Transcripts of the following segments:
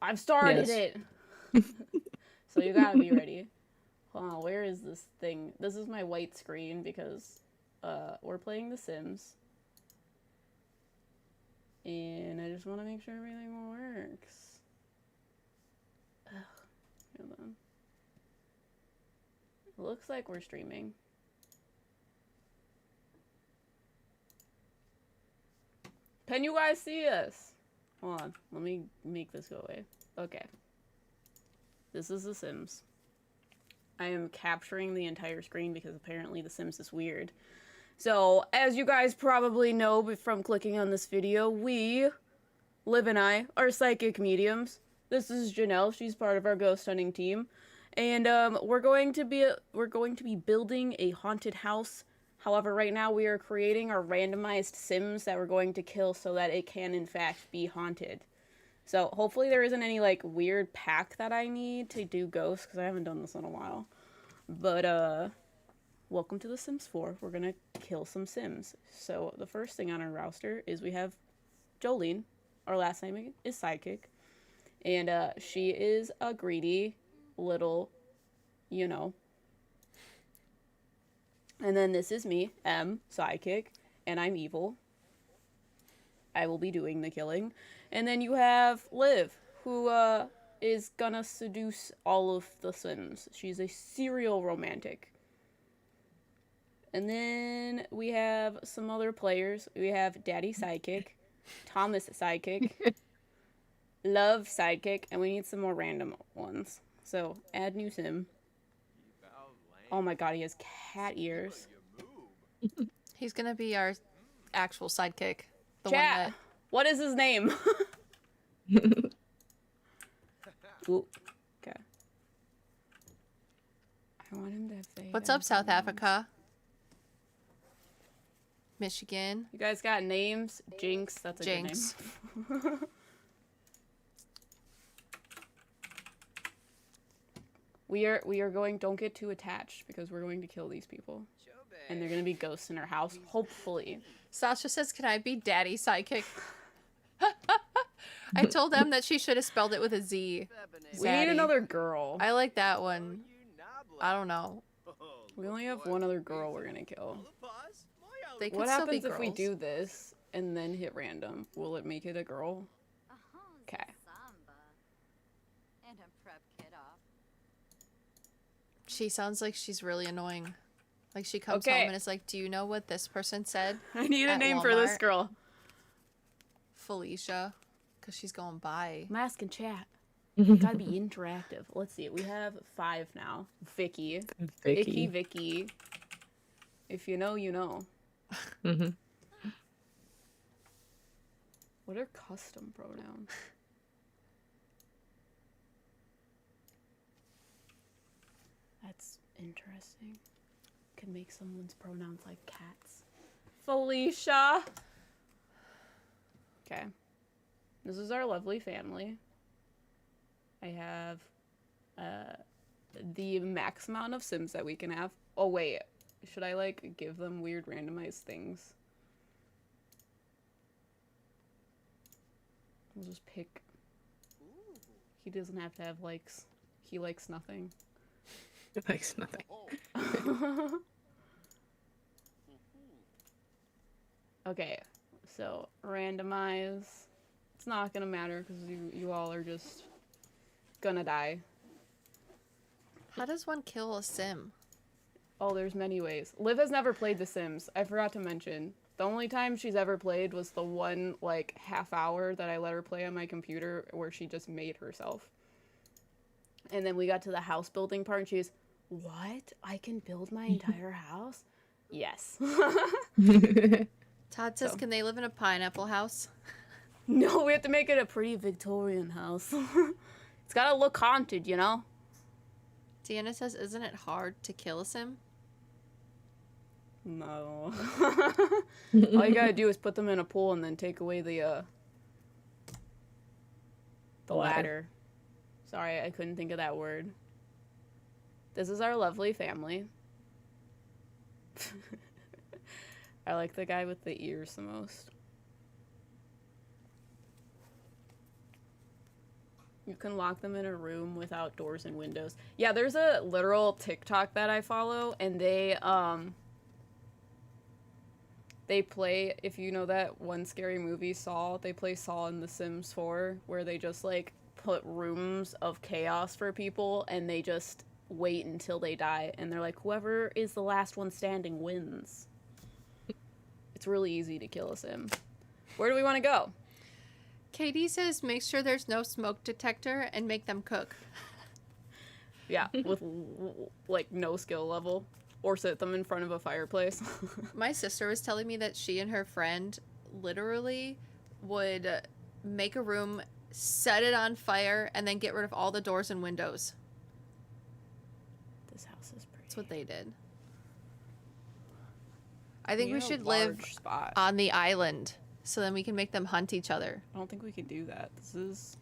I've started Yes. it. So you gotta be ready. Hold on, where is this thing? This is my white screen because we're playing The Sims. And I just want to make sure everything works. Ugh, hold on. It looks like we're streaming. Can you guys see us? Hold on, let me make this go away. Okay. This is The Sims. I am capturing the entire screen because apparently The Sims is weird. So, as you guys probably know from clicking on this video, we, Liv and I, are psychic mediums. This is Janelle. She's part of our ghost hunting team. And we're going to be building a haunted house. However, right now we are creating our randomized Sims that we're going to kill so that it can in fact be haunted. So hopefully there isn't any like weird pack that I need to do ghosts because I haven't done this in a while. But welcome to The Sims 4. We're gonna kill some Sims. So the first thing on our roster is we have Jolene. Our last name is PsycKick. And she is a greedy little, you know. And then this is me, PsycKick, and I'm evil. I will be doing the killing. And then you have Liv, who is gonna seduce all of the Sims. She's a serial romantic. And then we have some other players. We have Daddy PsycKick, Thomas PsycKick, Love PsycKick, and we need some more random ones. So, add new Sim. Oh my god, he has cat ears. He's gonna be our actual sidekick. The Chat, one that... what is his name? Ooh, okay. I want him to say. What's up, South Africa? Michigan. You guys got names? Jinx, that's a Jinx. good name. We are going, don't get too attached because we're going to kill these people. And they're going to be ghosts in our house, hopefully. Sasha says, can I be Daddy Psychic? I told them that she should have spelled it with a Z. We need another girl. I like that one. I don't know. We only have one other girl we're going to kill. They could What still be happens if we girls. do this and then hit random? Will it make it a girl? Okay. She sounds like she's really annoying. Like she comes home and is like, do you know what this person said? I need a name Walmart? for this girl. Felicia. Because she's going by. I'm asking chat. Gotta be interactive. Let's see. We have 5 now. Vicky. Vicky. If you know, you know. What are custom pronouns? That's interesting. Can make someone's pronouns like cats. Felicia! Okay. This is our lovely family. I have the max amount of Sims that we can have. Oh wait, should I like give them weird randomized things? We'll just pick. He doesn't have to have likes. He likes nothing. He likes nothing. Okay, so randomize. It's not gonna matter because you all are just gonna die. How does one kill a sim? Oh, there's many ways. Liv has never played The Sims. I forgot to mention. The only time she's ever played was the one, like, half hour that I let her play on my computer where she just made herself. And then we got to the house building part and she was, what? I can build my entire house? Yes. Todd says, can they live in a pineapple house? No, we have to make it a pretty Victorian house. It's gotta look haunted, you know? Deanna says, isn't it hard to kill a sim? No. All you gotta do is put them in a pool and then take away the ladder. Sorry, I couldn't think of that word. This is our lovely family. I like the guy with the ears the most. You can lock them in a room without doors and windows. Yeah, there's a literal TikTok that I follow, and they play, if you know that one scary movie, Saw, they play Saw in The Sims 4, where they just, like, put rooms of chaos for people, and they just wait until they die, and they're like, whoever is the last one standing wins. It's really easy to kill a Sim. Where do we want to go? Katie says make sure there's no smoke detector and make them cook. Yeah, with, like, no skill level. Or sit them in front of a fireplace. My sister was telling me that she and her friend literally would make a room, set it on fire, and then get rid of all the doors and windows. This house is pretty. That's what they did. I think we need a should live large spot. on the island so then we can make them hunt each other. I don't think we can do that. This is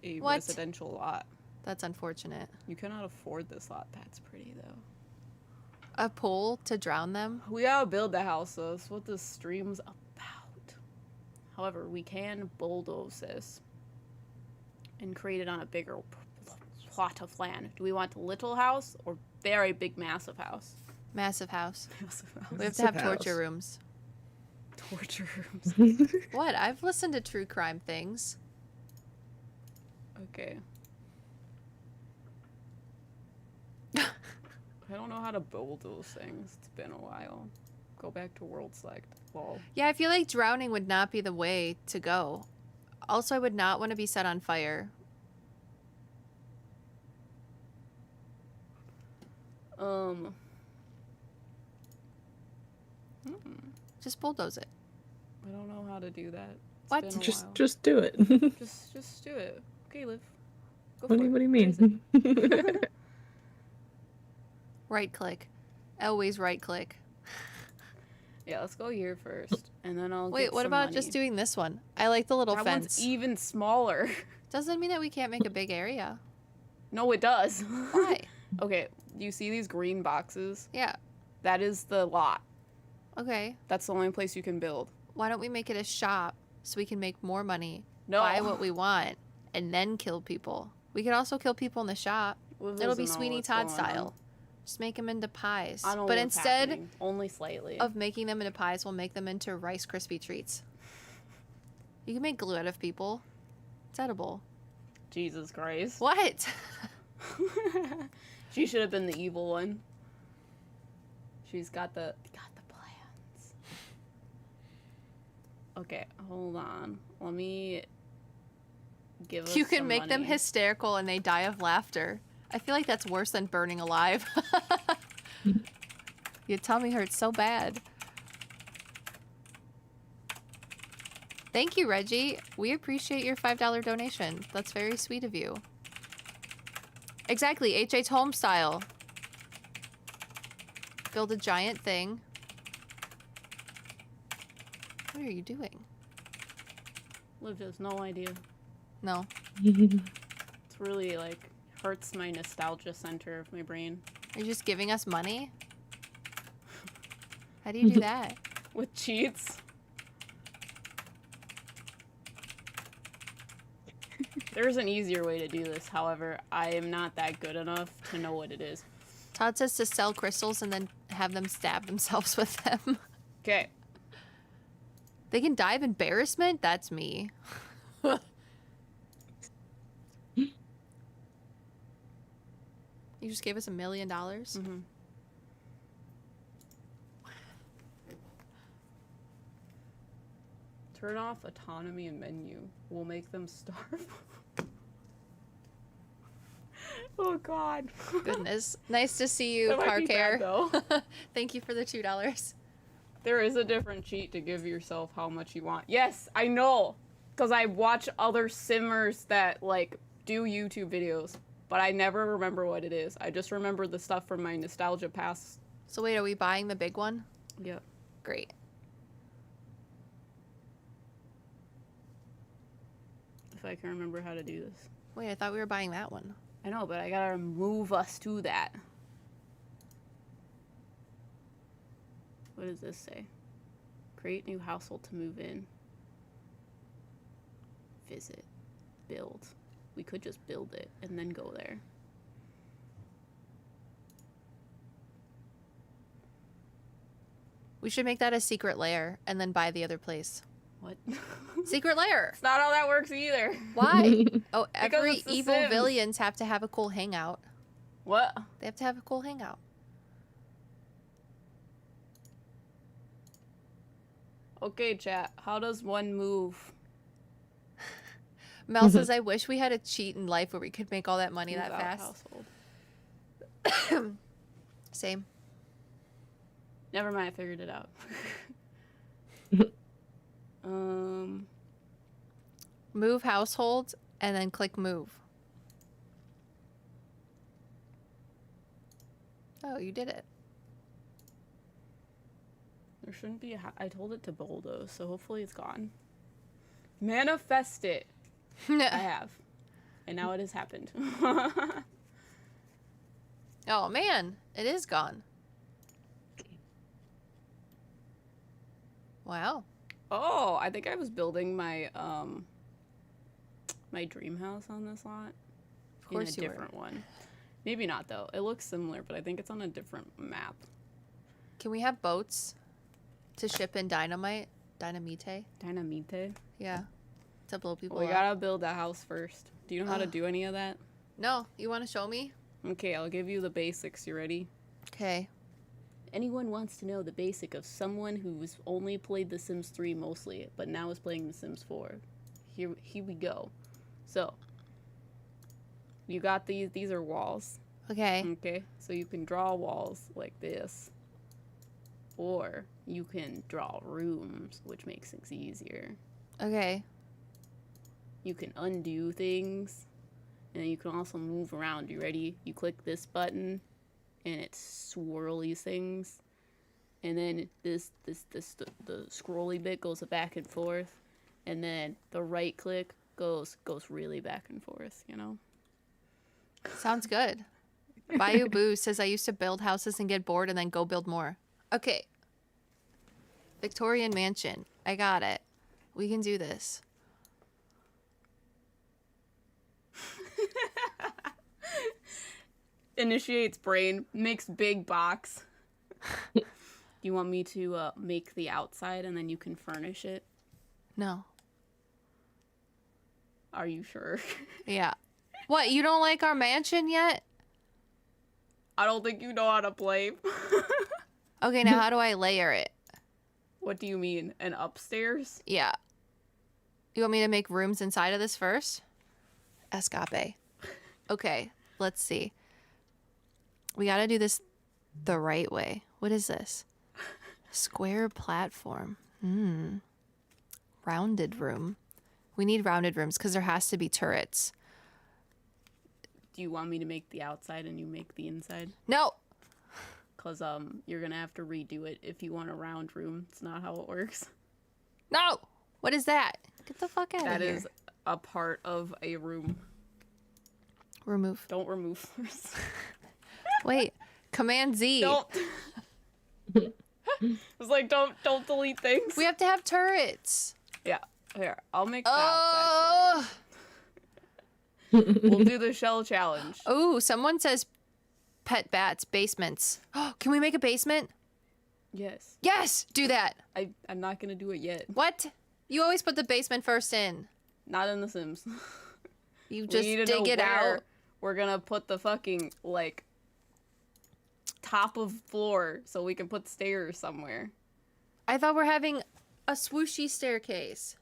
a What? residential lot. That's unfortunate. You cannot afford this lot. That's pretty, though. A pool to drown them? We gotta build the house, though. That's what this stream's about. However, we can bulldoze this and create it on a bigger plot of land. Do we want a little house or very big, massive house? Massive house. Massive house. We have to Massive have torture house. rooms. Torture rooms. What? I've listened to true crime things. Okay. I don't know how to build those things. It's been a while. Go back to World Select. Lol. Yeah, I feel like drowning would not be the way to go. Also, I would not want to be set on fire. Just bulldoze it. I don't know how to do that. It's What? been a while. Just do it. Just do it. Okay, Liv. Go What for do it. you Where is mean? it? Right click. Always right click. Yeah, let's go here first, and then I'll. Wait, get what some about money. just doing this one? I like the little that fence. one's even smaller. Doesn't mean that we can't make a big area. No, it does. Why? Okay, you see these green boxes? Yeah. That is the lot. Okay. That's the only place you can build. Why don't we make it a shop so we can make more money, No. buy what we want, and then kill people? We could also kill people in the shop. Liv It'll be doesn't know Sweeney what's Todd going on. style. Just make them into pies. I know But what's instead happening. Only slightly. of making them into pies, we'll make them into Rice Krispie treats. You can make glue out of people. It's edible. Jesus Christ. What? She should have been the evil one. She's got the plans. Okay, hold on. Let me give us You can some make them money. hysterical and they die of laughter. I feel like that's worse than burning alive. Your tummy hurts so bad. Thank you, Reggie. We appreciate your $5 donation. That's very sweet of you. Exactly, H.H. Holmes style. Build a giant thing. What are you doing? Liv has no idea. No. It's really like hurts my nostalgia center of my brain. Are you just giving us money? How do you do that? With cheats. There's an easier way to do this, however, I am not that good enough to know what it is. Todd says to sell crystals and then have them stab themselves with them. Okay. They can die of embarrassment? That's me. You just gave us $1 million? Mm-hmm. Turn off autonomy and menu. We'll make them starve. Oh God. Goodness. Nice to see you, That might car be care. bad, though. Thank you for the $2. There is a different cheat to give yourself how much you want. Yes, I know. Because I watch other simmers that, like, do YouTube videos. But I never remember what it is. I just remember the stuff from my nostalgia past. So wait, are we buying the big one? Yep. Great. If I can remember how to do this. Wait, I thought we were buying that one. I know, but I gotta move us to that. What does this say? Create new household to move in. Visit. Build. we could just build it and then go there. We should make that a secret lair and then buy the other place. What? Secret lair. It's not how that works either. Why? Oh, Because every it's The evil Sims. villains have to have a cool hangout. What? They have to have a cool hangout. Okay, chat. How does one move? Mel says, I wish we had a cheat in life where we could make all that money Move that out fast. household. Same. Never mind, I figured it out. Move household and then click move. Oh, you did it. There shouldn't be I told it to bulldoze, so hopefully it's gone. Manifest it. I have. And now it has happened. Oh man, it is gone. Wow. Oh, I think I was building my my dream house on this lot. Of course in a you different one. Maybe not though. It looks similar, but I think it's on a different map. Can we have boats to ship in dynamite? Dynamite? Dynamite. Yeah. To blow people Well, we up. gotta build a house first. Do you know how to do any of that? No, you want to show me? Okay, I'll give you the basics. You ready? Okay. Anyone wants to know the basic of someone who's only played The Sims 3 mostly, but now is playing The Sims 4. Here we go. So, you got these are walls. Okay. Okay, so you can draw walls like this. Or you can draw rooms, which makes things easier. Okay. You can undo things. And then you can also move around. You ready? You click this button and it swirlies things. And then the scrolly bit goes back and forth. And then the right click goes really back and forth, you know? Sounds good. Bayou Boo says I used to build houses and get bored and then go build more. Okay. Victorian Mansion. I got it. We can do this. Initiates brain, makes big box. Do you want me to make the outside and then you can furnish it? No. Are you sure? Yeah. What, you don't like our mansion yet? I don't think you know how to play. Okay, now how do I layer it? What do you mean? An upstairs? Yeah. You want me to make rooms inside of this first? Escape. Okay, let's see. We gotta do this the right way. What is this? Square platform. Rounded room. We need rounded rooms because there has to be turrets. Do you want me to make the outside and you make the inside? No! Because you're gonna have to redo it if you want a round room. It's not how it works. No! What is that? Get the fuck out of That here. is a part of a room. Remove. Don't remove first. Wait. Command Z. Don't. It's like don't delete things. We have to have turrets. Yeah. Here, I'll make the outside. Oh! We'll do the shell challenge. Oh, someone says pet bats, basements. Oh, can we make a basement? Yes. Yes! Do that. I'm not gonna do it yet. What? You always put the basement first in. Not in The Sims. You We just need to know dig it where out. we're gonna put the fucking, like, top of floor so we can put stairs somewhere. I thought we're having a swooshy staircase.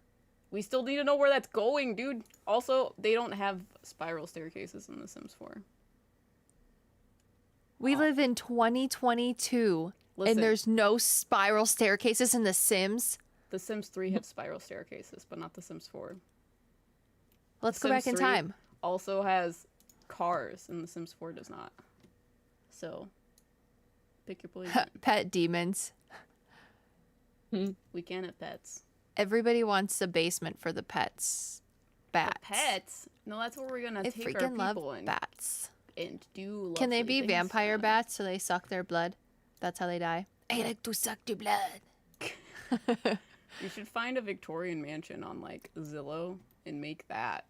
We still need to know where that's going, dude. Also, they don't have spiral staircases in The Sims 4. We live in 2022, Listen. and there's no spiral staircases in The Sims. The Sims 3 have spiral staircases, but not The Sims 4. Let's go Sims back in 3 time. Also has cars, and The Sims 4 does not. So, pick your poison. Pet demons. We can have pets. Everybody wants a basement for the pets. Bats. Pets? No, that's where we're gonna I take our freaking love people and bats. do. Can they lovely be things to vampire them. bats so they suck their blood? That's how they die. I like to suck the blood. You should find a Victorian mansion on like Zillow and make that.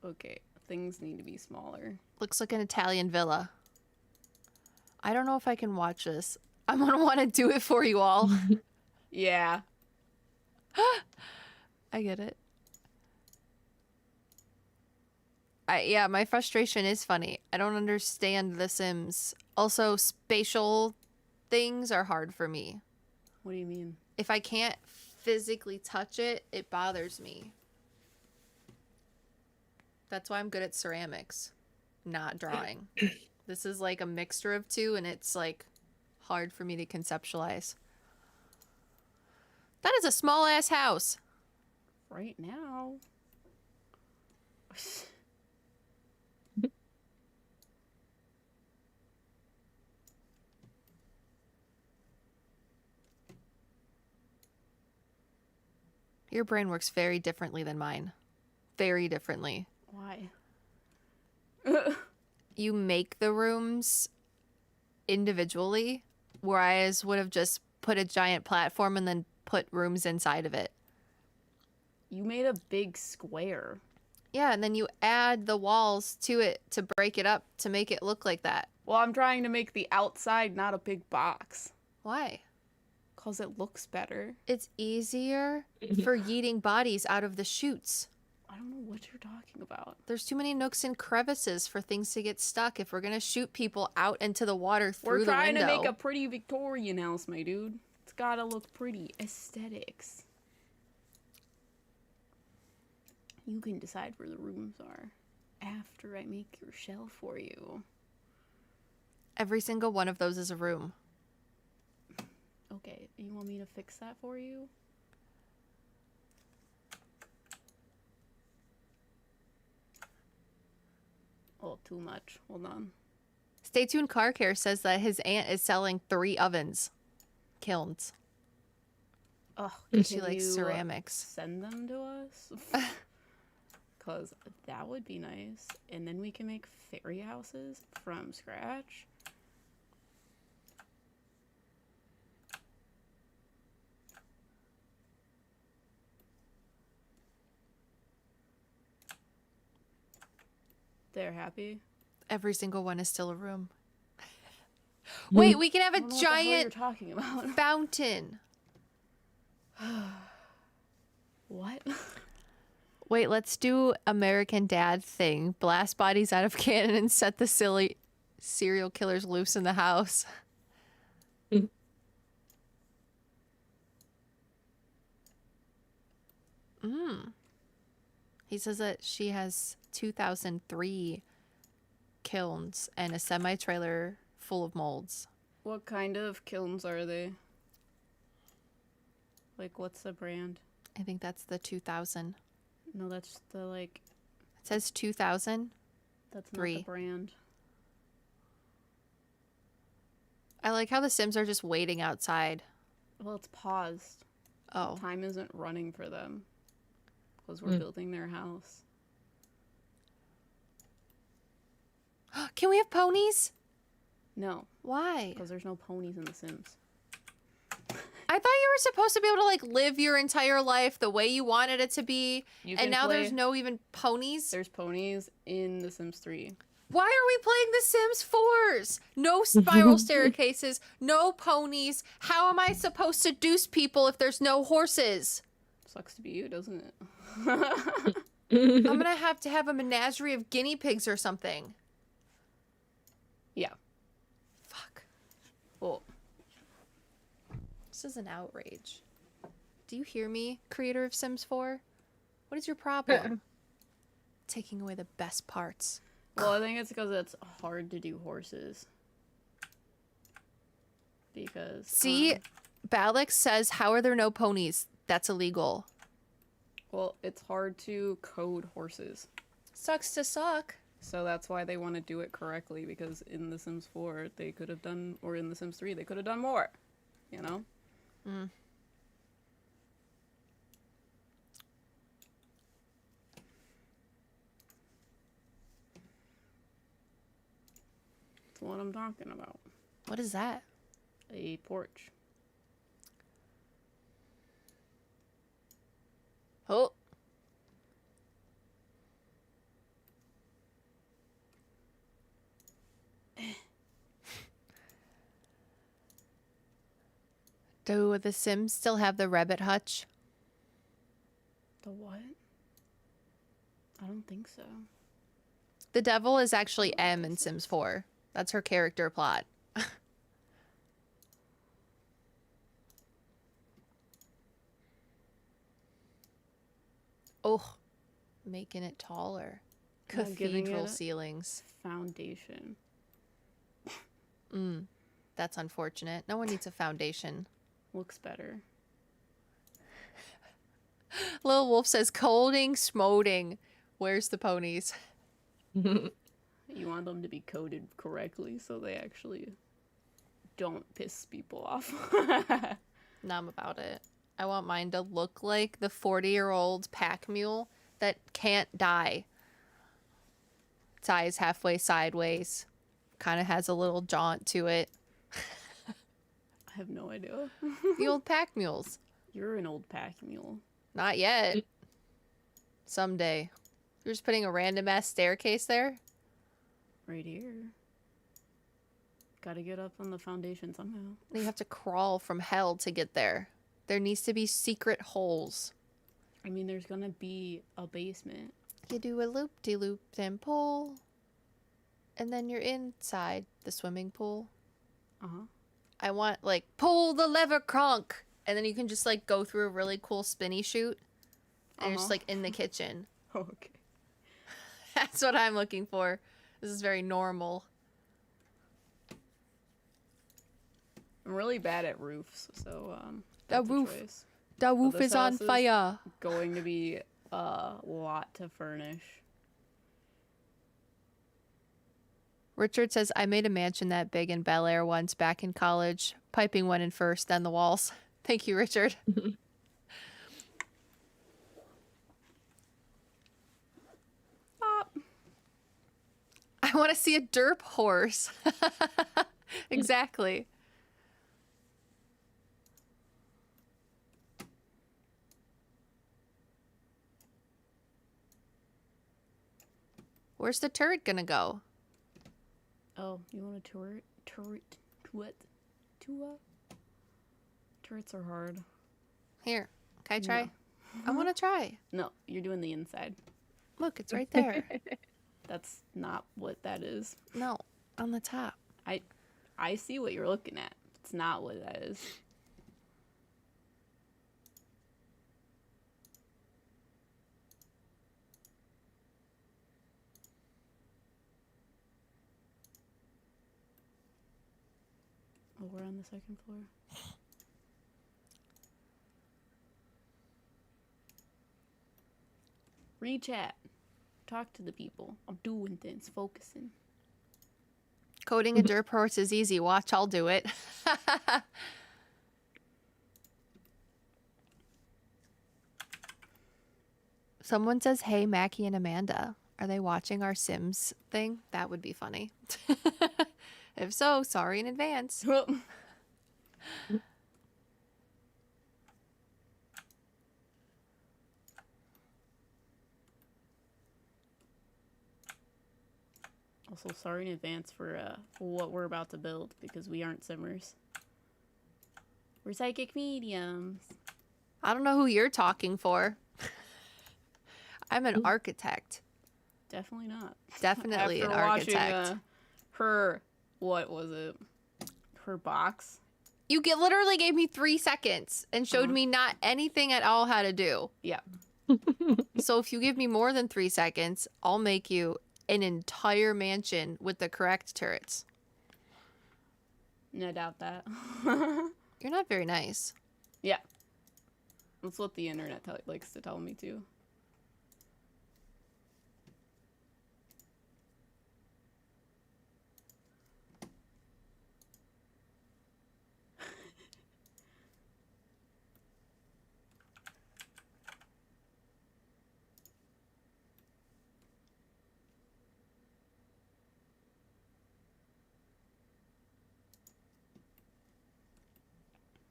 Okay, things need to be smaller. Looks like an Italian villa. I don't know if I can watch this. I'm gonna want to do it for you all. Yeah. I get it. Yeah, my frustration is funny. I don't understand The Sims. Also, spatial things are hard for me. What do you mean? If I can't physically touch it, it bothers me. That's why I'm good at ceramics, not drawing. This is like a mixture of two, and it's like hard for me to conceptualize. That is a small ass house. Right now. Your brain works very differently than mine. Very differently. Why? You make the rooms individually, whereas would have just put a giant platform and then put rooms inside of it. You made a big square. Yeah, and then you add the walls to it to break it up to make it look like that. Well, I'm trying to make the outside not a big box. Why? Because it looks better. It's easier for yeeting bodies out of the chutes. I don't know what you're talking about. There's too many nooks and crevices for things to get stuck if we're going to shoot people out into the water through the window. We're trying to make a pretty Victorian house, my dude. It's gotta look pretty. Aesthetics. You can decide where the rooms are after I make your shell for you. Every single one of those is a room. Okay, you want me to fix that for you? Oh, too much. Hold on. Stay Tuned Car Care says that his aunt is selling 3 ovens. Kilns. Oh, She likes ceramics. Send them to us? Because that would be nice. And then we can make fairy houses from scratch. They're happy. Every single one is still a room. Wait, we can have I a don't know what the hell you're giant talking about. fountain. What? Wait, let's do American Dad thing. Blast bodies out of cannon and set the silly serial killers loose in the house. He says that she has 2003 kilns and a semi-trailer full of molds. What kind of kilns are they? Like, what's the brand? I think that's the 2000. No, that's the, like... It says 2000. That's not Three. the brand. I like how the Sims are just waiting outside. Well, it's paused. Oh. Time isn't running for them. Because we're building their house. Can we have ponies? No, Why? because there's no ponies in The Sims. I thought you were supposed to be able to like live your entire life the way you wanted it to be, You and can now play- there's no even ponies. There's ponies in The Sims 3. Why are we playing The Sims 4s? No spiral staircases, no ponies. How am I supposed to deuce people if there's no horses? Sucks to be you, doesn't it? I'm gonna have to have a menagerie of guinea pigs or something. Yeah. Fuck. Well, This is an outrage. Do you hear me, creator of Sims 4? What is your problem? Taking away the best parts. I think it's because it's hard to do horses. Because... See, Balix says, how are there no ponies? That's illegal. well, it's hard to code horses. Sucks to suck. So that's why they want to do it correctly, because in The Sims 4, they could have done... or in The Sims 3, they could have done more. You know? That's what I'm talking about. What is that? A porch. Oh. Do the Sims still have the rabbit hutch? The what? I don't think so. The devil is actually M in Sims 4. That's her character plot. Oh, making it taller. Not giving Cathedral it a ceilings. foundation. That's unfortunate. No one needs a foundation. Looks better. Little Wolf says, colding, smoting. Where's the ponies? You want them to be coded correctly so they actually don't piss people off. Numb about it. I want mine to look like the 40-year-old pack mule that can't die. Its eyes halfway sideways. Kind of has a little jaunt to it. I have no idea. The old pack mules. You're an old pack mule. Not yet. Someday. You're just putting a random ass staircase there? Right here. Gotta get up on the foundation somehow. You have to crawl from hell to get there. There needs to be secret holes. I mean, there's gonna be a basement. You do a loop-de-loop, then pull. And then you're inside the swimming pool. Uh-huh. I want, like, pull the lever cronk. And then you can just, like, go through a really cool spinny chute. And you're just, like, in the kitchen. Okay. That's what I'm looking for. This is very normal. I'm really bad at roofs, so, The that's a roof. choice. The roof this is on house is- fire. Going to be a lot to furnish. Richard says, I made a mansion that big in Bel Air once back in college. Piping went in first, then the walls. Thank you, Richard. Pop. I want to see a derp horse. Exactly. Where's the turret gonna go? Oh, you want a turret? What? Turrets are hard. Here, can I try? No. I want to try. No, you're doing the inside. Look, it's right there. That's not what that is. No, on the top. I see what you're looking at. It's not what that is. Oh, we're on the second floor. Re-chat. Talk to the people. I'm doing things, focusing. Coding a derp horse is easy. Watch, I'll do it. Someone says, hey, Mackie and Amanda. Are they watching our Sims thing? That would be funny. If so, sorry in advance. Also, sorry in advance for what we're about to build, because we aren't simmers. We're psychic mediums. I don't know who you're talking for. I'm an architect. Definitely not. Definitely an After watching, architect. her, what was it? Her box? You literally gave me 3 seconds and showed Uh-huh. me not anything at all how to do. Yeah. So if you give me more than 3 seconds, I'll make you an entire mansion with the correct turrets. No doubt that. You're not very nice. Yeah. That's what the internet likes to tell me too.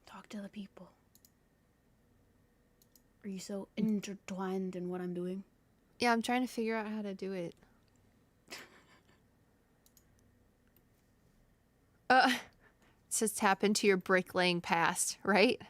Talk to the people. Are you so intertwined in what I'm doing? Yeah, I'm trying to figure out how to do it. says tap into your bricklaying past, right?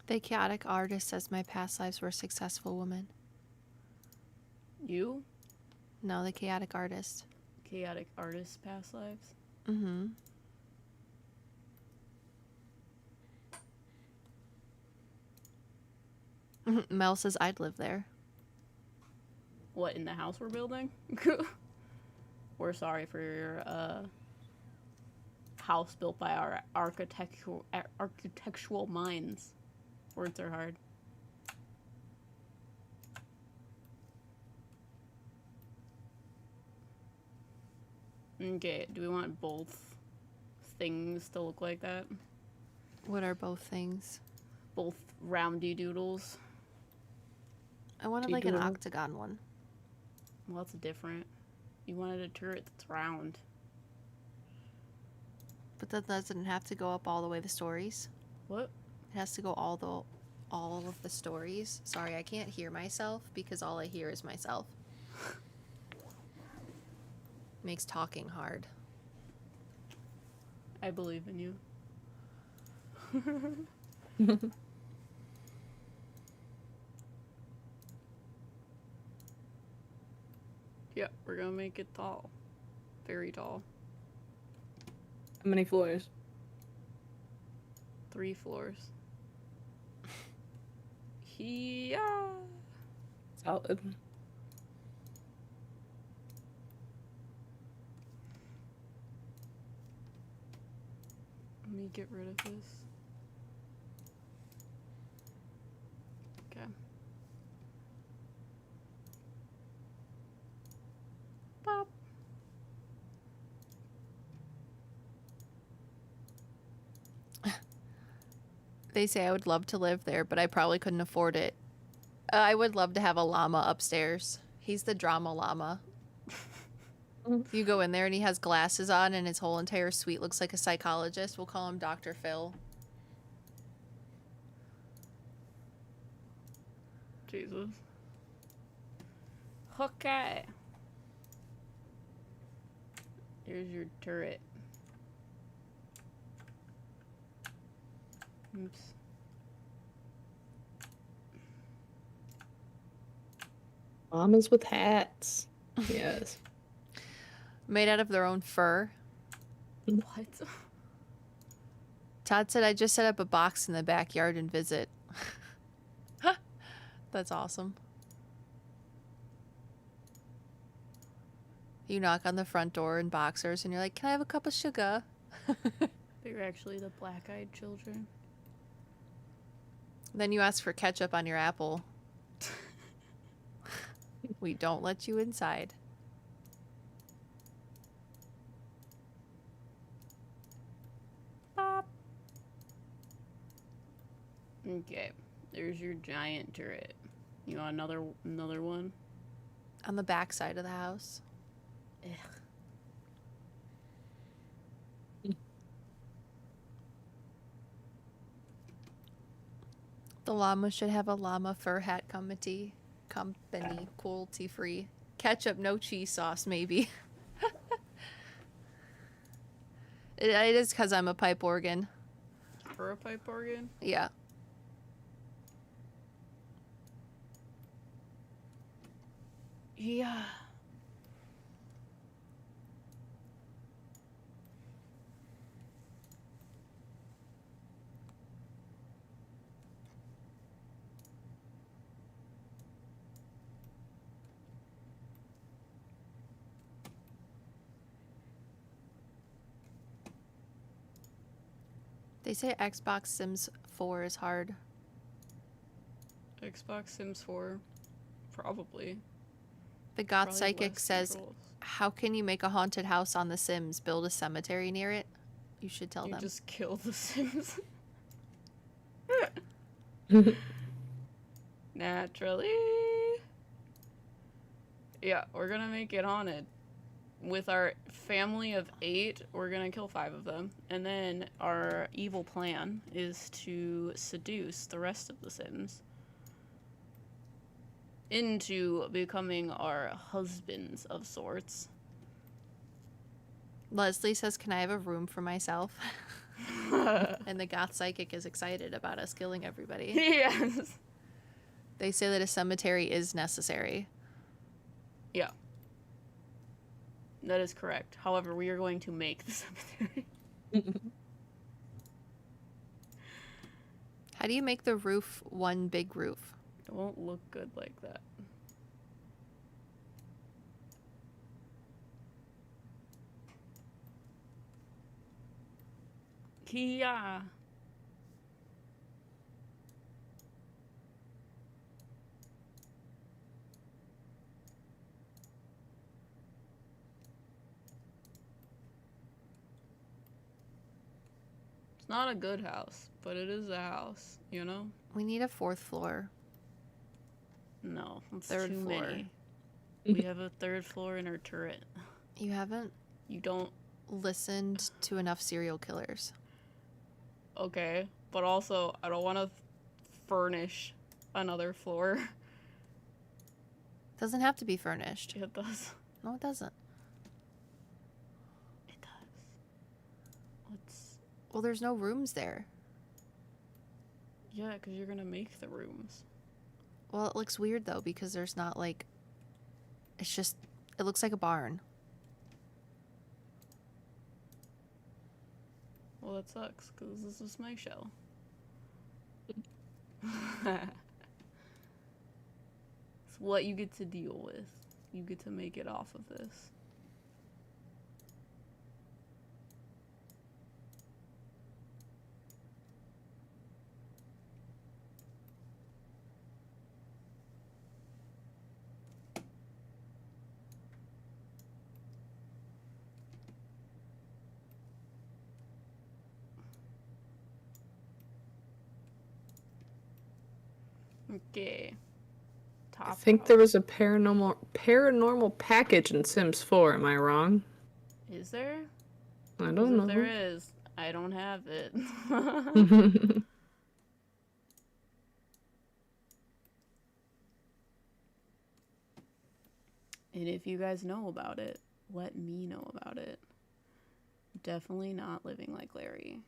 The chaotic artist says my past lives were a successful woman. You? No, the chaotic artist. Chaotic artist past lives? Mm-hmm. Mel says I'd live there. What, in the house we're building? We're sorry for your house built by our architectural minds. Words are hard. Okay, do we want both things to look like that? What are both things? Both roundy doodles? I wanted like an octagon one. Well, that's different. You wanted a turret that's round. But that doesn't have to go up all the way the stories. What? It has to go all of the stories. Sorry, I can't hear myself because all I hear is myself. Makes talking hard. I believe in you. Yeah, we're gonna make it tall. Very tall. How many floors? 3 floors. Yeah. Solid. Let me get rid of this. Okay. Pop. They say I would love to live there, but I probably couldn't afford it. I would love to have a llama upstairs. He's the drama llama. You go in there and he has glasses on and his whole entire suite looks like a psychologist. We'll call him Dr. Phil. Jesus. Okay. Here's your turret. Oops. Llamas with hats. Yes. Made out of their own fur. What? Todd said I just set up a box in the backyard and visit. That's awesome. You knock on the front door in boxers and you're like, can I have a cup of sugar? They're actually the black-eyed children. Then you ask for ketchup on your apple. We don't let you inside. Pop. Okay. There's your giant turret. You want another one? On the back side of the house. Ugh. The llama should have a llama fur hat company cruelty free. Ketchup, no cheese sauce, maybe. It is because I'm a pipe organ. For a pipe organ? Yeah. Yeah. They say Xbox Sims 4 is hard. Xbox Sims 4? Probably. The Goth Probably Psychic less says, controls. how can you make a haunted house on The Sims? Build a cemetery near it? You should tell You them. just kill the Sims. Naturally. Yeah, we're gonna make it haunted. With our family of 8, we're gonna kill 5 of them. And then our evil plan is to seduce the rest of the Sims into becoming our husbands of sorts. Leslie says, "Can I have a room for myself?" And the goth psychic is excited about us killing everybody. Yes. They say that a cemetery is necessary. Yeah. That is correct. However, we are going to make the cemetery. How do you make the roof one big roof? It won't look good like that. Kia. It's not a good house, but it is a house, you know? We need a 4th floor. No, it's 3rd too floor. many. We have a 3rd floor in our turret. You haven't You don't... listened to enough serial killers. Okay, but also, I don't want to furnish another floor. Doesn't have to be furnished. It does. No, it doesn't. It does. Let's... Well, there's no rooms there. Yeah, because you're gonna make the rooms. Well, it looks weird though because there's not like, it's just, it looks like a barn. Well, that sucks, because this is my shell. It's what you get to deal with. You get to make it off of this. Okay. Top I think house. there was a paranormal package in Sims 4. Am I wrong? Is there? I 'Cause don't know. if there is, I don't have it. And if you guys know about it, let me know about it. Definitely not living like Larry.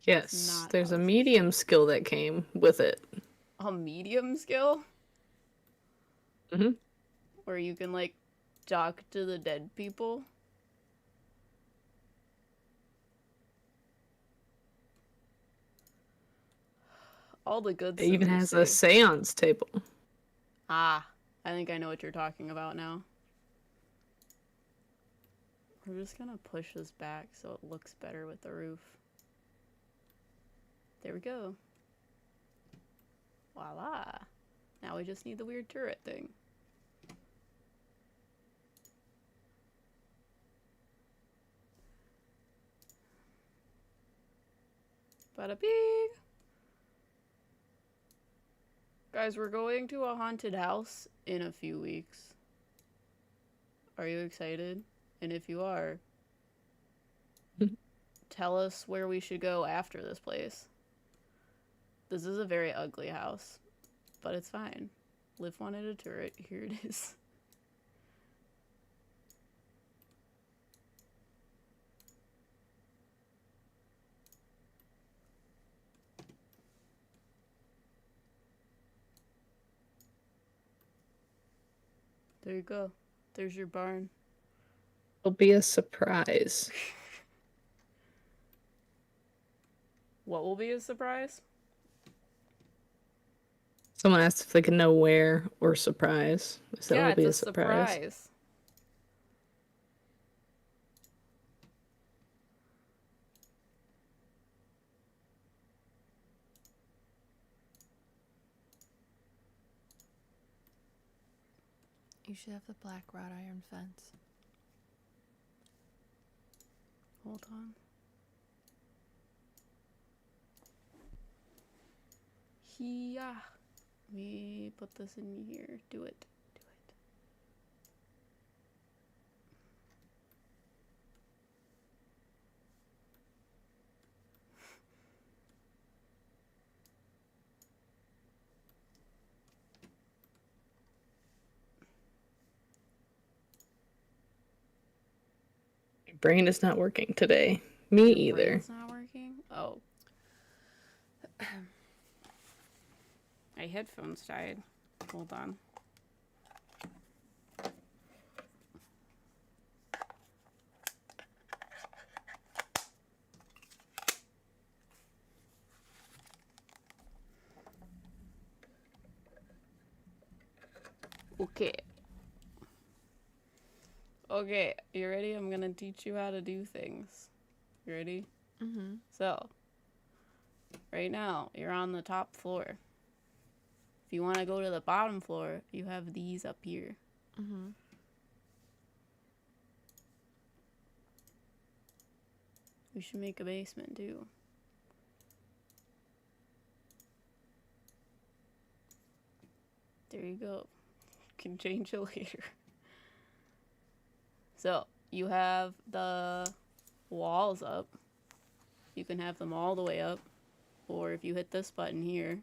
Yes, Not there's a how this is. medium skill that came with it. A medium skill? Mhm. Where you can, like, talk to the dead people? All the good It even Sims has a say. seance table. Ah, I think I know what you're talking about now. We're just gonna push this back so it looks better with the roof. There we go. Voila. Now we just need the weird turret thing. Bada bing! Guys, we're going to a haunted house in a few weeks. Are you excited? And if you are, tell us where we should go after this place. This is a very ugly house, but it's fine. Liv wanted a turret. Here it is. There you go. There's your barn. It'll be a surprise. What will be a surprise? Someone asked if they could know where or surprise. I said Yeah, it'll be a it's a surprise. surprise. You should have the black wrought iron fence. Hold on. Yeah. We put this in here. Do it. Do it. My brain is not working today. Me Your either. brain's not working? Oh. My headphones died. Hold on. Okay. Okay, you ready? I'm gonna teach you how to do things. You ready? Mm-hmm. So, right now, you're on the top floor. If you want to go to the bottom floor, you have these up here. Mm-hmm. We should make a basement, too. There you go. Can change it later. So, you have the walls up. You can have them all the way up. Or if you hit this button here,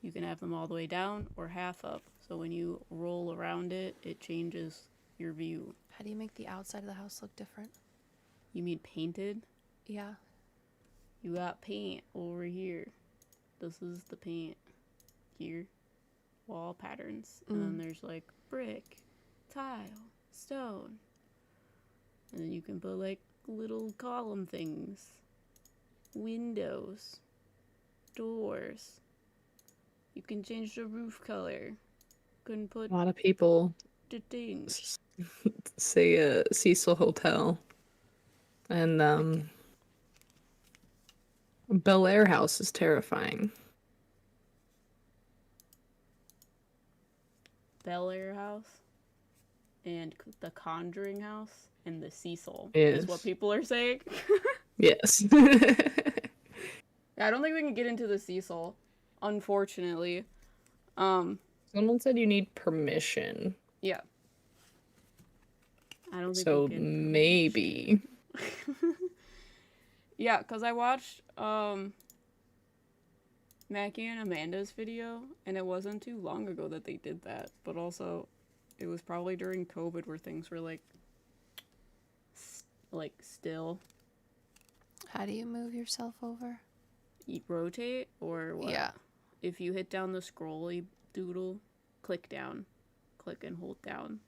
you can have them all the way down or half up. So when you roll around it, it changes your view. How do you make the outside of the house look different? You mean painted? Yeah. You got paint over here. This is the paint here. Wall patterns. And then there's like brick, tile, stone. And then you can put like little column things. Windows. Doors. You can change the roof color. You can put A lot of people the things. say Cecil Hotel. And Bel Air House is terrifying. Bel Air House and the Conjuring House and the Cecil Yes. is what people are saying. Yes. I don't think we can get into the Cecil, unfortunately. Someone said you need permission. Yeah. I don't think So we can. maybe. Yeah, because I watched Mackie and Amanda's video, and it wasn't too long ago that they did that. But also, it was probably during COVID where things were like still. How do you move yourself over? You rotate or what? Yeah. If you hit down the scrolly doodle, click down, click and hold down,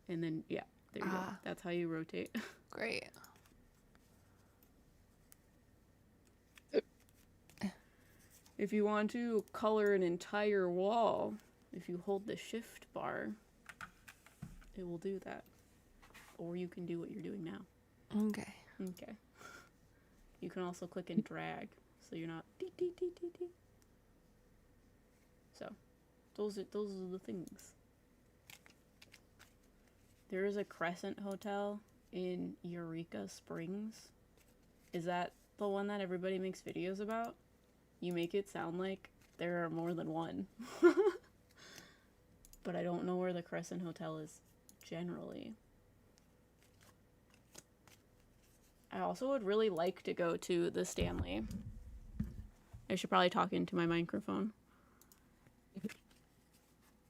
and then yeah, there you go. That's how you rotate. Great. If you want to color an entire wall, if you hold the shift bar, it will do that. Or you can do what you're doing now. Okay. Okay. You can also click and drag, so you're not dee, dee, dee, dee, dee. So, those are the things. There is a Crescent Hotel in Eureka Springs. Is that the one that everybody makes videos about? You make it sound like there are more than one. But I don't know where the Crescent Hotel is generally. I also would really like to go to the Stanley. I should probably talk into my microphone.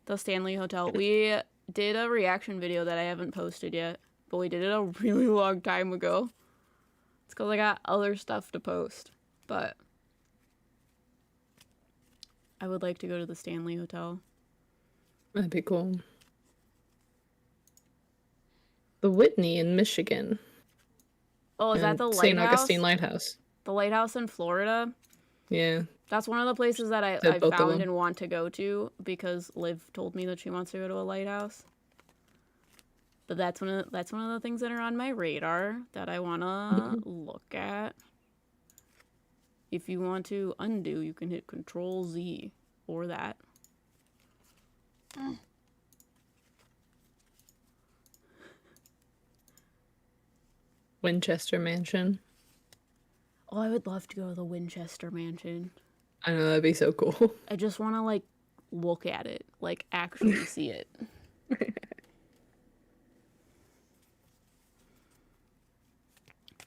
The Stanley Hotel. We did a reaction video that I haven't posted yet, but we did it a really long time ago. It's because I got other stuff to post, but I would like to go to the Stanley Hotel. That'd be cool. The Whitney in Michigan. Oh, is that the St. lighthouse? Augustine Lighthouse. The lighthouse in Florida? Yeah. That's one of the places that I both of found them. and want to go to because Liv told me that she wants to go to a lighthouse. But that's one of the things that are on my radar that I want to look at. If you want to undo, you can hit Control Z or that. Winchester Mansion. Oh, I would love to go to the Winchester Mansion. I know, that'd be so cool. I just want to, like, look at it. Like, actually see it.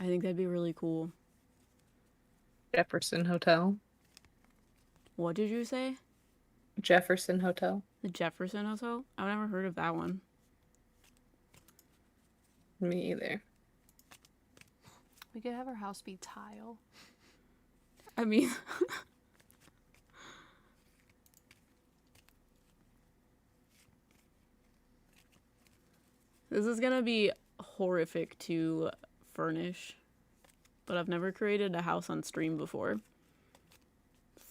I think that'd be really cool. Jefferson Hotel. What did you say? Jefferson Hotel. The Jefferson Hotel? I've never heard of that one. Me either. We could have our house be tile. I mean... This is gonna be horrific to furnish, but I've never created a house on stream before.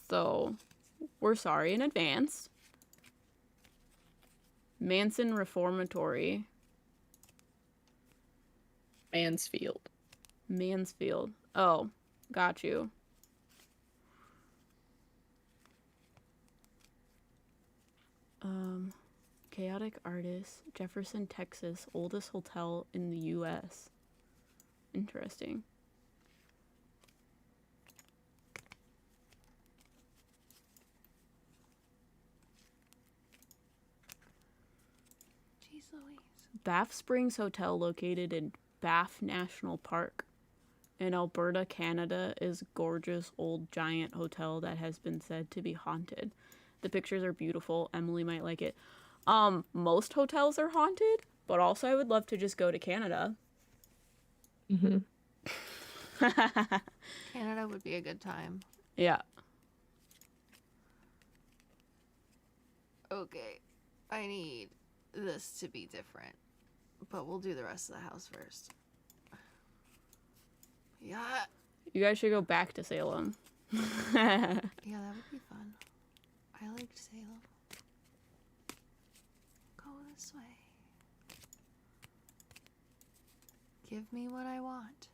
So, we're sorry in advance. Manson Reformatory. Mansfield. Mansfield. Oh, got you. Chaotic Artist, Jefferson, Texas, oldest hotel in the U.S. Interesting. Jeez Louise. Banff Springs Hotel, located in Banff National Park in Alberta, Canada, is a gorgeous old giant hotel that has been said to be haunted. The pictures are beautiful. Emily might like it. Most hotels are haunted, but also I would love to just go to Canada. Mm-hmm. Canada would be a good time. Yeah. Okay, I need this to be different, but we'll do the rest of the house first. Yeah. You guys should go back to Salem. Yeah, that would be fun. I liked Salem. Go this way. Give me what I want.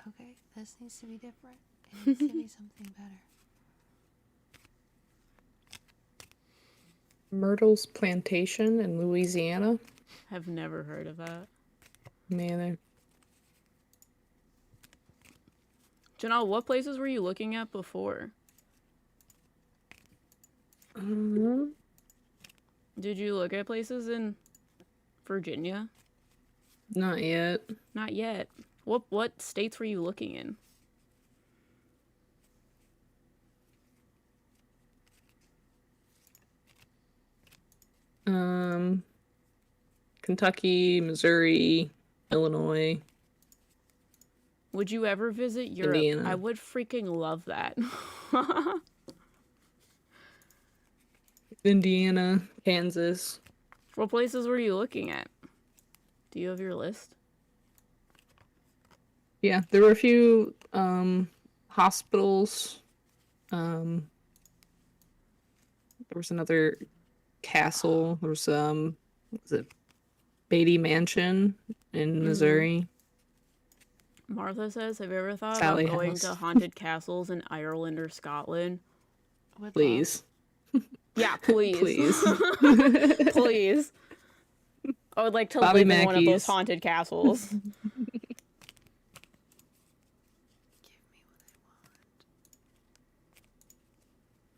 Okay, this needs to be different. It needs to be something better. Myrtle's Plantation in Louisiana. Have never heard of that. Me either. Janelle, what places were you looking at before? Did you look at places in Virginia? Not yet. Not yet. What states were you looking in? Kentucky, Missouri, Illinois. Would you ever visit Europe? Indiana. I would freaking love that. Indiana, Kansas. What places were you looking at? Do you have your list? Yeah, there were a few hospitals. There was another castle. There was what was it? Beatty Mansion in Missouri. Martha says, have you ever thought Sally about going House. to haunted castles in Ireland or Scotland? Would Please. Yeah, please. Please. Please. I would like to Bobby live in one of those Mackey's. haunted castles. Give me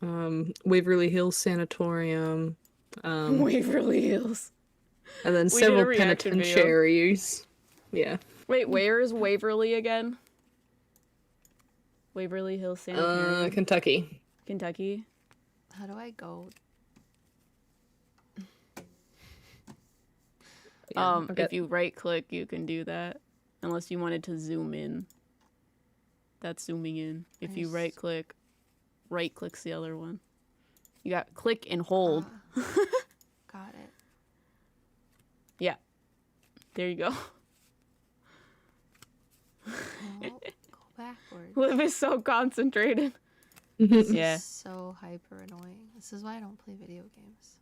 what I want. Waverly Hills Sanatorium. Waverly Hills. And then We did a several reaction video. penitentiaries. Yeah. Wait, where is Waverly again? Waverly Hills Sanitarium. Kentucky. Kentucky. How do I go? Yeah, If you right click, you can do that. Unless you wanted to zoom in. That's zooming in. If you right click's the other one. You got click and hold. Got it. Yeah. There you go. No, go backwards. Liv is so concentrated. This Yeah. is so hyper annoying. This is why I don't play video games.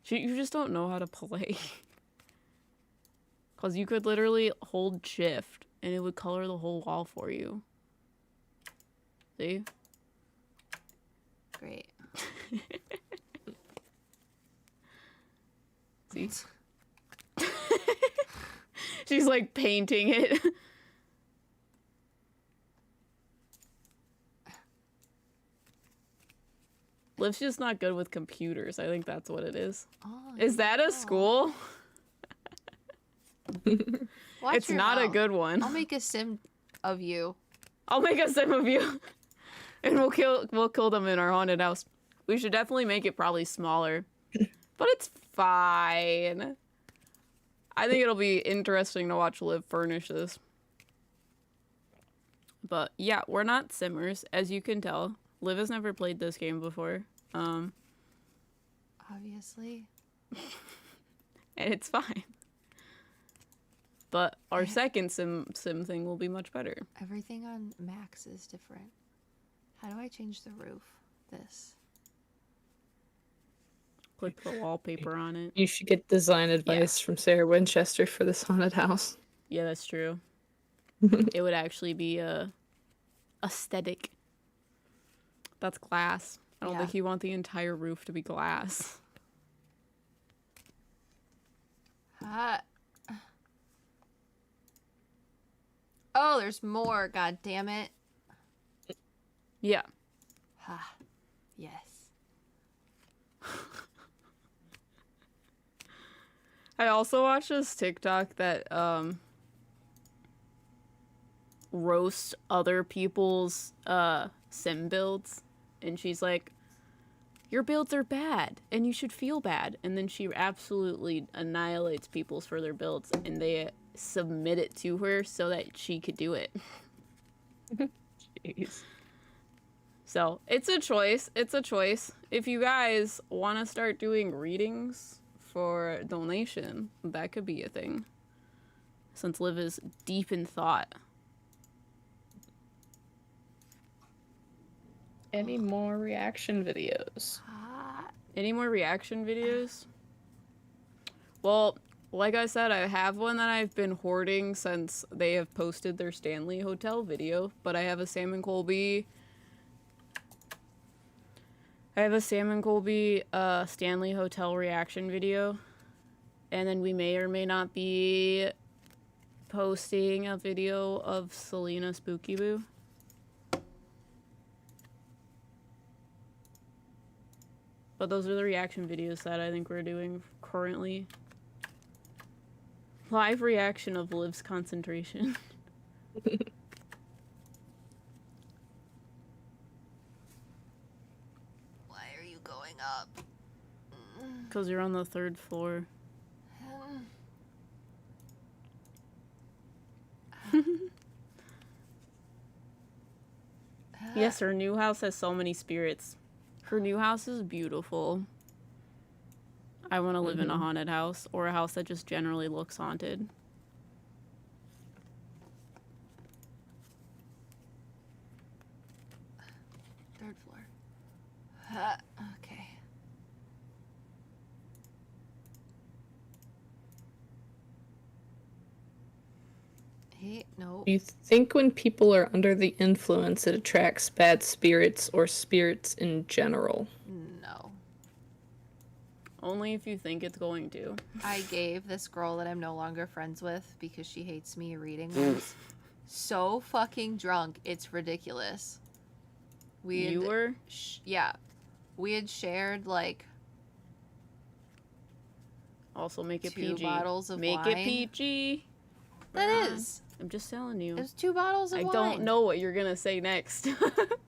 You just don't know how to play. Because you could literally hold shift and it would color the whole wall for you. See? Great. See? She's like painting it. Liv's just not good with computers. I think that's what it is. Oh, Is that a no. school? Watch It's your not a mouth. good one. I'll make a sim of you. I'll make a sim of you. And we'll kill them in our haunted house. We should definitely make it probably smaller. But it's fine. I think it'll be interesting to watch Liv furnish this. But yeah, we're not simmers, as you can tell. Liv has never played this game before. Obviously. And it's fine. But our second sim thing will be much better. Everything on Max is different. How do I change the roof? This. Click the wallpaper on it. You should get design advice from Sarah Winchester for this haunted house. Yeah, that's true. It would actually be aesthetic. That's glass. I don't Yeah. think you want the entire roof to be glass. Oh, there's more. God damn it. Yeah. Ah, yes. I also watched this TikTok that roasts other people's sim builds, and she's like, your builds are bad and you should feel bad, and then she absolutely annihilates people's for their builds, and they submit it to her so that she could do it. Jeez. So it's a choice. It's a choice. If you guys want to start doing readings for donation, that could be a thing. Since Liv is deep in thought. Any more reaction videos? Any more reaction videos? Well, like I said, I have one that I've been hoarding since they have posted their Stanley Hotel video, but I have a Sam and Colby Stanley Hotel reaction video, and then we may or may not be posting a video of Selena Spooky Boo. But those are the reaction videos that I think we're doing currently. Live reaction of Liv's concentration. Why are you going up? Because you're on the 3rd floor. Yes, her new house has so many spirits. Her new house is beautiful. I want to live in a haunted house, or a house that just generally looks haunted. Third floor. Okay. Hey, no. Do you think when people are under the influence, it attracts bad spirits or spirits in general? No. Only if you think it's going to. I gave this girl that I'm no longer friends with because she hates me reading once. So fucking drunk, it's ridiculous. You were? Yeah. We had shared like Also make it 2 PG. bottles of Make wine. it PG. That is. I'm just telling you. It was 2 bottles of I wine. don't know what you're gonna say next.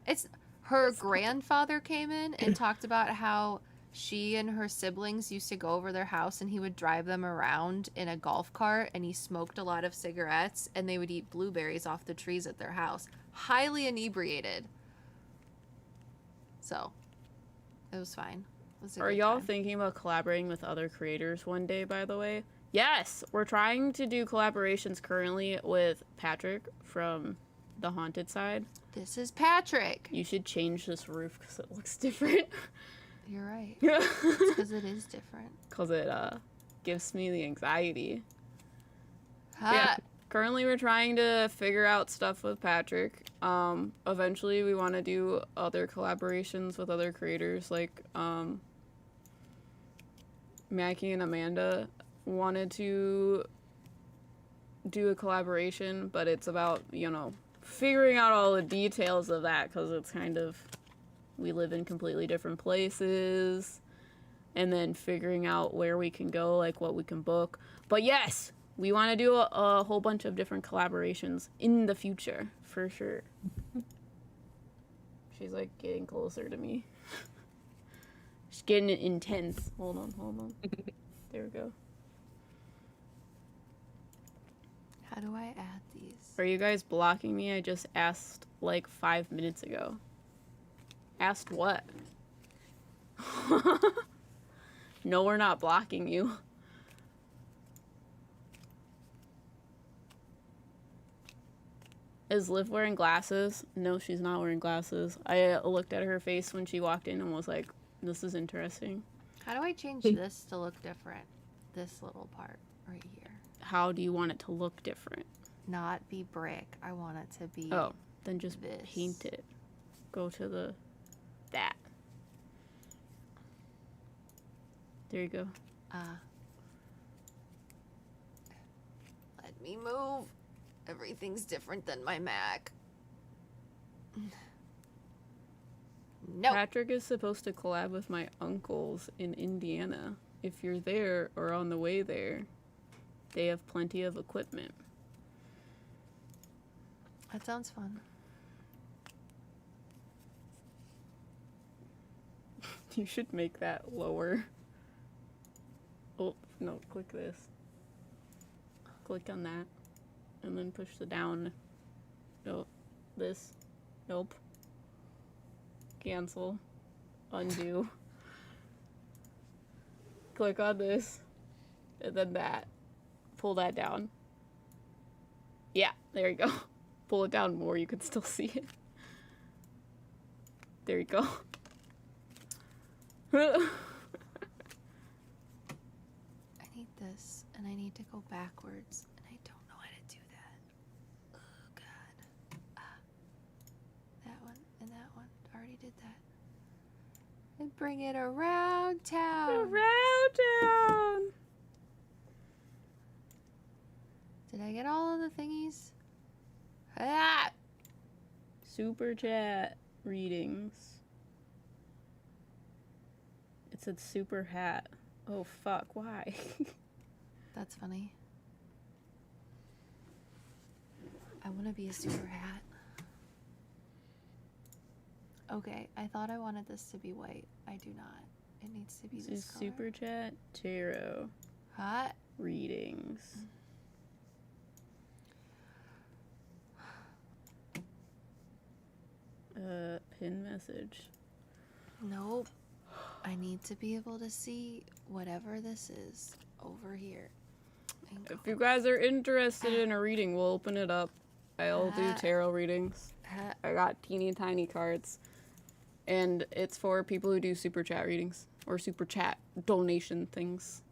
It's her grandfather came in and talked about how she and her siblings used to go over their house and he would drive them around in a golf cart and he smoked a lot of cigarettes and they would eat blueberries off the trees at their house. Highly inebriated. So, it was fine. It was a Are good y'all time. thinking about collaborating with other creators one day, by the way? Yes! We're trying to do collaborations currently with Patrick from the Haunted Side. This is Patrick. You should change this roof because it looks different. You're right. It's because it is different. Because it gives me the anxiety. Ha! Yeah. Currently we're trying to figure out stuff with Patrick. Eventually we want to do other collaborations with other creators, like Mackie and Amanda wanted to do a collaboration, but it's about, you know, figuring out all the details of that, because it's kind of, we live in completely different places, and then figuring out where we can go, like what we can book. But yes, we want to do a whole bunch of different collaborations in the future, for sure. She's like getting closer to me. She's getting intense. Hold on. There we go. How do I add these? Are you guys blocking me? I just asked like 5 minutes ago. Asked what? No, we're not blocking you. Is Liv wearing glasses? No, she's not wearing glasses. I looked at her face when she walked in and was like, this is interesting. How do I change this to look different? This little part right here. How do you want it to look different? Not be brick. I want it to be. Oh, then just this. paint it. Go to that. There you go. Let me move. Everything's different than my Mac. No. Patrick is supposed to collab with my uncles in Indiana. If you're there or on the way there, they have plenty of equipment. That sounds fun. You should make that lower. Oh, no, click this. Click on that. And then push the down. No, this. Nope. Cancel. Undo. Click on this. And then that. Pull that down. Yeah, there you go. Pull it down more, you can still see it. There you go. I need this, and I need to go backwards, and I don't know how to do that. Oh, God. That one, and that one. Already did that. And bring it around town. Around town. Did I get all of the thingies? Ah! Super chat readings. It said super hat. Oh fuck, why? That's funny. I want to be a super hat. Okay, I thought I wanted this to be white. I do not. It needs to be This this is color. super chat tarot Hot. readings. Pin message. Nope. I need to be able to see whatever this is over here. And If go. you guys are interested in a reading, we'll open it up. I'll do tarot readings. I got teeny tiny cards. And it's for people who do super chat readings or super chat donation things.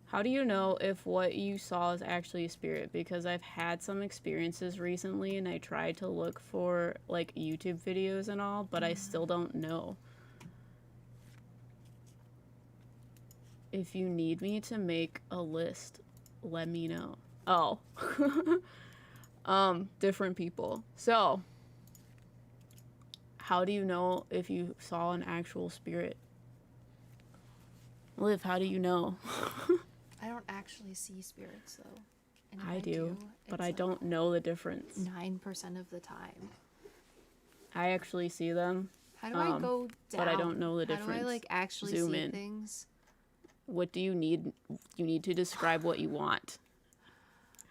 How do you know if what you saw is actually a spirit? Because I've had some experiences recently and I tried to look for like YouTube videos and all, but I still don't know. If you need me to make a list, let me know. Oh. Different people. So, how do you know if you saw an actual spirit? Liv, how do you know? I don't actually see spirits though. And if I do, but it's I like don't know the difference. 9% of the time. I actually see them. How do I go down? but I don't know the How do I difference. like actually Zoom see in. things? What do you need? You need to describe what you want.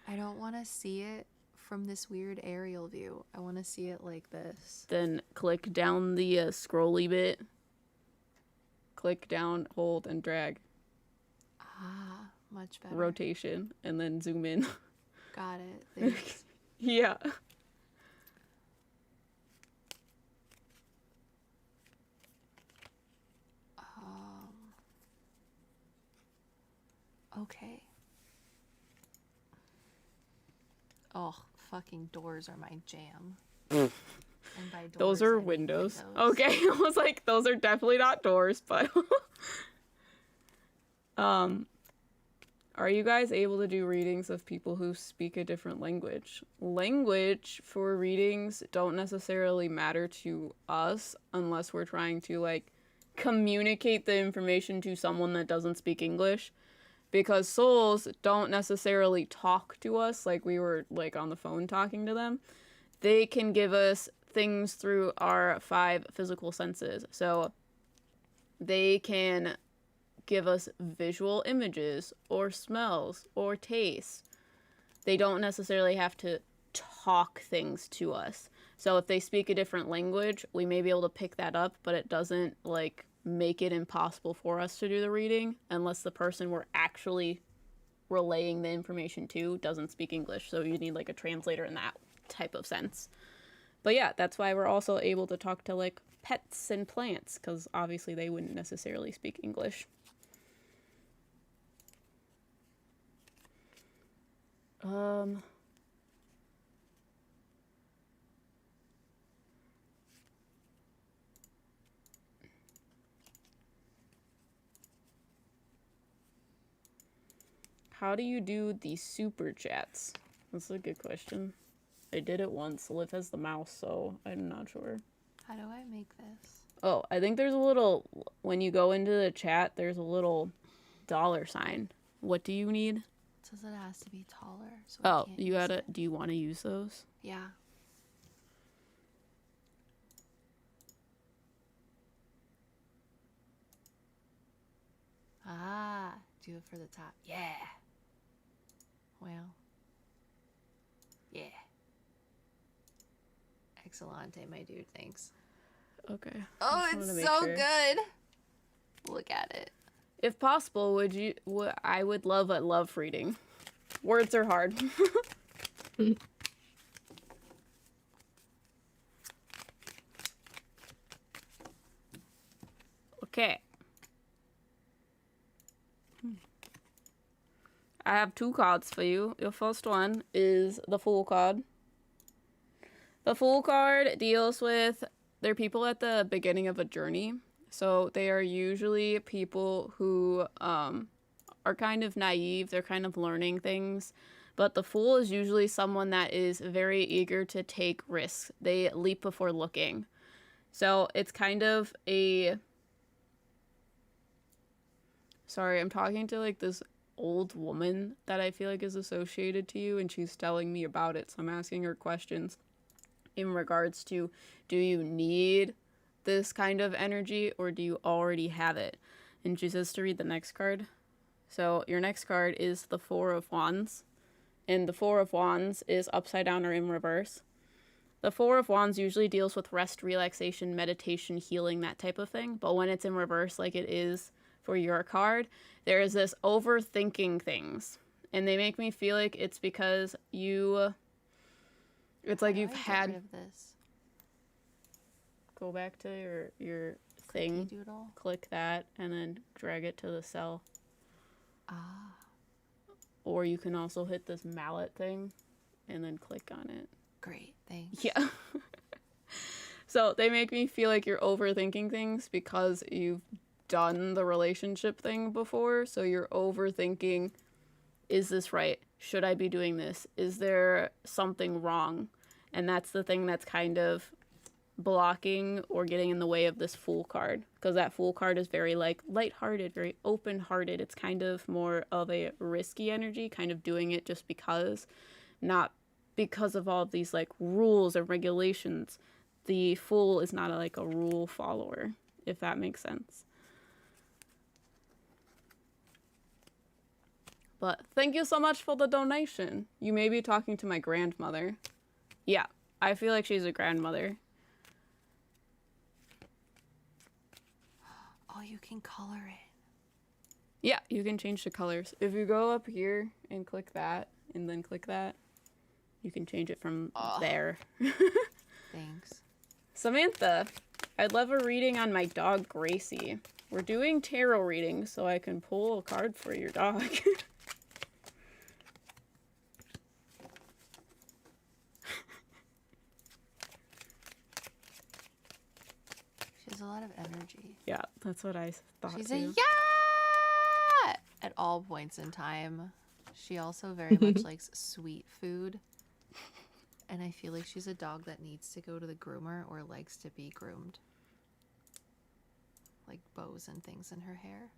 I don't want to see it from this weird aerial view. I want to see it like this. Then click down the scrolly bit. Click down, hold, and drag. Ah, much better. Rotation, and then zoom in. Got it. Thanks. Yeah. Okay. Oh, fucking doors are my jam. And by doors, Those I are mean windows. windows. Okay, I was like, those are definitely not doors, but Are you guys able to do readings of people who speak a different language? Language for readings don't necessarily matter to us unless we're trying to, like, communicate the information to someone that doesn't speak English. Because souls don't necessarily talk to us like we were, like, on the phone talking to them. They can give us things through our 5 physical senses. So they can give us visual images or smells or tastes. They don't necessarily have to talk things to us. So if they speak a different language, we may be able to pick that up, but it doesn't, like, make it impossible for us to do the reading unless the person we're actually relaying the information to doesn't speak English. So you need, like, a translator in that type of sense. But yeah, that's why we're also able to talk to, like, pets and plants, because obviously they wouldn't necessarily speak English. How do you do the super chats? That's a good question. I did it once. Liv has the mouse, so I'm not sure. How do I make this? Oh, I think there's a little, when you go into the chat, there's a little $sign. What do you need? It says it has to be taller. So we Oh, can't you use gotta, it. do you want to use those? Yeah. Ah, do it for the top. Yeah. Well. Yeah. Excellente, my dude. Thanks. Okay. Oh, Just wanted to it's make so sure. good. Look at it. If possible, I would love a love reading. Words are hard. Okay. I have 2 cards for you. Your first one is the Fool card. The Fool card deals with, they're people at the beginning of a journey. So they are usually people who are kind of naive. They're kind of learning things. But the Fool is usually someone that is very eager to take risks. They leap before looking. So it's kind of a... Sorry, I'm talking to, like, this old woman that I feel like is associated to you, and she's telling me about it. So I'm asking her questions in regards to, do you need this kind of energy or do you already have it? And she says to read the next card. So your next card is the 4 of Wands, and the 4 of Wands is upside down or in reverse. The 4 of Wands usually deals with rest, relaxation, meditation, healing, that type of thing. But when it's in reverse, like it is for your card, there is this overthinking things. And they make me feel like it's because you... It's like you've How do I get rid had... of this Go back to your thing. cookie doodle. Click that, and then drag it to the cell. Ah, Or you can also hit this mallet thing, and then click on it. great. Thanks. Yeah. So they make me feel like you're overthinking things because you've done the relationship thing before. So you're overthinking, is this right? Should I be doing this? Is there something wrong? And that's the thing that's kind of blocking or getting in the way of this Fool card. Because that Fool card is very, like, lighthearted, very open-hearted. It's kind of more of a risky energy, kind of doing it just because, not because of all of these, like, rules and regulations. The Fool is not like a rule follower, if that makes sense. But thank you so much for the donation. You may be talking to my grandmother. Yeah, I feel like she's a grandmother. Oh, you can color it. Yeah, you can change the colors. If you go up here and click that, and then click that, you can change it from there. Thanks. Samantha, I'd love a reading on my dog, Gracie. We're doing tarot readings, so I can pull a card for your dog. She has a lot of energy. Yeah, that's what I thought She's too. a yeah. all points in time. She also very much likes sweet food. And I feel like she's a dog that needs to go to the groomer or likes to be groomed. Like bows and things in her hair.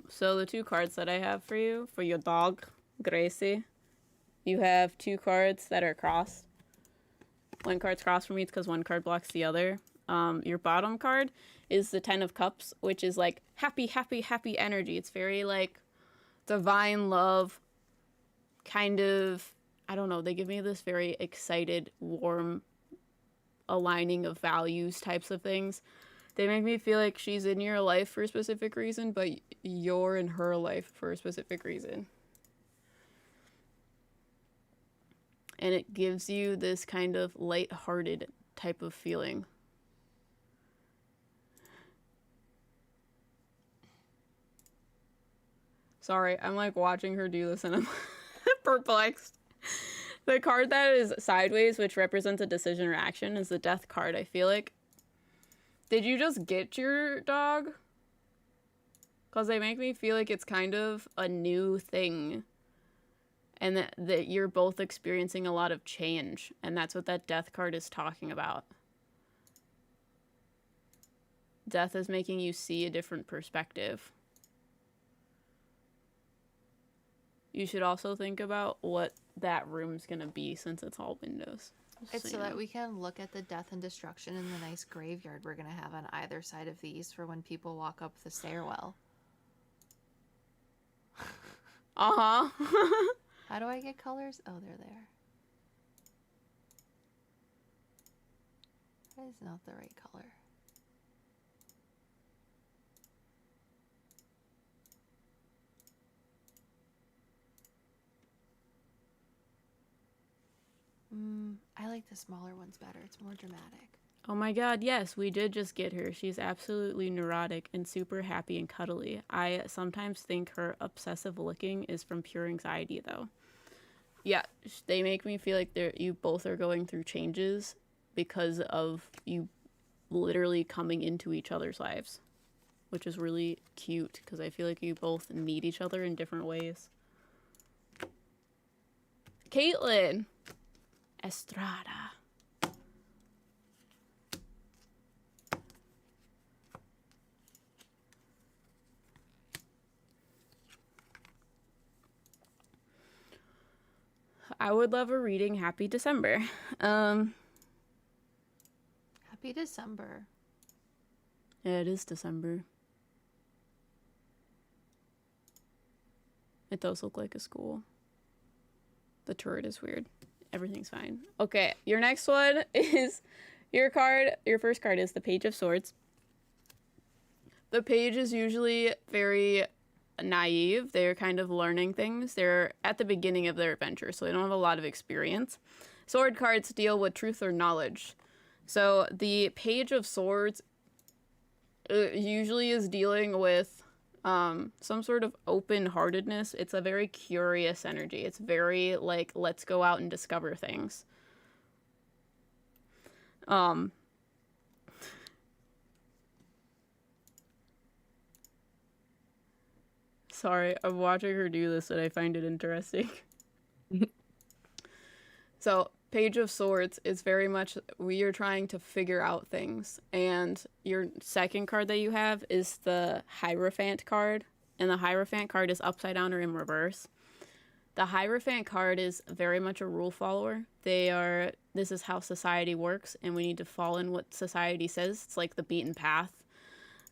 So the 2 cards that I have for you, for your dog, Gracie, you have 2 cards that are crossed. 1 card's crossed for me because 1 card blocks the other. Your bottom card is the 10 of Cups, which is like happy, happy, happy energy. It's very like divine love, kind of, I don't know, they give me this very excited, warm aligning of values types of things. They make me feel like she's in your life for a specific reason, but you're in her life for a specific reason. And it gives you this kind of lighthearted type of feeling. Sorry, I'm like watching her do this and I'm perplexed. The card that is sideways, which represents a decision or action, is the Death card, I feel like. Did you just get your dog? Because they make me feel like it's kind of a new thing. And that you're both experiencing a lot of change. And that's what that Death card is talking about. Death is making you see a different perspective. You should also think about what that room's gonna be since it's all windows. It's so that we can look at the death and destruction in the nice graveyard we're going to have on either side of these for when people walk up the stairwell. Uh-huh. How do I get colors? Oh, they're there. That is not the right color. I like the smaller ones better. It's more dramatic. Oh my god, yes, we did just get her. She's absolutely neurotic and super happy and cuddly. I sometimes think her obsessive licking is from pure anxiety, though. Yeah, they make me feel like you both are going through changes because of you literally coming into each other's lives, which is really cute because I feel like you both need each other in different ways. Caitlin Estrada. I would love a reading. Happy December. Happy December. Yeah, it is December. It does look like a school. The turret is weird. Everything's fine. Okay, your next one is your card. Your first card is the Page of Swords. The page is usually very naive. They're kind of learning things. They're at the beginning of their adventure, so they don't have a lot of experience. Sword cards deal with truth or knowledge. So the Page of Swords usually is dealing with some sort of open-heartedness. It's a very curious energy. It's very like, let's go out and discover things. Sorry, I'm watching her do this and I find it interesting. So, Page of Swords is very much, we are trying to figure out things. And your second card that you have is the Hierophant card. And the Hierophant card is upside down or in reverse. The Hierophant card is very much a rule follower. This is how society works, and we need to fall in what society says. It's like the beaten path.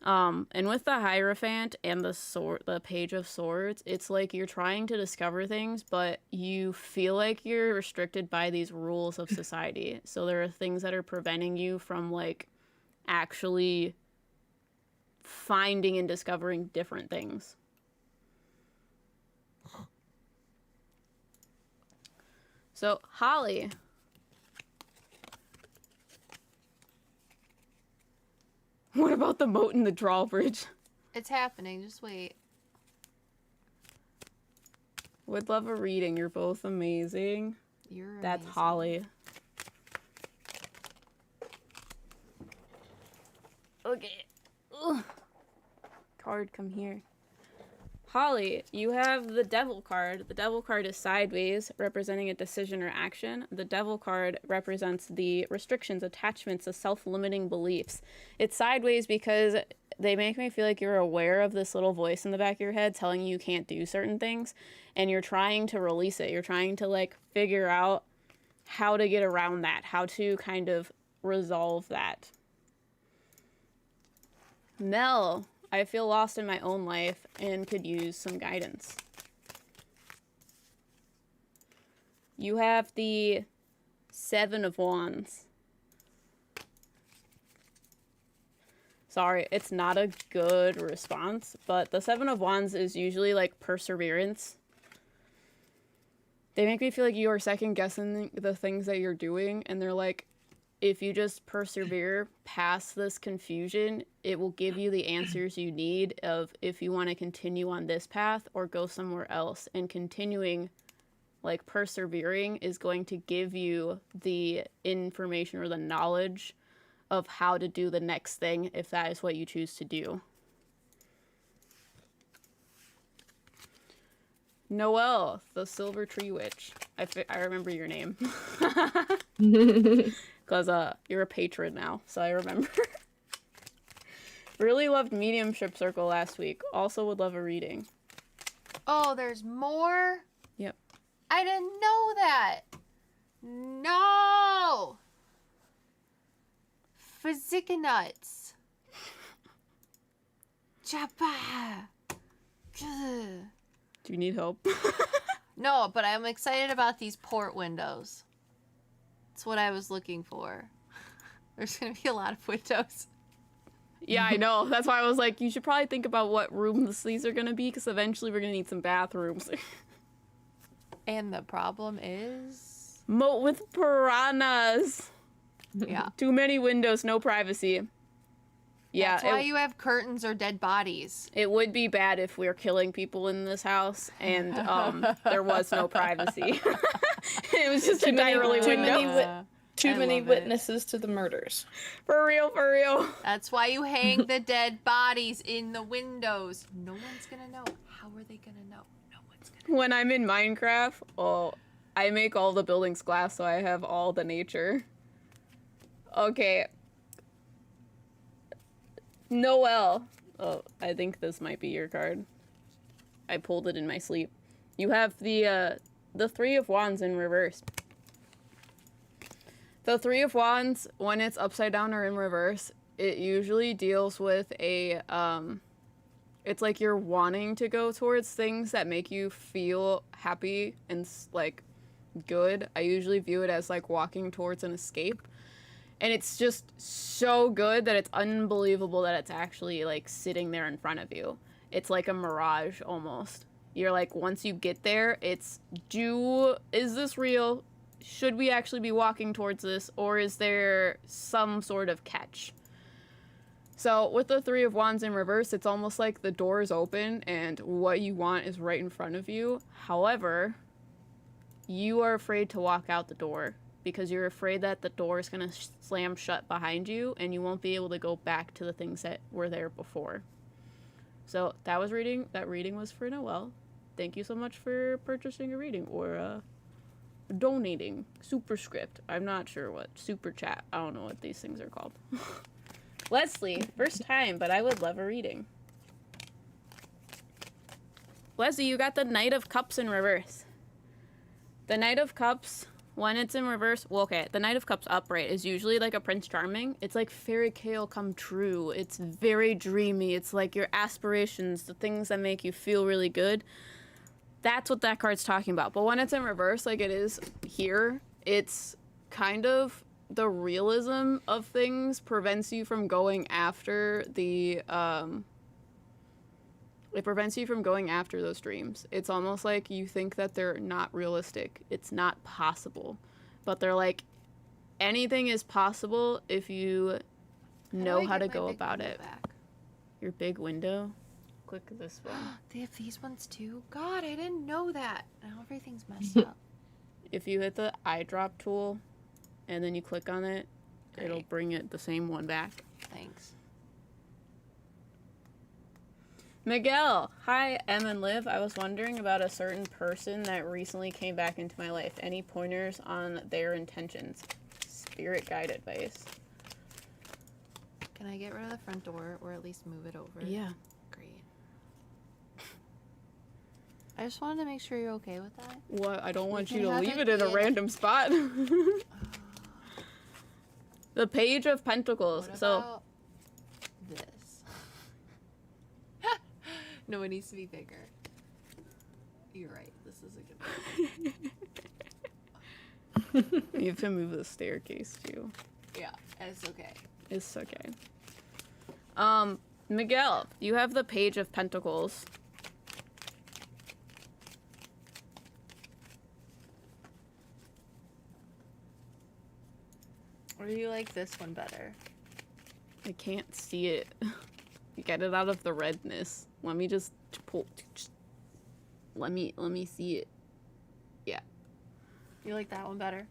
And with the Hierophant and the Page of Swords, it's like you're trying to discover things, but you feel like you're restricted by these rules of society. So there are things that are preventing you from like actually finding and discovering different things. So, Holly. What about the moat and the drawbridge? It's happening. Just wait. Would love a reading. You're both amazing. You're That's amazing. Holly. Okay. Ugh. card, come here. Holly, you have the Devil card. The Devil card is sideways, representing a decision or action. The Devil card represents the restrictions, attachments, the self-limiting beliefs. It's sideways because they make me feel like you're aware of this little voice in the back of your head telling you can't do certain things, and you're trying to release it. You're trying to, like, figure out how to get around that, how to kind of resolve that. Mel, I feel lost in my own life and could use some guidance. You have the Seven of Wands. Sorry, it's not a good response, but the Seven of Wands is usually like perseverance. They make me feel like you are second guessing the things that you're doing, and they're like, if you just persevere past this confusion, it will give you the answers you need of if you want to continue on this path or go somewhere else. And continuing, like persevering, is going to give you the information or the knowledge of how to do the next thing if that is what you choose to do. Noelle, the Silver Tree Witch. I remember your name. Because you're a patron now, so I remember. Really loved Mediumship Circle last week. Also would love a reading. Oh, there's more? Yep. I didn't know that. No! Physicianuts. Jabba. Do you need help? No, but I'm excited about these port windows. That's what I was looking for. There's going to be a lot of windows. Yeah, I know. That's why I was like, you should probably think about what rooms these are going to be, because eventually we're going to need some bathrooms. And the problem is... Moat with piranhas. Yeah. Too many windows, no privacy. Yeah, That's why you have curtains or dead bodies. it would be bad if we were killing people in this house and there was no privacy. It was just entirely windows. Too many love it. witnesses to the murders. For real, for real. That's why you hang the dead bodies in the windows. No one's gonna know. How are they gonna know? No one's gonna know. When I'm in Minecraft, I make all the buildings glass, so I have all the nature. Okay. Noelle. Oh, I think this might be your card. I pulled it in my sleep. You have the Three of Wands in reverse. The Three of Wands, when it's upside down or in reverse, it usually deals with a, it's like you're wanting to go towards things that make you feel happy and, like, good. I usually view it as, like, walking towards an escape. And it's just so good that it's unbelievable that it's actually, like, sitting there in front of you. It's like a mirage, almost. You're like, once you get there, it's, is this real? Should we actually be walking towards this, or is there some sort of catch? So with the Three of Wands in reverse, it's almost like the door is open and what you want is right in front of you. However, you are afraid to walk out the door because you're afraid that the door is going to slam shut behind you and you won't be able to go back to the things that were there before. So that reading was for Noelle. Thank you so much for purchasing a reading or donating. Superscript. I'm not sure what. Super chat. I don't know what these things are called. Leslie, first time, but I would love a reading. Leslie, you got the Knight of Cups in reverse. The Knight of Cups, when it's in reverse, well, okay, the Knight of Cups upright is usually like a Prince Charming. It's like fairy tale come true. It's very dreamy. It's like your aspirations, the things that make you feel really good. That's what that card's talking about. But when it's in reverse, like it is here, it's kind of the realism of things prevents you from going after the, it prevents you from going after those dreams. It's almost like you think that they're not realistic. It's not possible. But they're like, anything is possible if you know how to go about it. Back? Your big window? Click this one. They have these ones too? God, I didn't know that. Now everything's messed up. If you hit the eyedrop tool and then you click on it, it'll Great. bring it the same one back. Thanks. Miguel, hi, Em and Liv. I was wondering about a certain person that recently came back into my life. Any pointers on their intentions? Spirit guide advice. Can I get rid of the front door or at least move it over? Yeah. Great. I just wanted to make sure you're okay with that. What? I don't want can you to have leave it it in a in- random spot. The Page of Pentacles. What So, about this? No, it needs to be bigger. You're right. This is a good one. you have to move the staircase too. Yeah, it's okay. It's okay. Miguel, you have the Page of Pentacles. Or do you like this one better? I can't see it. Get it out of the redness. Let me just pull. Let me see it. Yeah, You like that one better?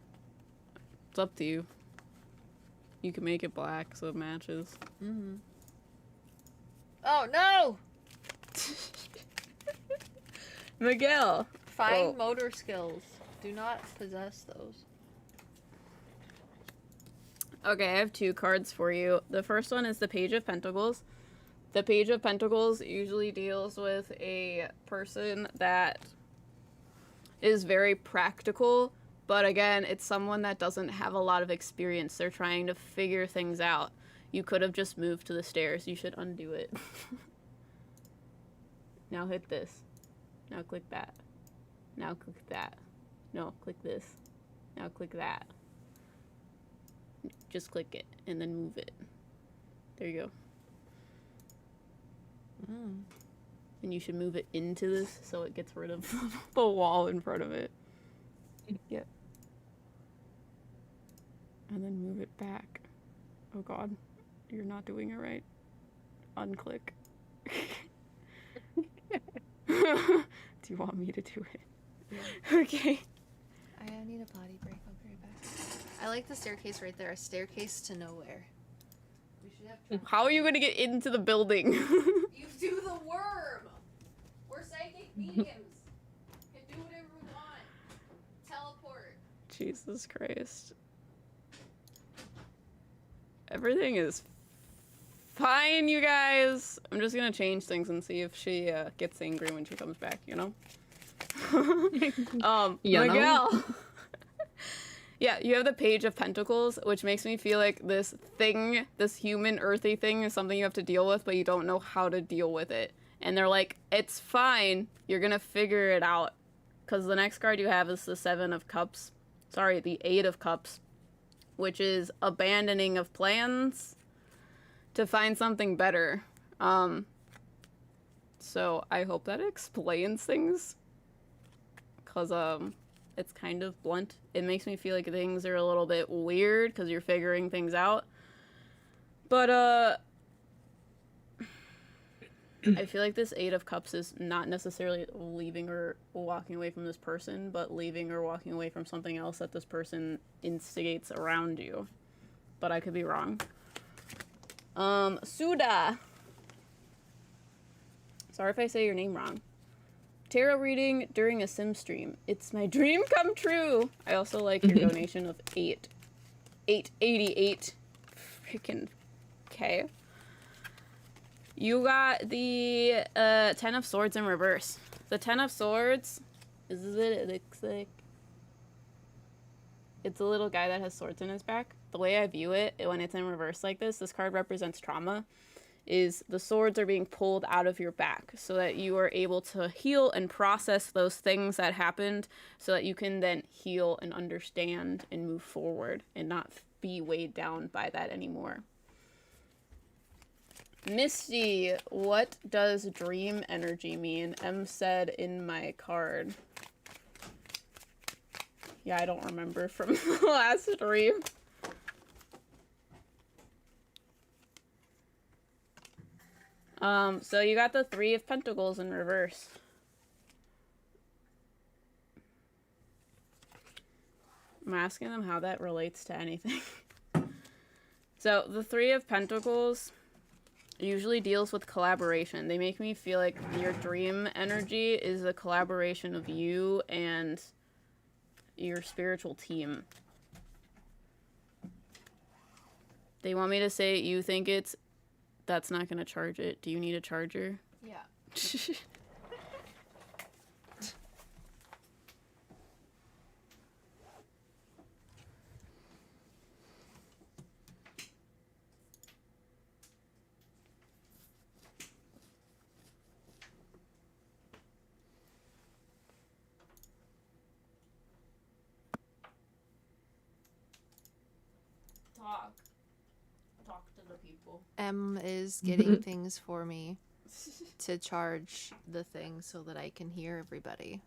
it's up to you. You can make it black so it matches. Mm-hmm. Oh, no! Miguel. Fine Oh. motor skills. Do not possess those. Okay, I have 2 cards for you. The first one is the Page of Pentacles. The Page of Pentacles usually deals with a person that is very practical, but again, it's someone that doesn't have a lot of experience. They're trying to figure things out. You could have just moved to the stairs. You should undo it. Now hit this. Now click that. Now click that. No, click this. Now click that. Just click it and then move it. There you go. And you should move it into this so it gets rid of the wall in front of it. Yep. And then move it back. Oh god, you're not doing it right. Unclick. Do you want me to do it? Yeah. Okay. I need a potty break. I'll be right back. I like the staircase right there. A staircase to nowhere. We should have. How are you gonna get into the building? You do the worm. We're psychic mediums. Can do whatever we want. Teleport. Jesus Christ. Everything is fine, you guys. I'm just gonna change things and see if she gets angry when she comes back, you know? You know? Miguel. Yeah, you have the Page of Pentacles, which makes me feel like this thing, this human earthy thing is something you have to deal with, but you don't know how to deal with it. And they're like, it's fine. You're gonna figure it out. Because the next card you have is the Seven of Cups. Sorry, the Eight of Cups. Which is abandoning of plans to find something better. So I hope that explains things. Because, it's kind of blunt. It makes me feel like things are a little bit weird because you're figuring things out. But, I feel like this Eight of Cups is not necessarily leaving or walking away from this person, but leaving or walking away from something else that this person instigates around you. But I could be wrong. Suda. Sorry if I say your name wrong. Tarot reading during a sim stream. It's my dream come true. I also like your donation of 888 freaking K. You got the Ten of Swords in reverse. The Ten of Swords, it looks like it's a little guy that has swords in his back. The way I view it, when it's in reverse like this card represents trauma, is the swords are being pulled out of your back so that you are able to heal and process those things that happened so that you can then heal and understand and move forward and not be weighed down by that anymore. Misty, what does dream energy mean? M said in my card. Yeah, I don't remember from the last stream. So you got the Three of Pentacles in reverse. I'm asking them how that relates to anything. So the Three of Pentacles usually deals with collaboration. They make me feel like your dream energy is a collaboration of you and your spiritual team. They want me to say you think it's... That's not going to charge it. Do you need a charger? Yeah. Talk to the people. M is getting things for me to charge the thing so that I can hear everybody.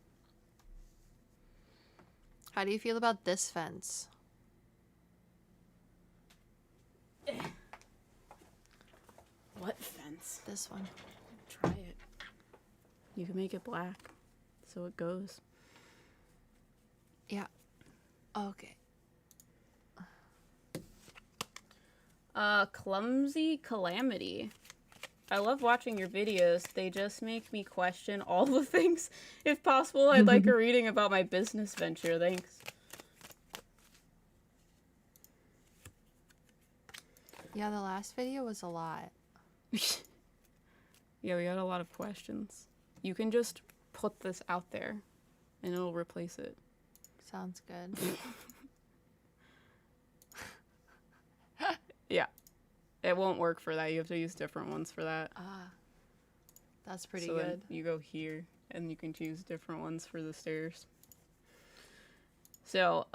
How do you feel about this fence? What fence? This one. Try it. You can make it black, so it goes. Yeah. Okay. Clumsy Calamity. I love watching your videos. They just make me question all the things. If possible, I'd like a reading about my business venture. Thanks. Yeah, the last video was a lot. Yeah, we got a lot of questions. You can just put this out there, and it'll replace it. Sounds good. Yeah. It won't work for that. You have to use different ones for that. Ah. That's pretty So then good. you go here, and you can choose different ones for the stairs. So,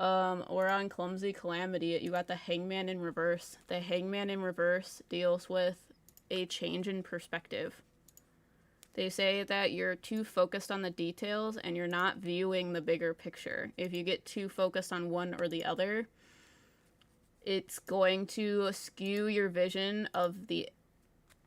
we're on Clumsy Calamity. You got the Hangman in reverse. The Hangman in reverse deals with a change in perspective. They say that you're too focused on the details and you're not viewing the bigger picture. If you get too focused on one or the other, it's going to skew your vision of the...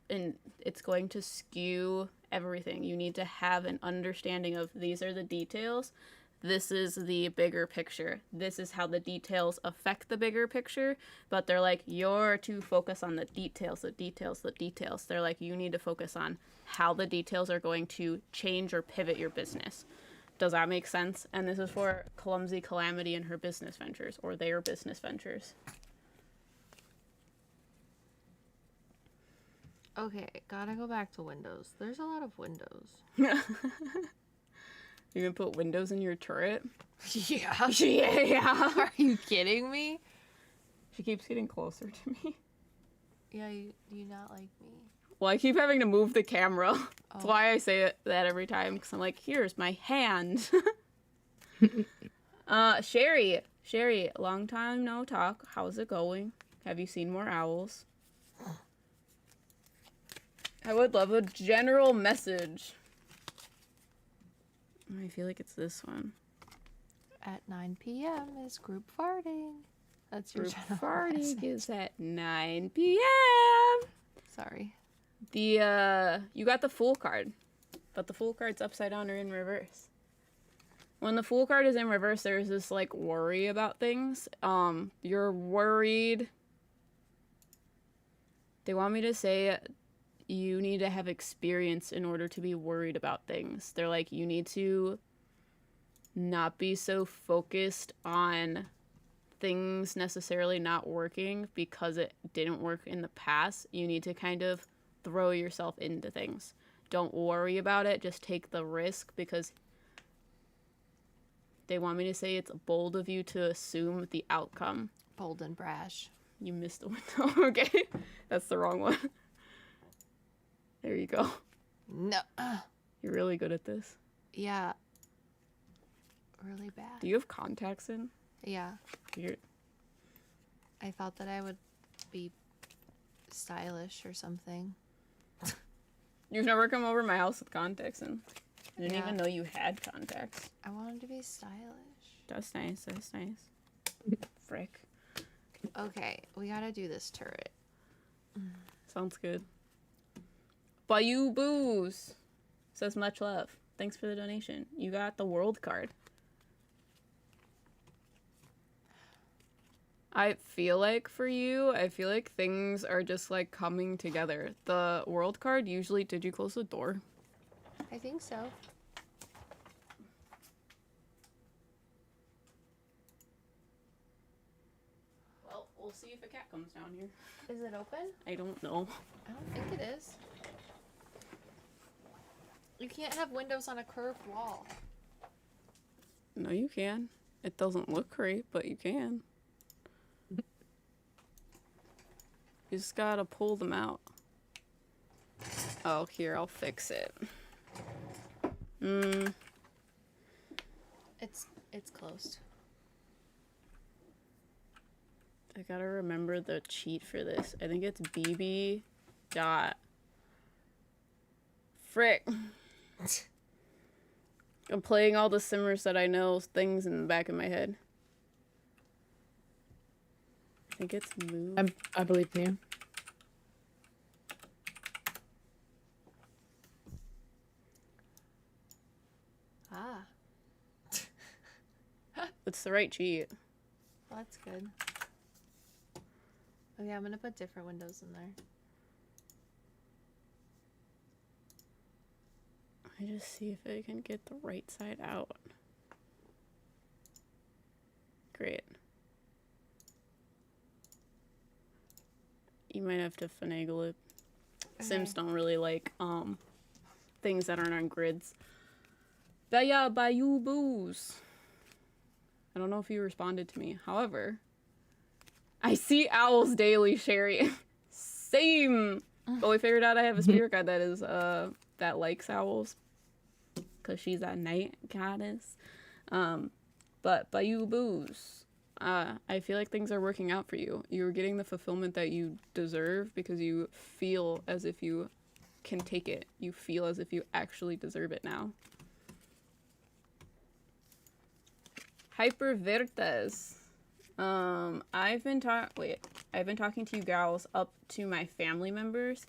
and it's going to skew everything. You need to have an understanding of these are the details. This is the bigger picture. This is how the details affect the bigger picture. But they're like, you're too focused on the details, the details, the details. They're like, you need to focus on how the details are going to change or pivot your business. Does that make sense? And this is for Clumsy Calamity and her business ventures, or their business ventures. Okay, gotta go back to windows. There's a lot of windows. You gonna put windows in your turret? Yeah. Yeah. Are you kidding me? She keeps getting closer to me. Yeah, you not like me. Well, I keep having to move the camera. That's Oh. why I say that every time, because I'm like, here's my hand. Sherry, long time no talk. How's it going? Have you seen more owls? I would love a general message. I feel like it's this one. At 9 p.m. is group farting. That's your Group general farting message. is at 9 p.m. Sorry. You got the Fool card, but the Fool card's upside down or in reverse. When the Fool card is in reverse, there's this, like, worry about things. You're worried. They want me to say you need to have experience in order to be worried about things. They're like, you need to not be so focused on things necessarily not working because it didn't work in the past. You need to kind of throw yourself into things. Don't worry about it. Just take the risk, because they want me to say it's bold of you to assume the outcome. Bold and brash. You missed the window. Okay. That's the wrong one. There you go. No. You're really good at this. Yeah. Really bad. Do you have contacts in? Yeah. Weird. I thought that I would be stylish or something. You've never come over to my house with contacts in. I didn't Yeah. even know you had contacts. I wanted to be stylish. That's nice. That's nice. Frick. Okay, we gotta do this turret. Sounds good. Bayou Booze says much love. Thanks for the donation. You got the world card. I feel like for you, I feel like things are just like coming together. The world card usually, did you close the door? I think so. Well, we'll see if a cat comes down here. Is it open? I don't know. I don't think it is. You can't have windows on a curved wall. No, you can. It doesn't look great, but you can. You just gotta pull them out. Oh, here, I'll fix it. It's closed. I gotta remember the cheat for this. I think it's BB dot. Frick. I'm playing all the simmers that I know things in the back of my head. I think it's move. I believe in you. Ah, It's the right cheat. well, that's good. Oh yeah, I'm gonna put different windows in there. I just see if I can get the right side out. Great. You might have to finagle it. Sims don't really like things that aren't on grids. Baya Bayou Boos. I don't know if you responded to me. However, I see owls daily, Sherry. Same. But we figured out I have a spirit guide that is that likes owls. Cause she's a night goddess. But Bayou Boos. I feel like things are working out for you. You're getting the fulfillment that you deserve because you feel as if you can take it. You feel as if you actually deserve it now. Hypervertes. I've been talking to you gals up to my family members,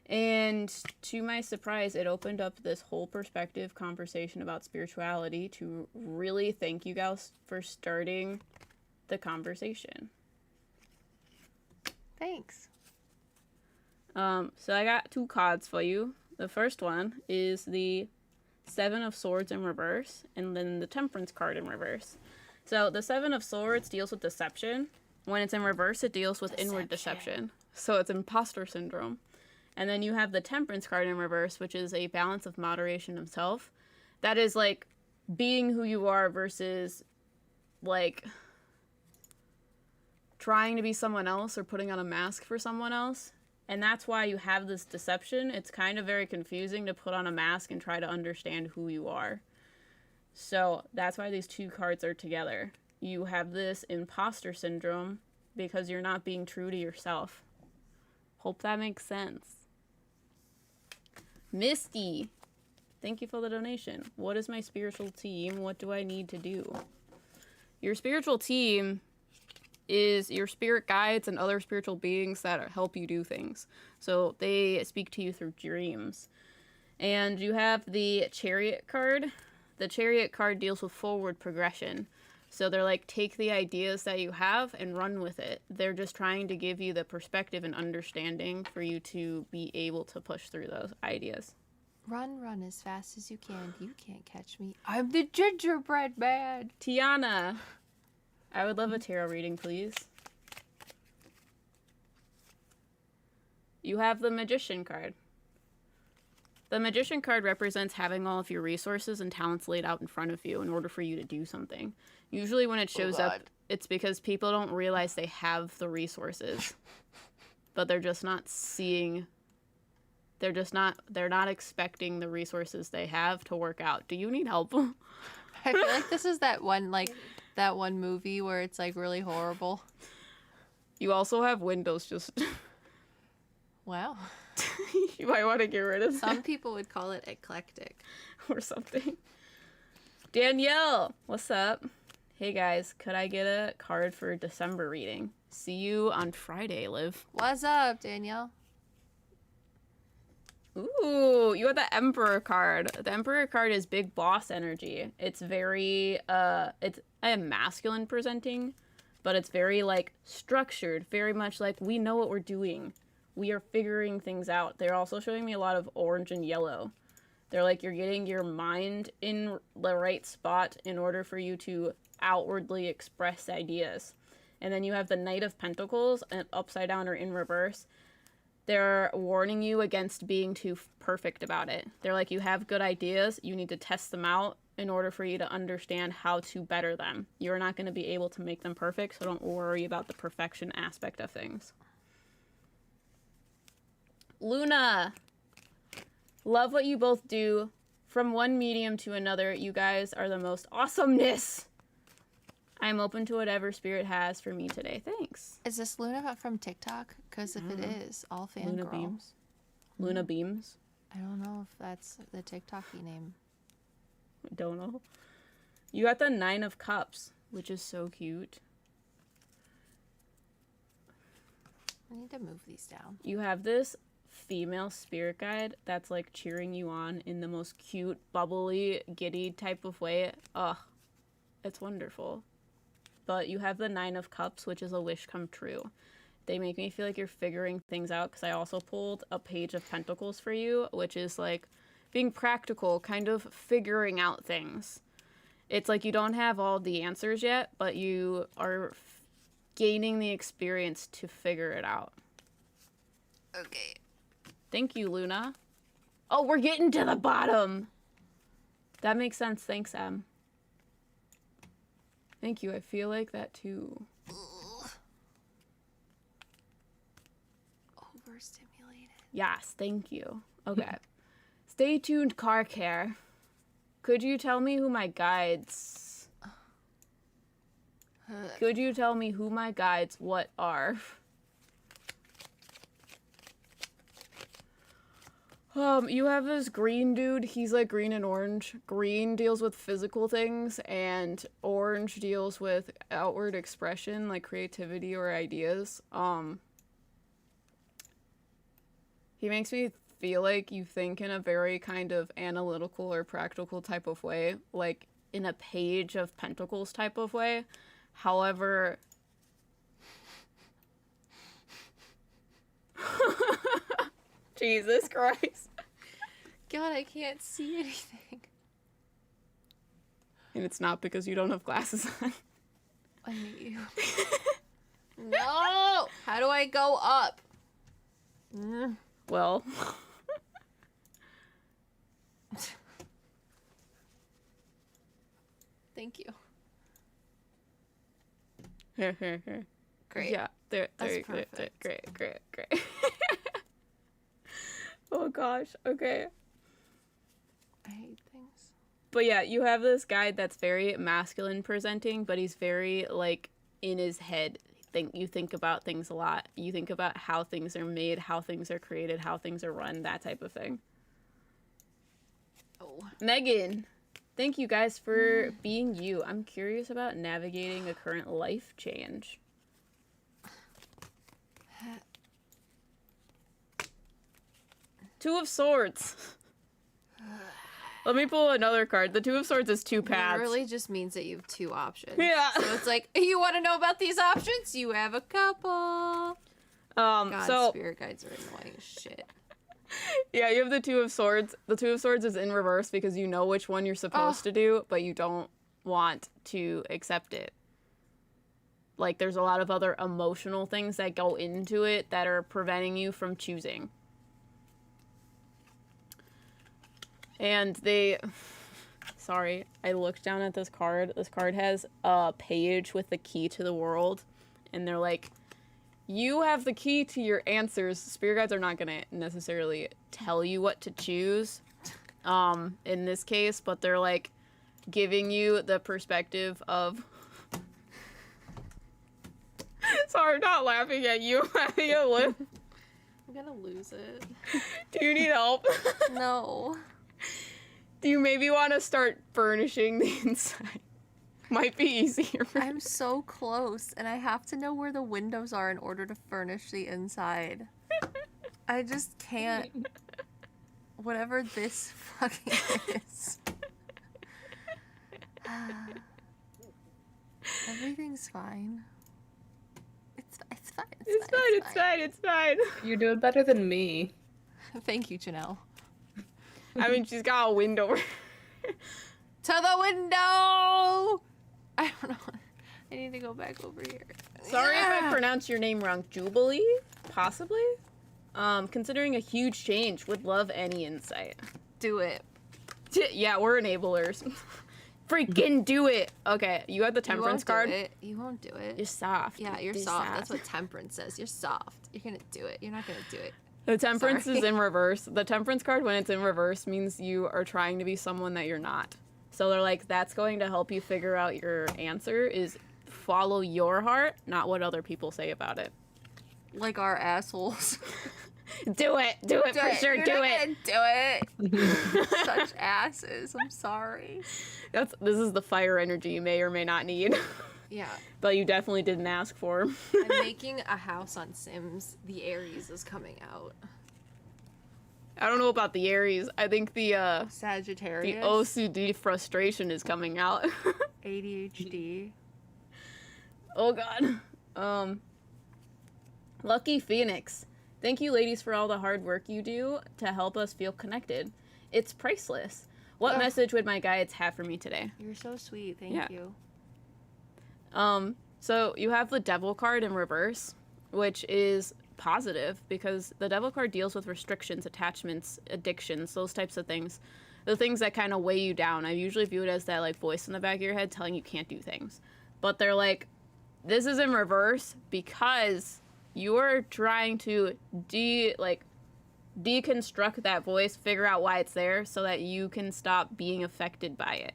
and to my surprise, it opened up this whole perspective conversation about spirituality to really thank you gals for starting the conversation. Thanks. So I got 2 cards for you. The first one is the 7 of Swords in reverse, and then the Temperance card in reverse. So the 7 of Swords deals with deception. When it's in reverse, it deals with inward deception. So it's imposter syndrome. And then you have the Temperance card in reverse, which is a balance of moderation of self. That is like being who you are versus like trying to be someone else or putting on a mask for someone else. And that's why you have this deception. It's kind of very confusing to put on a mask and try to understand who you are. So that's why these 2 cards are together. You have this imposter syndrome because you're not being true to yourself. Hope that makes sense. Misty, thank you for the donation. What is my spiritual team? What do I need to do? Your spiritual team is your spirit guides and other spiritual beings that help you do things. So they speak to you through dreams. And you have the Chariot card. The Chariot card deals with forward progression. So they're like, take the ideas that you have and run with it. They're just trying to give you the perspective and understanding for you to be able to push through those ideas. Run as fast as you can. You can't catch me. I'm the gingerbread man. Tiana, I would love a tarot reading, please. You have the Magician card. The Magician card represents having all of your resources and talents laid out in front of you in order for you to do something. Usually when it shows up, it's because people don't realize they have the resources, but they're just not seeing, they're not expecting the resources they have to work out. Do you need help? I feel like this is that one movie where it's like really horrible. You also have windows just... Wow. You might want to get rid of Some people would call it eclectic. or something. Danielle, what's up? Hey guys, could I get a card for December reading? See you on Friday, Liv. What's up, Danielle? Ooh, you got the Emperor card. The Emperor card is big boss energy. It's very, it's a masculine presenting but it's very like structured, very much like we know what we're doing. We are figuring things out. They're also showing me a lot of orange and yellow. They're like, you're getting your mind in the right spot in order for you to outwardly express ideas. And then you have the Knight of Pentacles, and upside down or in reverse. They're warning you against being too perfect about it. They're like, you have good ideas, you need to test them out in order for you to understand how to better them. You're not going to be able to make them perfect, so don't worry about the perfection aspect of things. Luna! Love what you both do. From one medium to another, you guys are the most awesomeness! I'm open to whatever spirit has for me today. Thanks. Is this Luna from TikTok? Because if it is, all Luna fangirl. Beams. Luna Beams. I don't know if that's the TikTok-y name. Don't know. You got the 9 of Cups, which is so cute. I need to move these down. You have this female spirit guide that's like cheering you on in the most cute, bubbly, giddy type of way. Ugh. It's wonderful. But you have the 9 of Cups, which is a wish come true. They make me feel like you're figuring things out, because I also pulled a Page of Pentacles for you, which is like being practical, kind of figuring out things. It's like you don't have all the answers yet, but you are gaining the experience to figure it out. Okay. Thank you, Luna. Oh, we're getting to the bottom! That makes sense. Thanks, Em. Thank you. I feel like that too. Overstimulated. Yes, thank you. Okay. Stay tuned, car care. Could you tell me who my guides... Could you tell me who my guides what are? You have this green dude. He's like green and orange. Green deals with physical things, and orange deals with outward expression, like creativity or ideas. He makes me feel like you think in a very kind of analytical or practical type of way, like in a Page of Pentacles type of way. However... Jesus Christ. God, I can't see anything. And it's not because you don't have glasses on. I hate you. No! How do I go up? Well. Thank you. Great. Yeah, there That's you go. perfect. Great. Oh gosh, okay. I hate things. But yeah, you have this guide that's very masculine presenting, but he's very, like, in his head. You think about things a lot. You think about how things are made, how things are created, how things are run, that type of thing. Oh. Megan, thank you guys for being you. I'm curious about navigating a current life change. Two of Swords. Let me pull another card. The Two of Swords is 2 paths. It really just means that you have 2 options. Yeah. So it's like, you want to know about these options? You have a couple. God, so spirit guides are annoying as shit. yeah, you have the Two of Swords. The Two of Swords is in reverse because you know which one you're supposed to do, but you don't want to accept it. Like, there's a lot of other emotional things that go into it that are preventing you from choosing. And sorry, I looked down at this card. This card has a page with the key to the world. And they're like, you have the key to your answers. Spirit guides are not going to necessarily tell you what to choose in this case. But they're like giving you the perspective of... Sorry, I'm not laughing at you. I'm laughing at Liv. I'm gonna lose it. Do you need help? No. Do you maybe want to start furnishing the inside? Might be easier. I'm so close, and I have to know where the windows are in order to furnish the inside. I just can't. Whatever this fucking is. Everything's fine. fine. It's fine. You're doing better than me. Thank you, Janelle. I mean, she's got a window. To the window! I don't know. I need to go back over here. Sorry if I pronounced your name wrong. Jubilee? Possibly? Considering a huge change, would love any insight. Do it. Yeah, we're enablers. Freaking do it! Okay, you have the temperance card. You won't do it. You're soft. Yeah, you're soft. That's what temperance says. You're soft. You're gonna do it. You're not gonna do it. The temperance Sorry. is in reverse. The temperance card, when it's in reverse, means you are trying to be someone that you're not. So they're like, that's going to help you figure out your answer is follow your heart, not what other people say about it. Like our assholes. Do it for sure. You're Do not it. gonna do it. Such asses. I'm sorry. This is the fire energy you may or may not need, Yeah. but you definitely didn't ask for. I'm making a house on Sims. The Aries is coming out. I don't know about the Aries. I think the Sagittarius. OCD frustration is coming out. ADHD. Oh god. Lucky Phoenix. Thank you, ladies, for all the hard work you do to help us feel connected. It's priceless. What Ugh. message would my guides have for me today? You're so sweet. Thank Yeah. you. So you have the Devil card in reverse, which is positive because the Devil card deals with restrictions, attachments, addictions, those types of things. The things that kind of weigh you down. I usually view it as that like voice in the back of your head telling you can't do things. But they're like, this is in reverse because you're trying to deconstruct that voice, figure out why it's there so that you can stop being affected by it,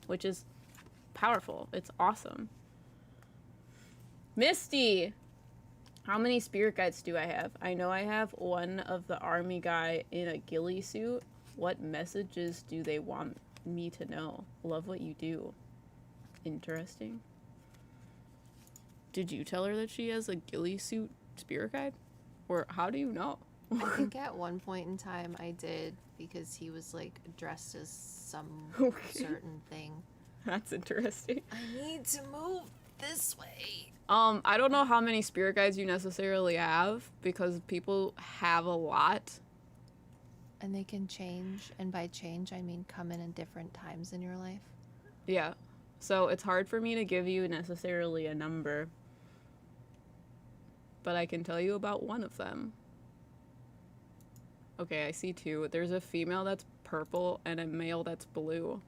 which is powerful. It's awesome. Misty, how many spirit guides do I have? I know I have one of the army guy in a ghillie suit. What messages do they want me to know? Love what you do. Interesting. Did you tell her that she has a ghillie suit spirit guide? Or how do you know? I think at one point in time I did because he was like dressed as some Okay. certain thing. That's interesting. I need to move this way. I don't know how many spirit guides you necessarily have because people have a lot. And they can change, and by change I mean come in at different times in your life. Yeah. So it's hard for me to give you necessarily a number. But I can tell you about one of them. Okay, I see two. There's a female that's purple and a male that's blue.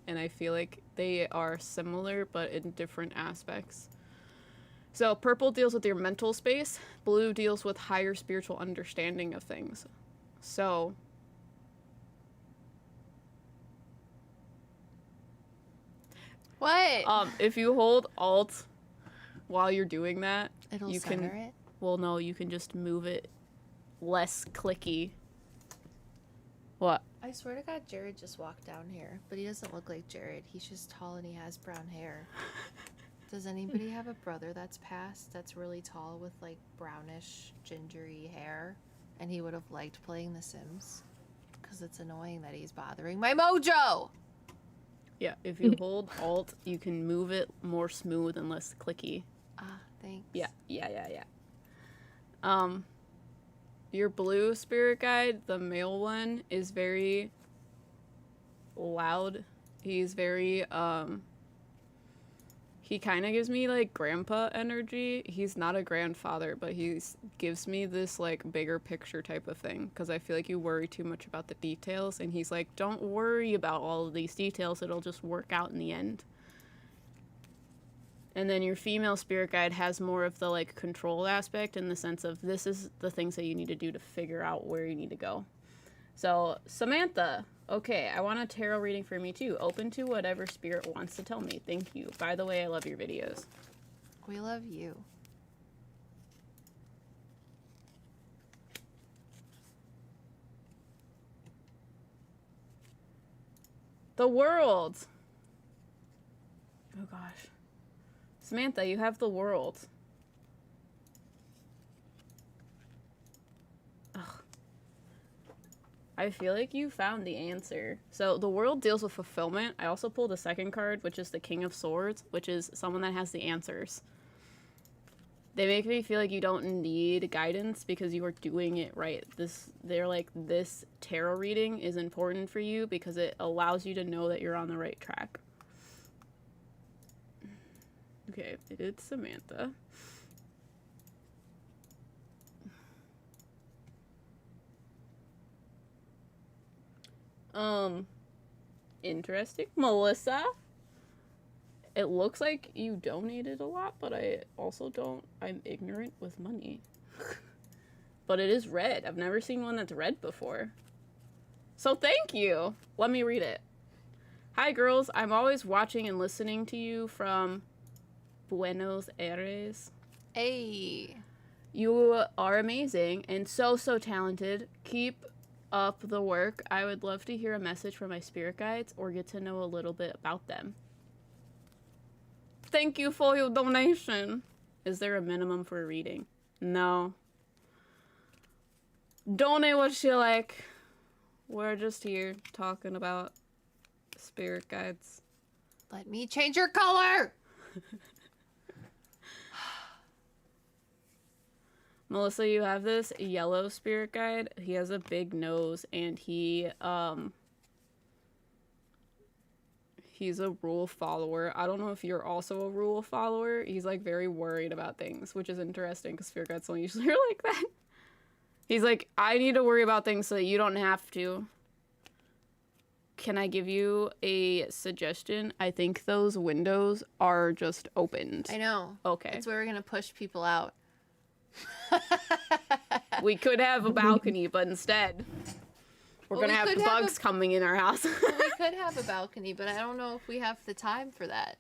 And I feel like they are similar but in different aspects. So purple deals with your mental space. Blue deals with higher spiritual understanding of things. So What? if you hold Alt while you're doing that, It'll you center can it. well no, you can just move it less clicky. What? I swear to God, Jared just walked down here, but he doesn't look like Jared. He's just tall and he has brown hair. Does anybody have a brother that's passed that's really tall with like brownish, gingery hair? And he would have liked playing The Sims? Because it's annoying that he's bothering my mojo! Yeah, if you hold Alt, you can move it more smooth and less clicky. Ah, thanks. Yeah. Your blue spirit guide, the male one, is very loud. He's very, he kind of gives me, like, grandpa energy. He's not a grandfather, but he gives me this, like, bigger picture type of thing. Because I feel like you worry too much about the details. And he's like, don't worry about all of these details. It'll just work out in the end. And then your female spirit guide has more of the, like, control aspect in the sense of this is the things that you need to do to figure out where you need to go. So, Samantha, okay, I want a tarot reading for me too. Open to whatever spirit wants to tell me. Thank you. By the way, I love your videos. We love you. The world. Oh gosh. Samantha, you have the world. Ugh. I feel like you found the answer. So the world deals with fulfillment. I also pulled a second card, which is the King of Swords, which is someone that has the answers. They make me feel like you don't need guidance because you are doing it right. They're like, this tarot reading is important for you because it allows you to know that you're on the right track. Okay, it's Samantha. Interesting. Melissa? It looks like you donated a lot, but I also don't. I'm ignorant with money. But it is red. I've never seen one that's red before. So thank you. Let me read it. Hi, girls. I'm always watching and listening to you from Buenos Aires. Hey. You are amazing and so talented. Keep up the work. I would love to hear a message from my spirit guides or get to know a little bit about them. Thank you for your donation. Is there a minimum for a reading? No. Donate what you like. We're just here talking about spirit guides. Let me change your color. Melissa, you have this yellow spirit guide. He has a big nose and he's a rule follower. I don't know if you're also a rule follower. He's like very worried about things, which is interesting because spirit guides don't usually are like that. He's like, I need to worry about things so that you don't have to. Can I give you a suggestion? I think those windows are just opened. I know. Okay. That's where we're going to push people out. We could have a balcony, but instead, we're going to have bugs coming in our house. Well, we could have a balcony, but I don't know if we have the time for that.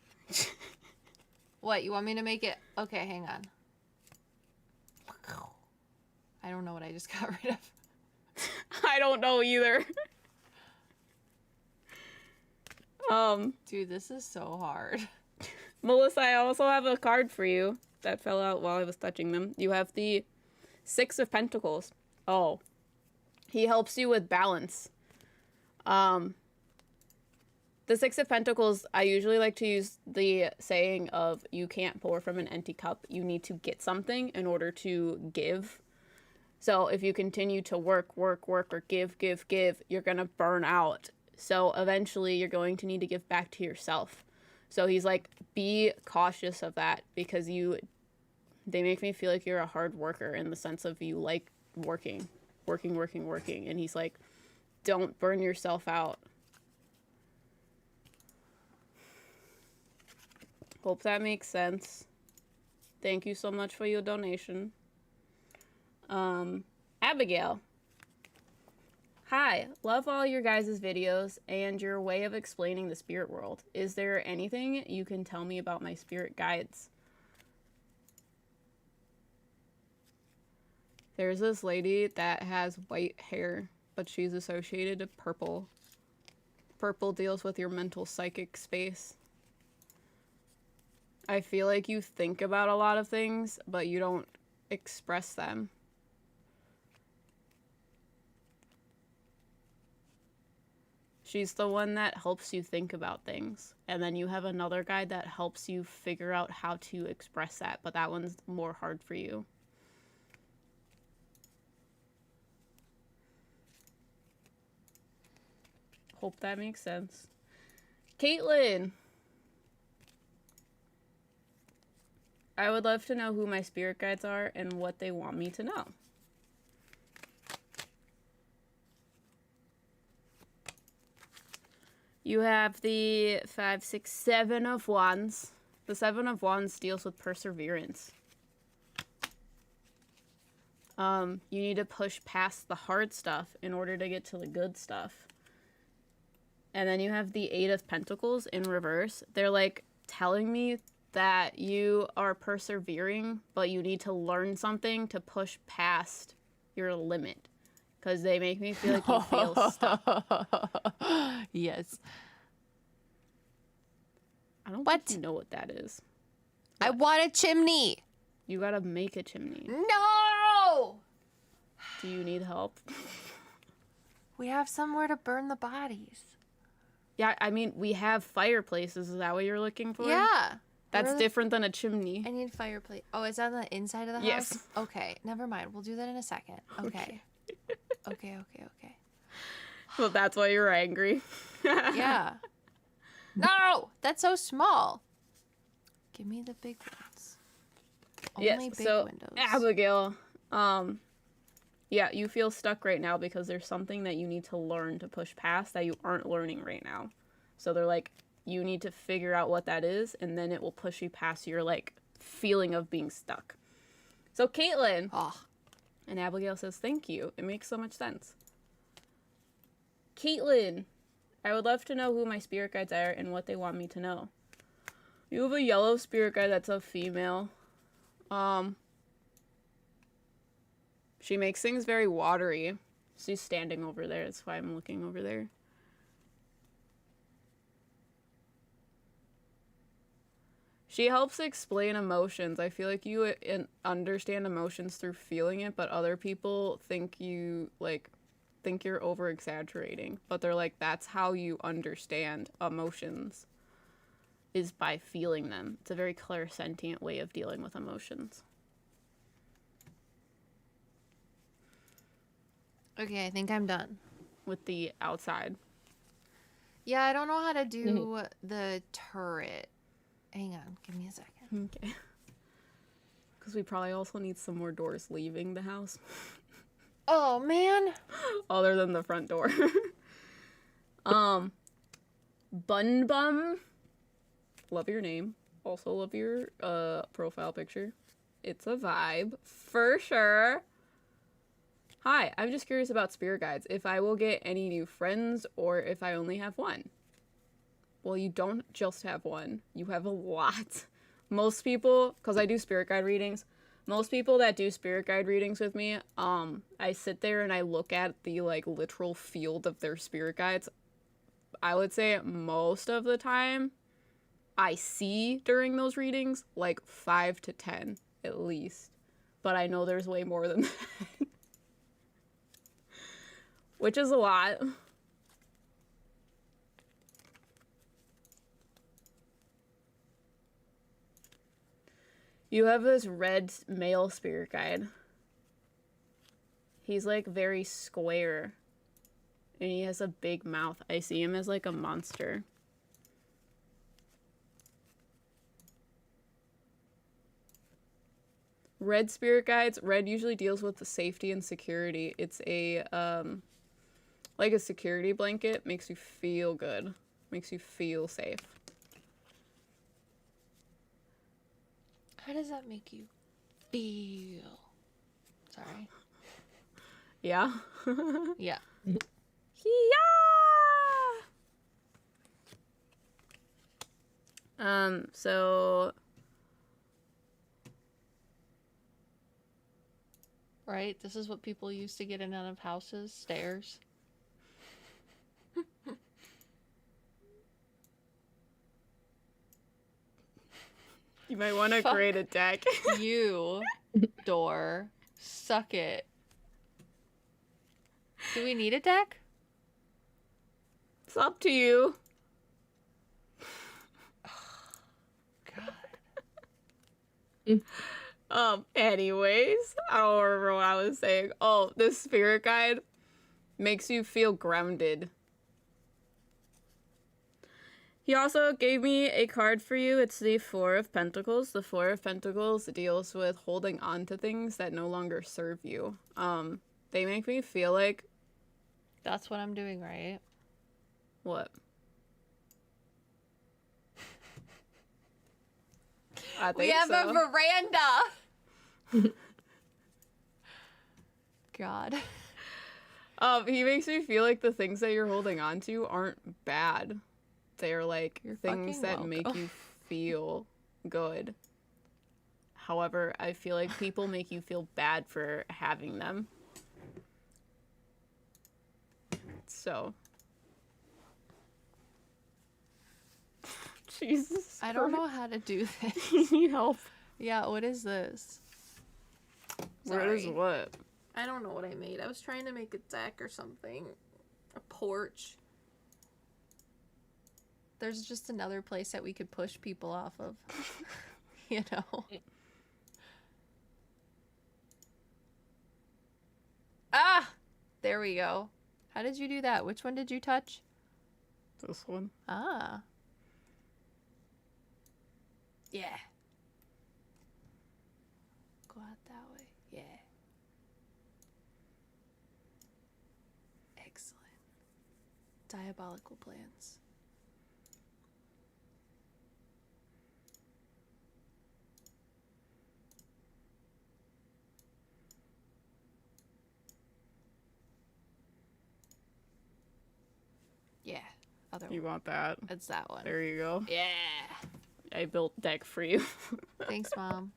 What, you want me to make it? Okay, hang on. I don't know what I just got rid of. I don't know either. Dude, this is so hard. Melissa, I also have a card for you that fell out while I was touching them. You have the Six of Pentacles. Oh. He helps you with balance. The Six of Pentacles, I usually like to use the saying of you can't pour from an empty cup. You need to get something in order to give. So if you continue to work, or give, you're going to burn out. So eventually you're going to need to give back to yourself. So he's like, be cautious of that because they make me feel like you're a hard worker in the sense of you like working. And he's like, don't burn yourself out. Hope that makes sense. Thank you so much for your donation. Abigail. Hi, love all your guys' videos and your way of explaining the spirit world. Is there anything you can tell me about my spirit guides? There's this lady that has white hair, but she's associated to purple. Purple deals with your mental psychic space. I feel like you think about a lot of things, but you don't express them. She's the one that helps you think about things. And then you have another guide that helps you figure out how to express that, but that one's more hard for you. Hope that makes sense. Caitlin! I would love to know who my spirit guides are and what they want me to know. You have the 5, 6, 7 of Wands. The 7 of Wands deals with perseverance. You need to push past the hard stuff in order to get to the good stuff. And then you have the 8 of Pentacles in reverse. They're like telling me that you are persevering, but you need to learn something to push past your limit. Because they make me feel like you feel stuck. Yes. I don't think you know what that is. What? I want a chimney. You gotta make a chimney. No! Do you need help? We have somewhere to burn the bodies. Yeah, I mean, we have fireplaces. Is that what you're looking for? Yeah. That's Where are the- different than a chimney. I need fireplace. Oh, is that on the inside of the Yes. house? Okay, never mind. We'll do that in a second. Okay. Okay. Well, that's why you're angry. Yeah. No! That's so small. Give me the big ones. Only Yes, big so windows. Abigail, yeah, you feel stuck right now because there's something that you need to learn to push past that you aren't learning right now. So they're like, you need to figure out what that is, and then it will push you past your, like, feeling of being stuck. So Caitlin, Oh, and Abigail says, thank you. It makes so much sense. Caitlin, I would love to know who my spirit guides are and what they want me to know. You have a yellow spirit guide that's a female. She makes things very watery. She's standing over there. That's why I'm looking over there. She helps explain emotions. I feel like you understand emotions through feeling it, but other people think you, like, think you're over-exaggerating. But they're like, that's how you understand emotions, is by feeling them. It's a very clairsentient way of dealing with emotions. okay. I think I'm done. With the outside. Yeah, I don't know how to do the turret. Hang on. Give me a second. Okay. Because we probably also need some more doors leaving the house. Oh, man. Other than the front door. Bun Bum. Love your name. Also love your profile picture. It's a vibe. For sure. Hi, I'm just curious about spirit guides. If I will get any new friends or if I only have one. Well, you don't just have one. You have a lot. Most people, because I do spirit guide readings, most people that do spirit guide readings with me, I sit there and I look at the, like, literal field of their spirit guides. I would say most of the time, I see during those readings, like, 5 to 10, at least. But I know there's way more than that. Which is a lot. You have this red male spirit guide. He's, like, very square. And he has a big mouth. I see him as, like, a monster. Red spirit guides. Red usually deals with the safety and security. It's a, like a security blanket. Makes you feel good. Makes you feel safe. How does that make you feel? Sorry. Yeah? Yeah. Yeah! So... Right? This is what people used to get in and out of houses. Stairs. You might want to Fuck. create a deck. You, door. Suck it. Do we need a deck? It's up to you. God. Anyways, I don't remember what I was saying. Oh, this spirit guide makes you feel grounded. He also gave me a card for you. It's the Four of Pentacles. The Four of Pentacles deals with holding on to things that no longer serve you. They make me feel like... That's what I'm doing, right? What? I think We have so. a veranda. God. He makes me feel like the things that you're holding on to aren't bad. They're like You're things fucking that make welcome. you feel good. However, I feel like people make you feel bad for having them. So. Jesus. I don't know how to do this. Christ. You need help. Yeah, what is this? What is Sorry. what? I don't know what I made. I was trying to make a deck or something. A porch. There's just another place that we could push people off of. You know? Ah! There we go. How did you do that? Which one did you touch? This one. Ah. Yeah. Go out that way. Yeah. Excellent. Diabolical plans. Yeah. Other You one. want that? It's that one. There you go. Yeah. I built deck for you. Thanks, Mom.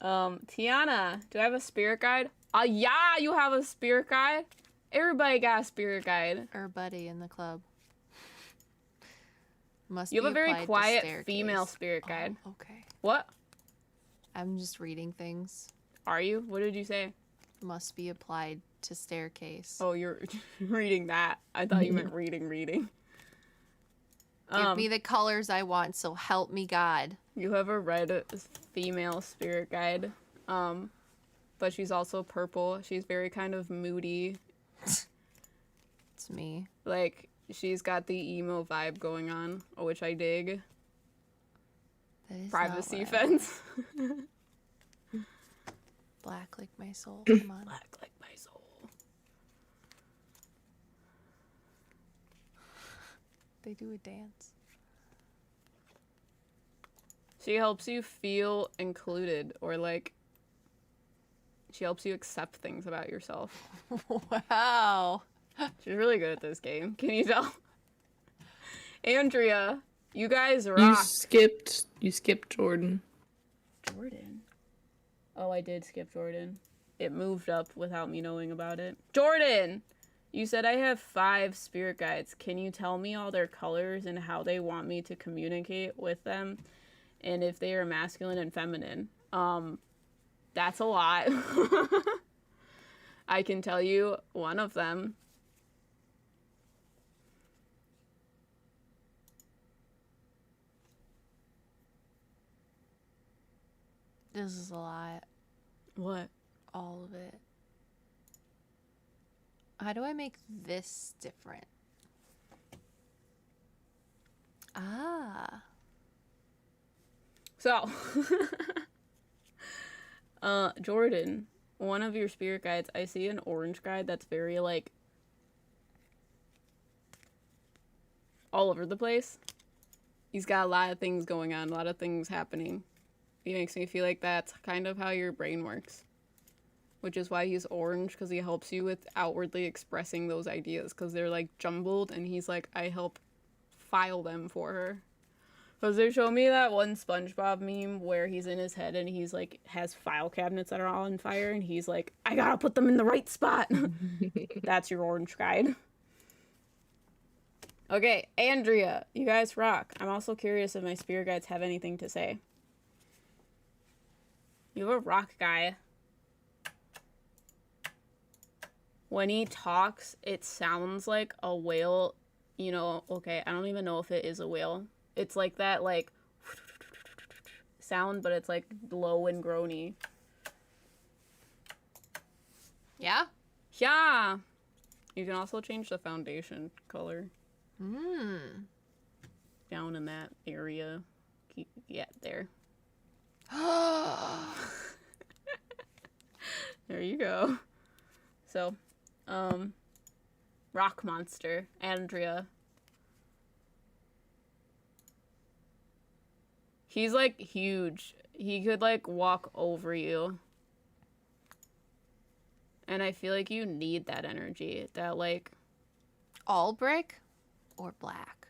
Tiana, do I have a spirit guide? Yeah, you have a spirit guide. Everybody got a spirit guide. Or buddy in the club. Must You have be a very applied to quiet staircase. female spirit guide. Oh, okay. What? I'm just reading things. Are you? What did you say? Must be applied to staircase. Oh, you're reading that. I thought you meant reading. Give me the colors I want, so help me God. You have a red female spirit guide. But she's also purple. She's very kind of moody. It's me. Like, she's got the emo vibe going on, which I dig. That is Privacy not what I- fence. Black like my soul. Come on. Black like my soul. They do a dance. She helps you feel included, or like, she helps you accept things about yourself. Wow. She's really good at this game. Can you tell? Andrea, you guys You rock. skipped Jordan. Jordan. Oh, I did skip Jordan. It moved up without me knowing about it. Jordan! You said I have 5 spirit guides. Can you tell me all their colors and how they want me to communicate with them? And if they are masculine and feminine? That's a lot. I can tell you one of them. This is a lot. What? All of it. How do I make this different? Ah. So, Jordan, one of your spirit guides, I see an orange guide that's very, like, all over the place. He's got a lot of things going on, a lot of things happening. He makes me feel like that's kind of how your brain works. Which is why he's orange, because he helps you with outwardly expressing those ideas, because they're, like, jumbled, and he's like, I help file them for her. Because they show me that one SpongeBob meme where he's in his head and he's like, has file cabinets that are all on fire and he's like, I gotta put them in the right spot. That's your orange guide. Okay, Andrea, you guys rock. I'm also curious if my spirit guides have anything to say. You have a rock guy. When he talks, it sounds like a whale. You know, okay, I don't even know if it is a whale. It's like that, like, sound, but it's, like, low and groany. Yeah? Yeah! You can also change the foundation color. Down in that area. Yeah, there. There you go. So, rock monster, Andrea. He's, like, huge. He could, like, walk over you. And I feel like you need that energy. That, like... All brick or black?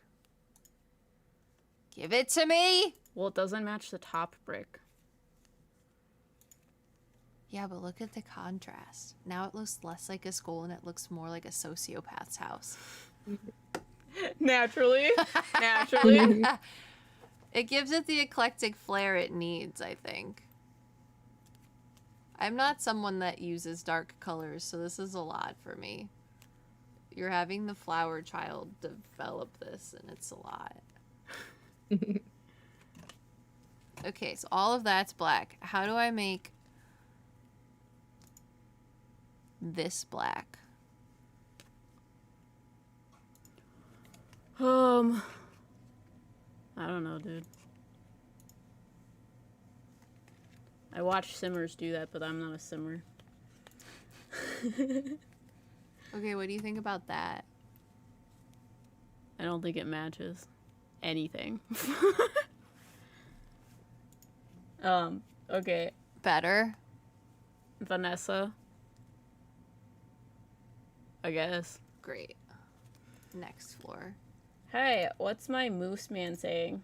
Give it to me! Well, it doesn't match the top brick. Yeah, but look at the contrast. Now it looks less like a school and it looks more like a sociopath's house. Naturally. Naturally. It gives it the eclectic flair it needs, I think. I'm not someone that uses dark colors, so this is a lot for me. You're having the flower child develop this, and it's a lot. Okay, so all of that's black. How do I make this black? I don't know, dude. I watch simmers do that, but I'm not a simmer. Okay, what do you think about that? I don't think it matches anything. Okay. Better? Vanessa. I guess. Great. Next floor. Hey, what's my moose man saying?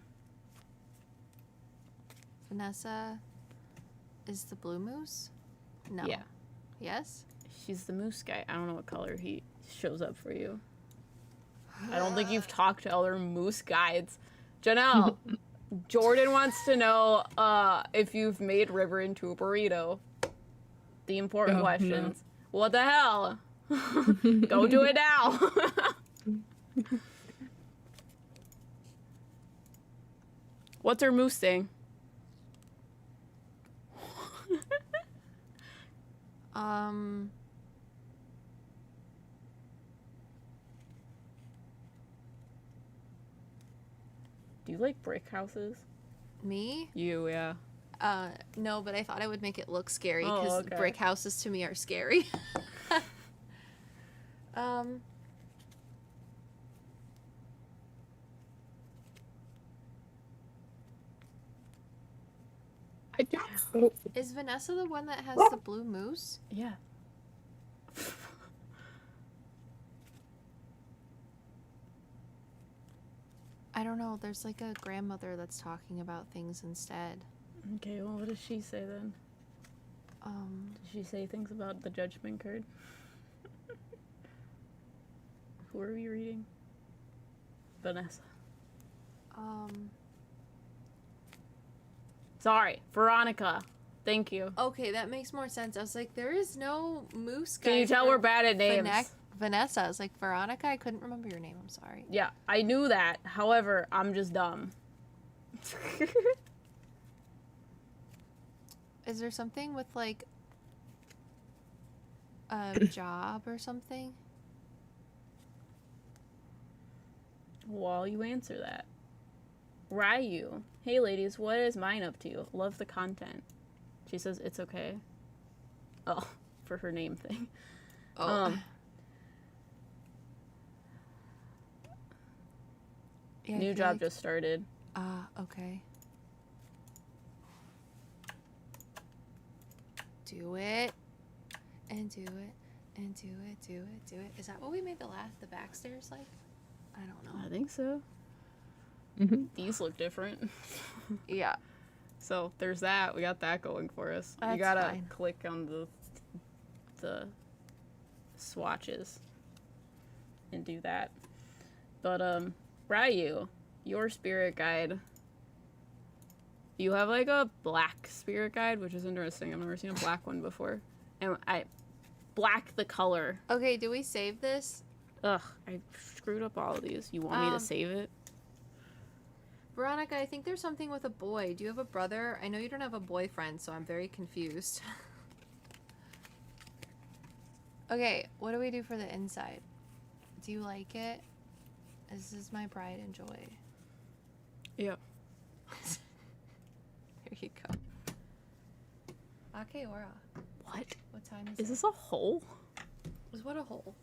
Vanessa is the blue moose? No. Yeah. Yes? She's the moose guy. I don't know what color he shows up for you. I don't think you've talked to other moose guides. Janelle, Jordan wants to know if you've made River into a burrito. The important questions. No. What the hell? Go do it now. What's her moose thing? Do you like brick houses? Me? You, yeah. No, but I thought I would make it look scary because okay. brick houses to me are scary. I don't. Is Vanessa the one that has the blue moose? Yeah. I don't know. There's like a grandmother that's talking about things instead. Okay, well, what does she say then? Did she say things about the judgment card? Who are we reading? Vanessa. Sorry, Veronica. Thank you. Okay, that makes more sense. I was like, there is no moose guy. Can you tell we're bad at names? Vanessa. I was like, Veronica? I couldn't remember your name. I'm sorry. Yeah, I knew that. However, I'm just dumb. Is there something with like a job or something? While you answer that. Ryu. Hey ladies, what is mine up to? Love the content. She says it's okay. Oh, for her name thing. Oh. Yeah, New job just started. Okay. Do it. And do it. And do it. Do it. Do it. Is that what we made the back stairs like? I don't know. I think so. These look different. Yeah. So there's that. We got that going for us. That's you gotta fine. click on the swatches and do that. But Ryu, your spirit guide. You have like a black spirit guide, which is interesting. I've never seen a black one before. And black the color. Okay, do we save this? Ugh, I screwed up all of these. You want me to save it? Veronica, I think there's something with a boy. Do you have a brother? I know you don't have a boyfriend, so I'm very confused. Okay, what do we do for the inside? Do you like it? This is my pride and joy. Yeah. Here you go. Okay, Aura. What? What time is it? Is this a hole? Was what a hole?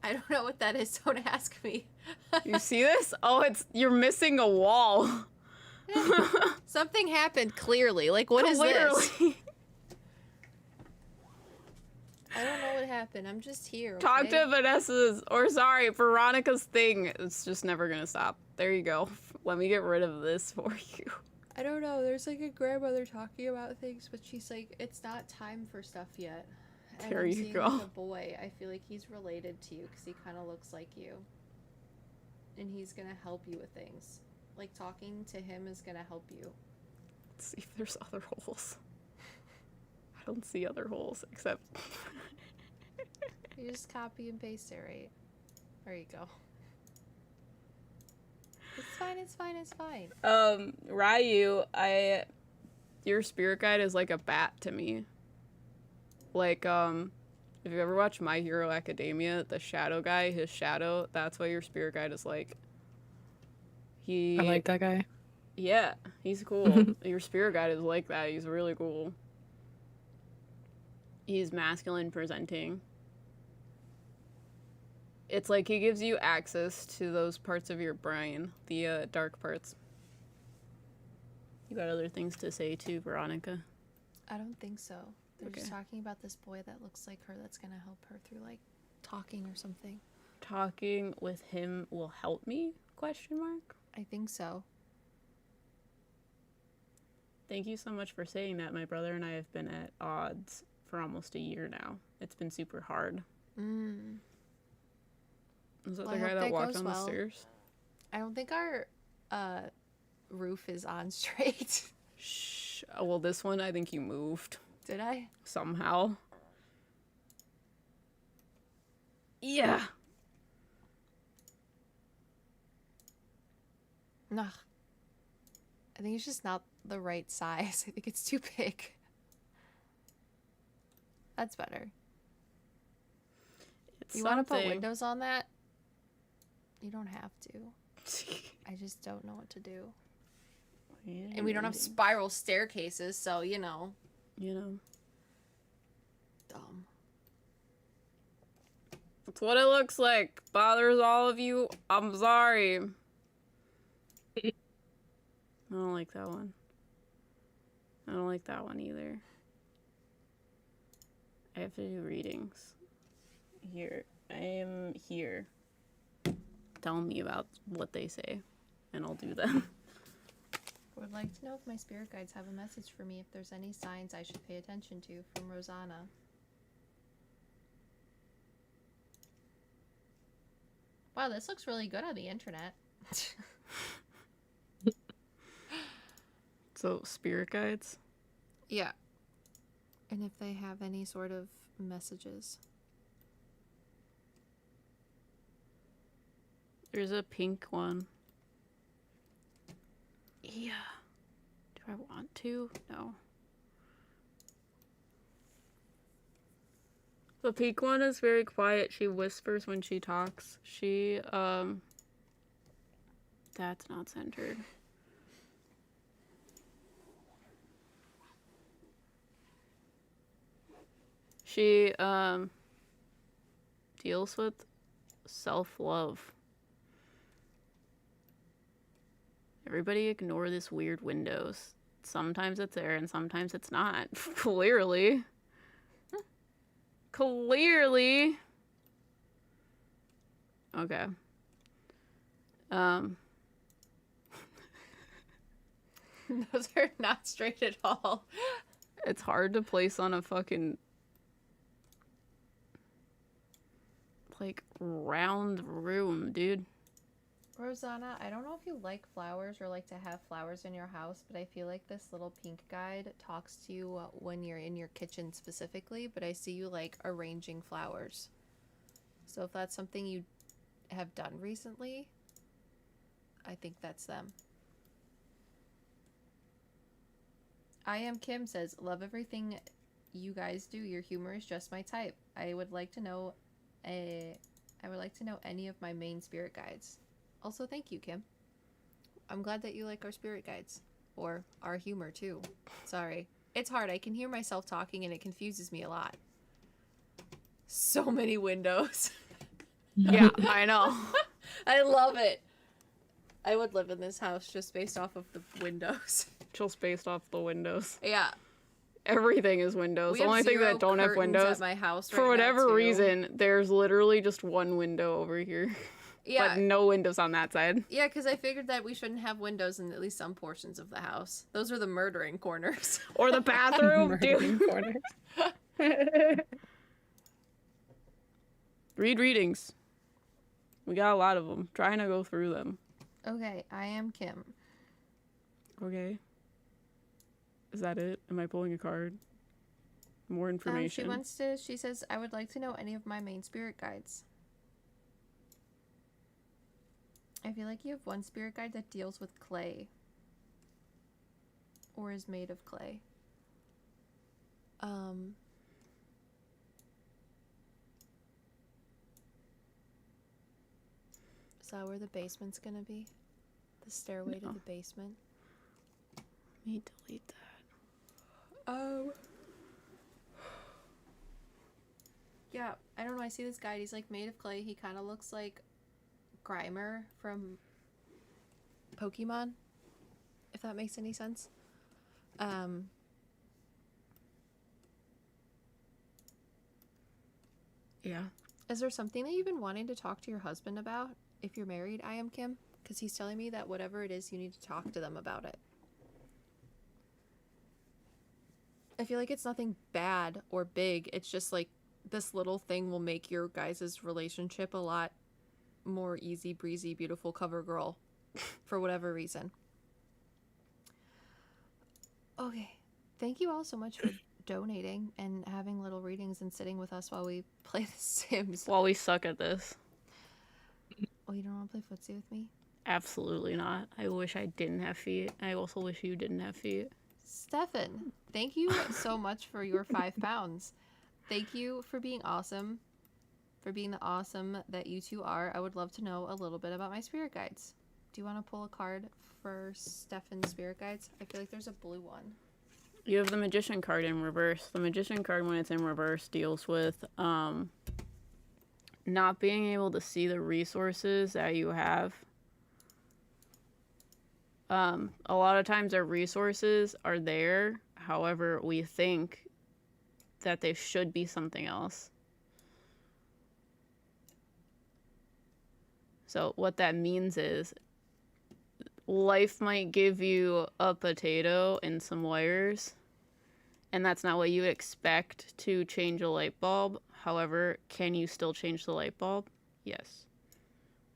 I don't know what that is. Don't ask me. You see this? Oh, you're missing a wall. Something happened clearly. Like, what is this? Literally. I don't know what happened. I'm just here. Okay? Talk to Veronica's thing. It's just never gonna stop. There you go. Let me get rid of this for you. I don't know. There's like a grandmother talking about things, but she's like, it's not time for stuff yet. And There I'm you seeing, go. like, a boy. I feel like he's related to you because he kind of looks like you. And he's going to help you with things. Like, talking to him is going to help you. Let's see if there's other holes. I don't see other holes except. You just copy and paste it, right? There you go. It's fine, it's fine, it's fine. Ryu, your spirit guide is like a bat to me. Like, if you ever watched My Hero Academia, the shadow guy, his shadow, that's what your spirit guide is like. I like that guy. Yeah, he's cool. Your spirit guide is like that. He's really cool. He's masculine presenting. It's like he gives you access to those parts of your brain, the dark parts. You got other things to say too, Veronica? I don't think so. They're just Okay. talking about this boy that looks like her that's gonna help her through like talking or something. Talking with him will help me? Question mark. I think so. Thank you so much for saying that. My brother and I have been at odds for almost a year now. It's been super hard. Is that Well, the I guy hope that that walked goes down the well. stairs? I don't think our roof is on straight. Shh. Oh, well, this one I think you moved Did I? somehow. Yeah. Nah. I think it's just not the right size. I think it's too big. That's better. It's You want to put something. windows on that? You don't have to. I just don't know what to do. And we don't have spiral staircases, so, you know. You know. Dumb. That's what it looks like. Bothers all of you. I'm sorry. I don't like that one. I don't like that one either. I have to do readings. Here. I am here. Tell me about what they say, and I'll do them. Would like to know if my spirit guides have a message for me, if there's any signs I should pay attention to, from Rosanna. Wow, this looks really good on the internet. So, spirit guides? Yeah. And if they have any sort of messages. There's a pink one. Yeah. Do I want to? No. The pink one is very quiet. She whispers when she talks. That's not centered. She, deals with self-love. Everybody ignore this weird windows. Sometimes it's there and sometimes it's not. Clearly. Clearly. Okay. Those are not straight at all. It's hard to place on a fucking like round room, dude. Rosanna, I don't know if you like flowers or like to have flowers in your house, but I feel like this little pink guide talks to you when you're in your kitchen specifically, but I see you like arranging flowers. So if that's something you have done recently, I think that's them. I Am Kim says, love everything you guys do. Your humor is just my type. I would like to know any of my main spirit guides. Also, thank you, Kim. I'm glad that you like our spirit guides. Or our humor, too. Sorry. It's hard. I can hear myself talking and it confuses me a lot. So many windows. Yeah, I know. I love it. I would live in this house just based off of the windows. Just based off the windows. Yeah. Everything is windows. We The have only thing zero that don't have curtains windows, at my house for right now, whatever too. reason, there's literally just one window over here. Yeah. But no windows on that side. Yeah, because I figured that we shouldn't have windows in at least some portions of the house. Those are the murdering corners. Or the bathroom, Murdering dude. corners. Read readings. We got a lot of them. Trying to go through them. Okay, I Am Kim. Okay. Is that it? Am I pulling a card? More information. She says, I would like to know any of my main spirit guides. I feel like you have one spirit guide that deals with clay. Or is made of clay. Is that where the basement's gonna be? The stairway to the basement? Let me delete that. Yeah, I don't know. I see this guy. He's like made of clay. He kind of looks like Grimer from Pokemon, if that makes any sense. Yeah. Is there something that you've been wanting to talk to your husband about? If you're married, I am Kim, because he's telling me that whatever it is, you need to talk to them about it. I feel like it's nothing bad or big. It's just like this little thing will make your guys' relationship a lot more easy breezy, beautiful cover girl for whatever reason. Okay. Thank you all so much for donating and having little readings and sitting with us while we play The Sims. While we suck at this. Oh, you don't want to play footsie with me? Absolutely not. I wish I didn't have feet. I also wish you didn't have feet. Stefan, thank you so much for your 5 pounds. Thank you for being awesome. For being the awesome that you two are. I would love to know a little bit about my spirit guides. Do you want to pull a card for Stefan's spirit guides? I feel like there's a blue one. You have the Magician card in reverse. The Magician card, when it's in reverse, deals with not being able to see the resources that you have. A lot of times our resources are there. However, we think that they should be something else. So what that means is life might give you a potato and some wires, and that's not what you expect to change a light bulb. However, can you still change the light bulb? Yes.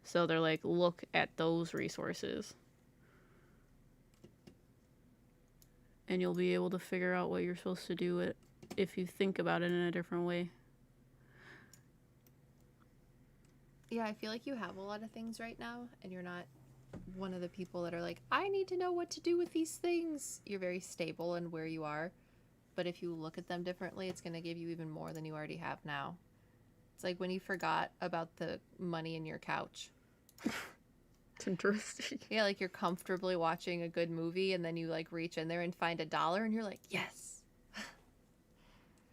So they're like, look at those resources. And you'll be able to figure out what you're supposed to do if you think about it in a different way. Yeah, I feel like you have a lot of things right now, and you're not one of the people that are like, I need to know what to do with these things. You're very stable in where you are, but if you look at them differently, it's going to give you even more than you already have now. It's like when you forgot about the money in your couch. It's interesting. Yeah, like you're comfortably watching a good movie, and then you like reach in there and find $1, and you're like, yes.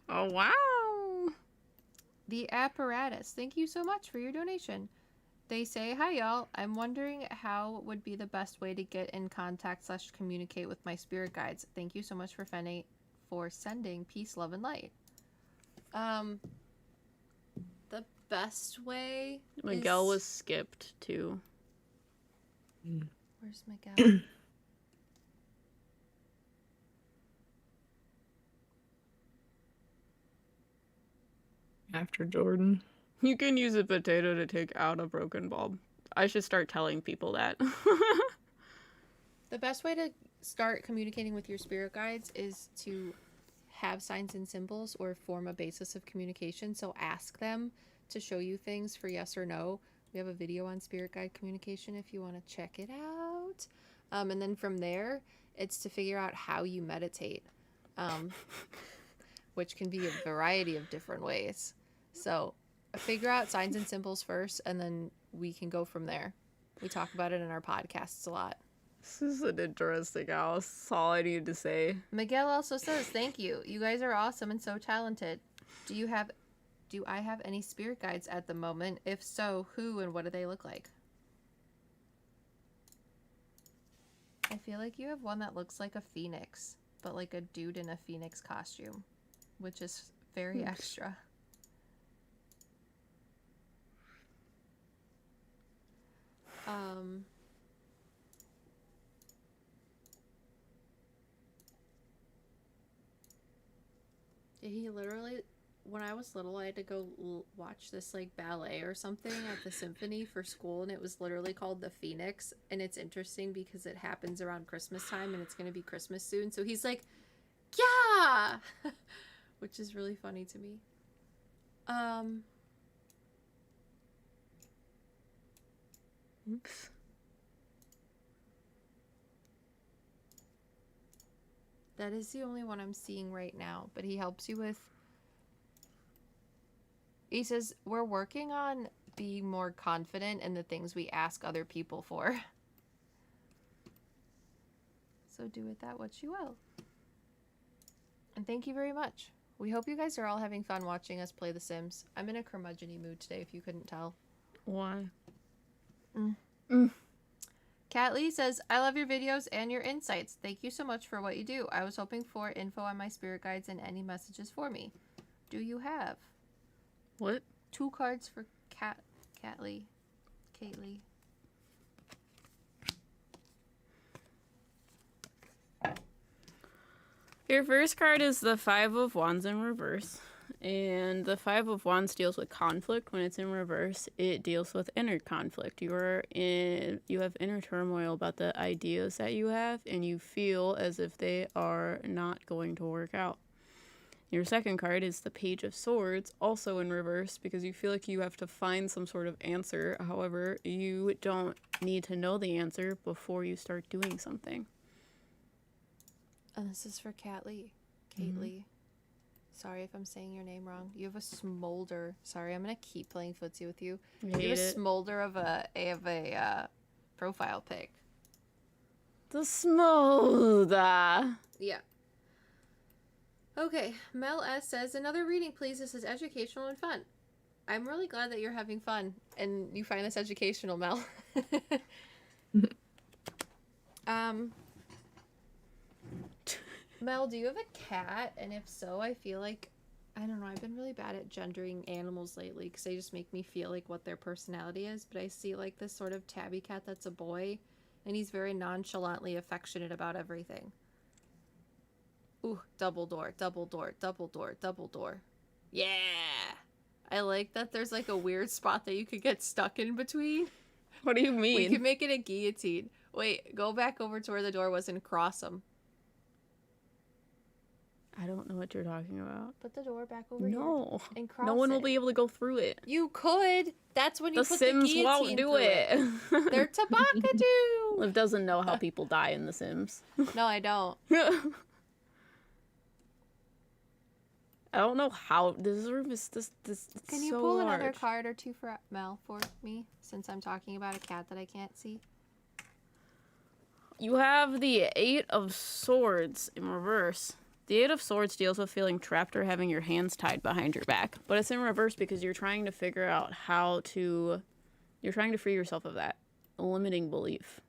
Oh, wow. The apparatus. Thank you so much for your donation. They say, hi y'all. I'm wondering how would be the best way to get in contact / communicate with my spirit guides. Thank you so much for sending peace, love, and light. The best way Miguel was skipped too. Where's Miguel? After Jordan. You can use a potato to take out a broken bulb. I should start telling people that. The best way to start communicating with your spirit guides is to have signs and symbols or form a basis of communication. So ask them to show you things for yes or no. We have a video on spirit guide communication if you want to check it out. And then from there, it's to figure out how you meditate, which can be a variety of different ways. So figure out signs and symbols first, and then we can go from there. We talk about it in our podcasts a lot. This is an interesting house. That's all I needed to say. Miguel also says, thank you. You guys are awesome and so talented. Do I have any spirit guides at the moment? If so, who and what do they look like? I feel like you have one that looks like a phoenix, but like a dude in a phoenix costume, which is very extra. He literally, when I was little, I had to go watch this like ballet or something at the symphony for school, and it was literally called The Phoenix. And it's interesting because it happens around Christmas time, and it's going to be Christmas soon. So he's like, yeah, which is really funny to me. Oops. That is the only one I'm seeing right now, but he helps you with... He says, we're working on being more confident in the things we ask other people for. So do with that what you will. And thank you very much. We hope you guys are all having fun watching us play The Sims. I'm in a curmudgeon-y mood today, if you couldn't tell. Why? Kat Lee says, I love your videos and your insights. Thank you so much for what you do. I was hoping for info on my spirit guides and any messages for me. Do you have? What? 2 cards for Kat Lee. Kate Lee. Your first card is the Five of Wands in reverse. And the Five of Wands deals with conflict. When it's in reverse, it deals with inner conflict. You have inner turmoil about the ideas that you have, and you feel as if they are not going to work out. Your second card is the Page of Swords, also in reverse, because you feel like you have to find some sort of answer. However, you don't need to know the answer before you start doing something. And this is for Kat Lee. Kate Lee. Sorry if I'm saying your name wrong. You have a smolder. Sorry, I'm gonna keep playing footsie with you. You have a smolder of a profile pic. The smolder. Yeah. Okay, Mel S says, another reading, please. This is educational and fun. I'm really glad that you're having fun and you find this educational, Mel. Mel, do you have a cat? And if so, I feel like, I don't know, I've been really bad at gendering animals lately because they just make me feel like what their personality is. But I see like this sort of tabby cat that's a boy, and he's very nonchalantly affectionate about everything. Ooh, double door, double door, double door, double door. Yeah! I like that there's like a weird spot that you could get stuck in between. What do you mean? We could make it a guillotine. Wait, go back over to where the door was and cross them. I don't know what you're talking about. Put the door back over No. here and cross No one will it. be able to go through it. You could. That's when you The put Sims the guillotine won't do through it. They're tabakadoo. Liv doesn't know how people die in The Sims. No, I don't. I don't know how this room is this Can you so pull large. another card or two for Mel for me, since I'm talking about a cat that I can't see? You have the Eight of Swords in reverse. The Eight of Swords deals with feeling trapped or having your hands tied behind your back. But it's in reverse because you're trying to figure out how to... You're trying to free yourself of that limiting belief.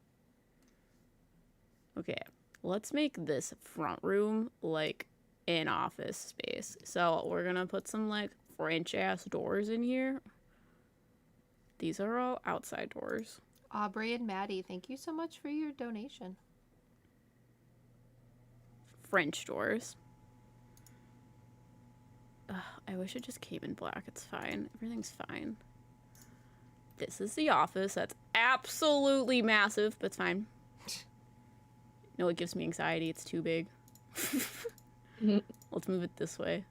Okay, let's make this front room like an office space. So we're gonna put some like French-ass doors in here. These are all outside doors. Aubrey and Maddie, thank you so much for your donation. French doors. Ugh, I wish it just came in black. It's fine. Everything's fine. This is the office. That's absolutely massive, but it's fine. No, it gives me anxiety. It's too big. Let's move it this way.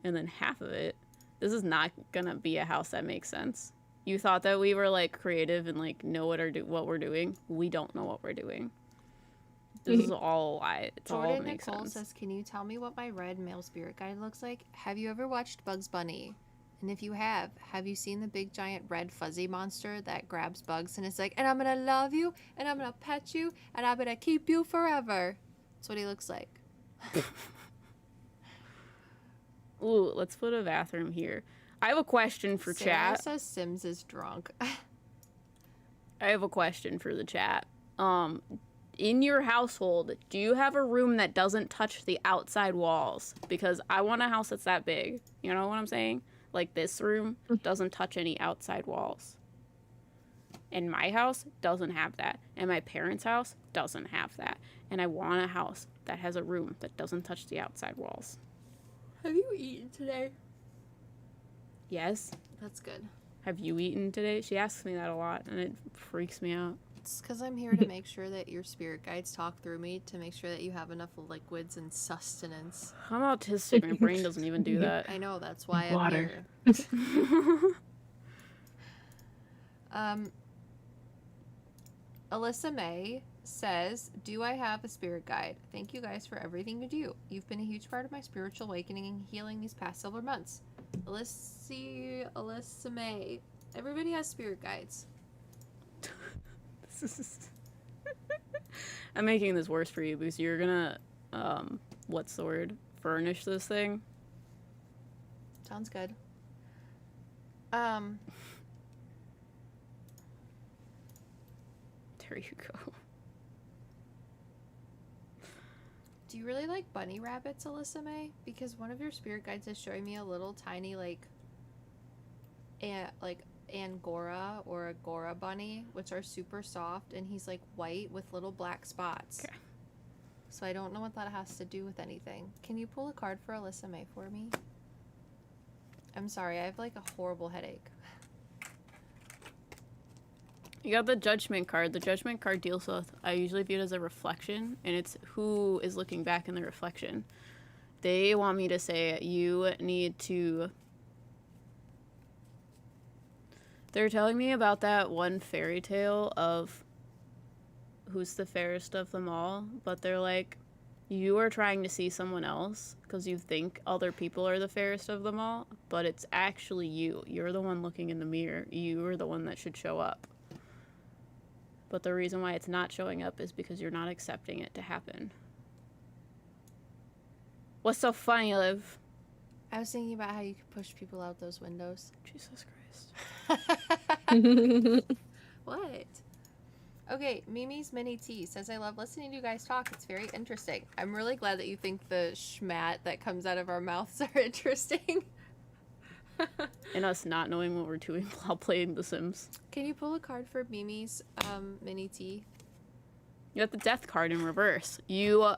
And then half of it. This is not gonna be a house that makes sense. You thought that we were like creative and like know what we're doing. We don't know what we're doing. This is all a lie. It's all Jordan makes Nicole sense. says, can you tell me what my red male spirit guide looks like? Have you ever watched Bugs Bunny? And if you have you seen the big giant red fuzzy monster that grabs bugs and it's like, and I'm gonna love you, and I'm gonna pet you, and I'm gonna keep you forever? That's what he looks like. Ooh, let's put a bathroom here. I have a question for Sarah chat. says Sims is drunk. I have a question for the chat. In your household, do you have a room that doesn't touch the outside walls? Because I want a house that's that big. You know what I'm saying? Like this room doesn't touch any outside walls. And my house doesn't have that. And my parents' house doesn't have that. And I want a house that has a room that doesn't touch the outside walls. Have you eaten today? Yes. That's good. Have you eaten today? She asks me that a lot, and it freaks me out. It's because I'm here to make sure that your spirit guides talk through me to make sure that you have enough liquids and sustenance. I'm autistic. My brain doesn't even do that. I know, that's why Water. I'm here. Alyssa May says, do I have a spirit guide? Thank you guys for everything you do. You've been a huge part of my spiritual awakening and healing these past several months. Alyssa May. Everybody has spirit guides. I'm making this worse for you because you're gonna, what's the word? Furnish this thing. Sounds good. There you go. Do you really like bunny rabbits, Alyssa May? Because one of your spirit guides is showing me a little tiny, Angora or Agora bunny, which are super soft, and he's, white with little black spots. Okay. So I don't know what that has to do with anything. Can you pull a card for Alyssa May for me? I'm sorry, I have, a horrible headache. You got the judgment card. The judgment card deals with, I usually view it as a reflection, and it's who is looking back in the reflection. They want me to say you need to... They're telling me about that one fairy tale of who's the fairest of them all, but they're like, you are trying to see someone else because you think other people are the fairest of them all, but it's actually you. You're the one looking in the mirror. You are the one that should show up. But the reason why it's not showing up is because you're not accepting it to happen. What's so funny, Liv? I was thinking about how you could push people out those windows. Jesus Christ. What? Okay, Mimi's Mini T says, I love listening to you guys talk. It's very interesting. I'm really glad that you think the schmat that comes out of our mouths are interesting. And us not knowing what we're doing while playing The Sims. Can you pull a card for Mimi's Mini T? You got the death card in reverse. You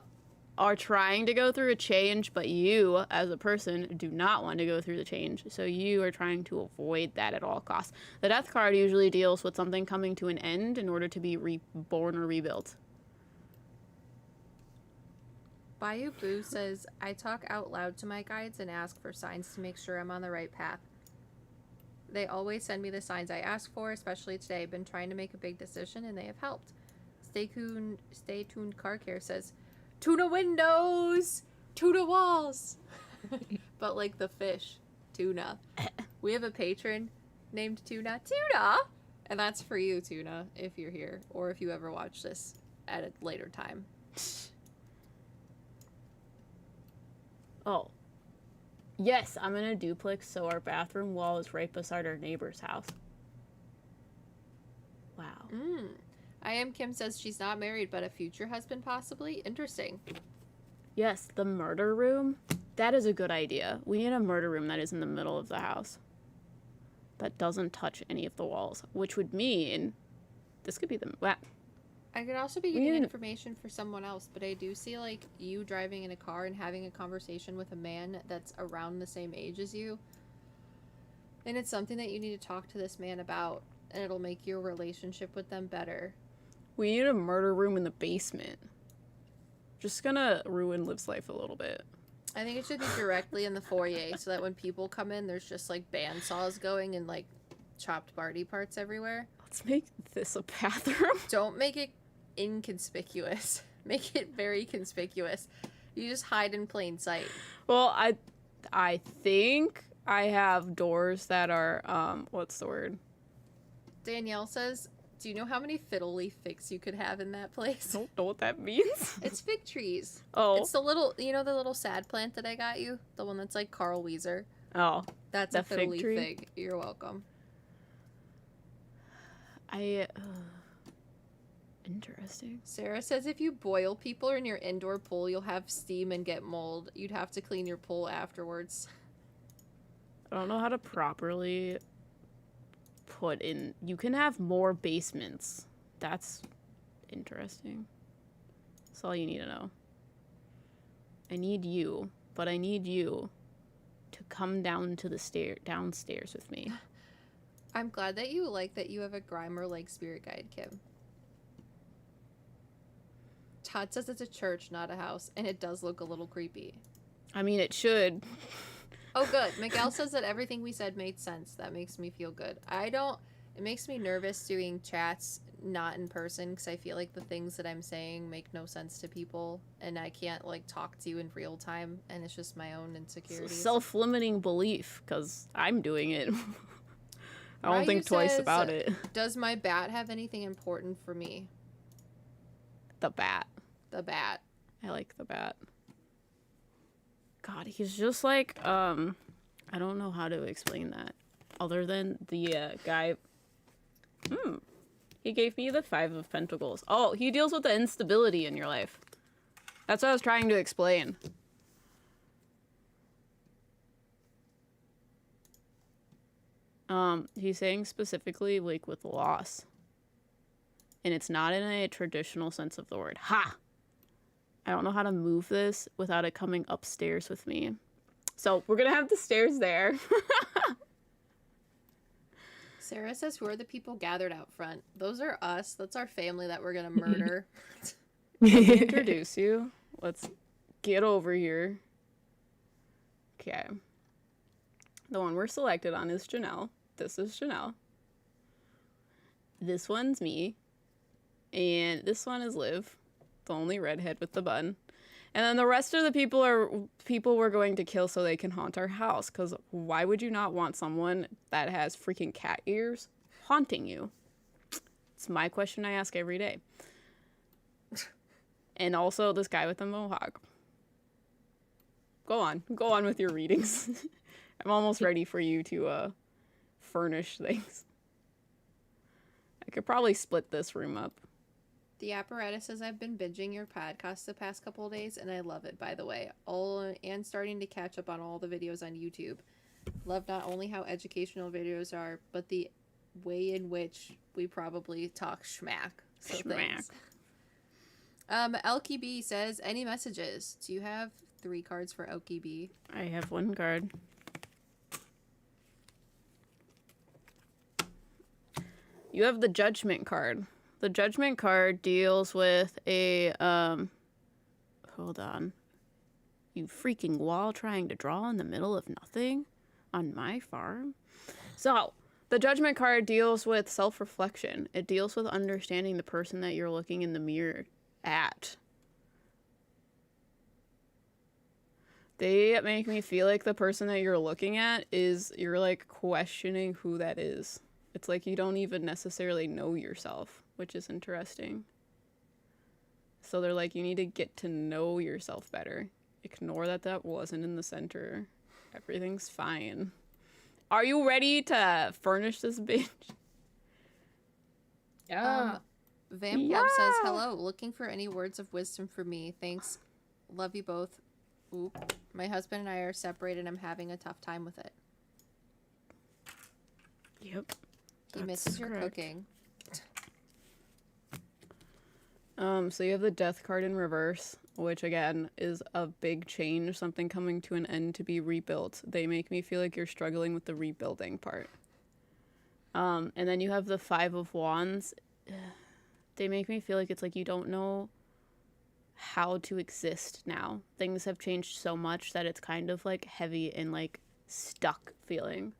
are trying to go through a change, but you, as a person, do not want to go through the change. So you are trying to avoid that at all costs. The death card usually deals with something coming to an end in order to be reborn or rebuilt. Bayou Boo says, I talk out loud to my guides and ask for signs to make sure I'm on the right path. They always send me the signs I ask for, especially today. I've been trying to make a big decision and they have helped. Stay tuned car care says, tuna windows, tuna walls. But like the fish, tuna. We have a patron named Tuna. And that's for you, Tuna, if you're here or if you ever watch this at a later time. Oh. Yes, I'm in a duplex, so our bathroom wall is right beside our neighbor's house. Wow. I am Kim says she's not married, but a future husband possibly. Interesting. Yes, the murder room. That is a good idea. We need a murder room that is in the middle of the house. That doesn't touch any of the walls, which would mean this could be the... Wow. I could also be getting information for someone else, but I do see like you driving in a car and having a conversation with a man that's around the same age as you. And it's something that you need to talk to this man about, and it'll make your relationship with them better. We need a murder room in the basement. Just gonna ruin Liv's life a little bit. I think it should be directly in the foyer so that when people come in, there's just like bandsaws going and like chopped party parts everywhere. Let's make this a bathroom. Don't make it inconspicuous. Make it very conspicuous. You just hide in plain sight. Well, I think I have doors that are, what's the word? Danielle says, do you know how many fiddle leaf figs you could have in that place? I don't know what that means. It's fig trees. Oh. It's the little, the little sad plant that I got you? The one that's like Carl Weezer. Oh. That's a fiddle leaf fig. You're welcome. Interesting. Sarah says if you boil people in your indoor pool, you'll have steam and get mold. You'd have to clean your pool afterwards. I don't know how to properly put in... You can have more basements. That's interesting. That's all you need to know. I need you, but I need you to come down to the downstairs with me. I'm glad that you like that you have a Grimer like spirit guide, Kim. Todd says it's a church, not a house, and it does look a little creepy. I mean, it should. Oh, good. Miguel says that everything we said made sense. That makes me feel good. It makes me nervous doing chats not in person because I feel like the things that I'm saying make no sense to people and I can't like talk to you in real time and it's just my own insecurities. Self-limiting belief because I'm doing it. I don't Ryu think twice says, about it. Does my bat have anything important for me? The bat. The bat. I like the bat. God, he's just like, I don't know how to explain that. Other than the guy. He gave me the 5 of Pentacles. Oh, he deals with the instability in your life. That's what I was trying to explain. He's saying specifically, like, with loss. And it's not in a traditional sense of the word. Ha! I don't know how to move this without it coming upstairs with me. So, we're gonna have the stairs there. Sarah says, who are the people gathered out front? Those are us. That's our family that we're gonna murder. Let me introduce you. Let's get over here. Okay. The one we're selected on is Janelle. This is Janelle. This one's me. And this one is Liv, the only redhead with the bun. And then the rest of the people are people we're going to kill so they can haunt our house. Because why would you not want someone that has freaking cat ears haunting you? It's my question I ask every day. And also this guy with the mohawk. Go on with your readings. I'm almost ready for you to furnish things. I could probably split this room up. The apparatus says I've been binging your podcast the past couple of days, and I love it, by the way. And starting to catch up on all the videos on YouTube. Love not only how educational videos are, but the way in which we probably talk schmack. So Schmack. Thanks. Elkie B says, any messages? Do you have 3 cards for Elkie B? I have 1 card. You have the Judgment card. The Judgment card deals with a, hold on. You freaking wall trying to draw in the middle of nothing on my farm? So, the Judgment card deals with self-reflection. It deals with understanding the person that you're looking in the mirror at. They make me feel like the person that you're looking at is, you're like questioning who that is. It's like you don't even necessarily know yourself, which is interesting. So they're like, you need to get to know yourself better. Ignore that wasn't in the center. Everything's fine. Are you ready to furnish this bitch? Yeah. Vamp Love says, hello, looking for any words of wisdom for me. Thanks. Love you both. Oop. My husband and I are separated. I'm having a tough time with it. Yep. He misses your cooking. So you have the Death card in reverse, which again is a big change, something coming to an end to be rebuilt. They make me feel like you're struggling with the rebuilding part. And then you have the 5 of Wands. They make me feel like it's like you don't know how to exist now. Things have changed so much that it's kind of like heavy and like stuck feeling.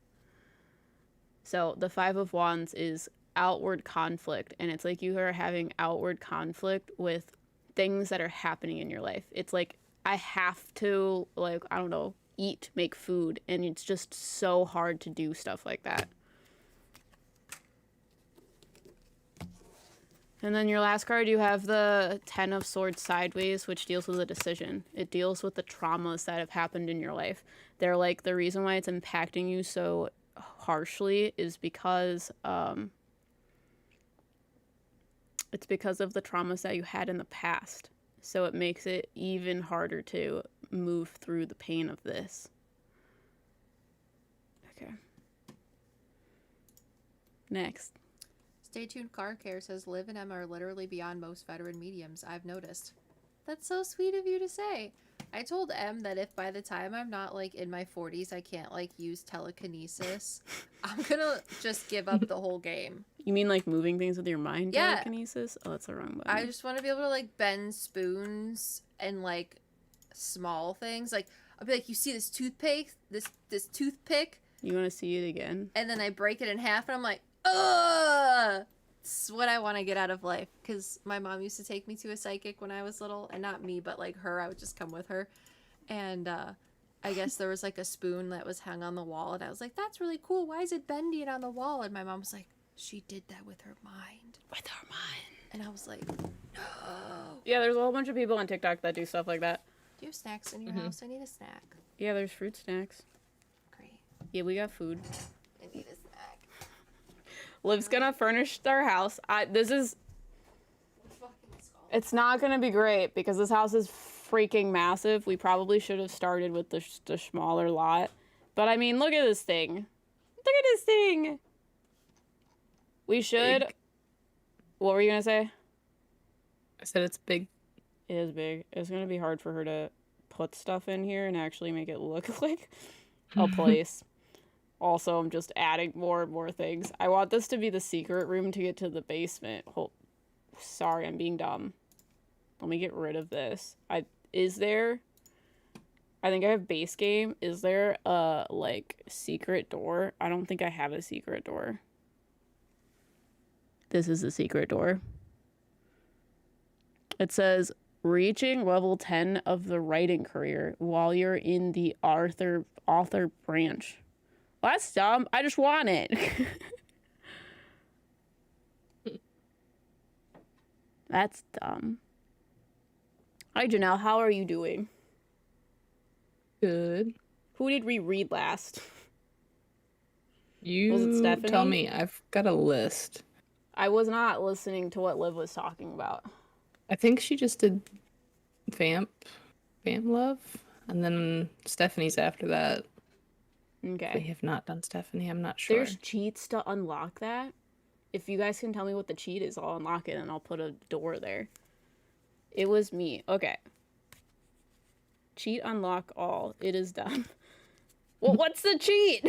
So the 5 of Wands is outward conflict, and it's like you are having outward conflict with things that are happening in your life. It's like I have to, like, I don't know, eat, make food, and it's just so hard to do stuff like that. And then your last card, you have the 10 of Swords sideways, which deals with a decision. It deals with the traumas that have happened in your life. They're like, the reason why it's impacting you so harshly is because it's because of the traumas that you had in the past. So it makes it even harder to move through the pain of this. Okay. Next. Stay tuned. Car Care says, Liv and Emma are literally beyond most veteran mediums. I've noticed. That's so sweet of you to say. I told Em that if by the time I'm not like in my 40s, I can't like use telekinesis, I'm gonna just give up the whole game. You mean like moving things with your mind? Yeah. Telekinesis? Oh, that's the wrong button. I just want to be able to like bend spoons and like small things. Like I'll be like, you see this toothpick, this toothpick, You want to see it again? and then I break it in half, and I'm like, ugh. It's what I want to get out of life. Because my mom used to take me to a psychic when I was little, and not me, but like her. I would just come with her, and I guess there was like a spoon that was hung on the wall, and I was like, that's really cool. Why is it bending on the wall? And my mom was like, she did that with her mind. With our mind. And I was like, no. Yeah, there's a whole bunch of people on TikTok that do stuff like that. Do you have snacks in your house? I need a snack. Yeah, there's fruit snacks. Great. Yeah, we got food. I need a snack. Liv's gonna furnish our house. It's not gonna be great because this house is freaking massive. We probably should have started with the smaller lot. But I mean, look at this thing. Look at this thing. We should. Big. What were you gonna say? I said it's big. It is big. It's gonna be hard for her to put stuff in here and actually make it look like a place. Also, I'm just adding more and more things. I want this to be the secret room to get to the basement. Oh, sorry, I'm being dumb. Let me get rid of this. I think I have base game. Is there a, like, secret door? I don't think I have a secret door. This is the secret door. It says, reaching level 10 of the writing career while you're in the author branch. Well, that's dumb. I just want it. That's dumb. Hi, Janelle. How are you doing? Good. Who did we read last? You Was it Stephanie? tell me. I've got a list. I was not listening to what Liv was talking about. I think she just did Vamp Love, and then Stephanie's after that. We Okay. have not done Stephanie. I'm not sure. There's cheats to unlock that. If you guys can tell me what the cheat is, I'll unlock it and I'll put a door there. It was me. Okay. Cheat unlock all. It is done. Well, what's the cheat?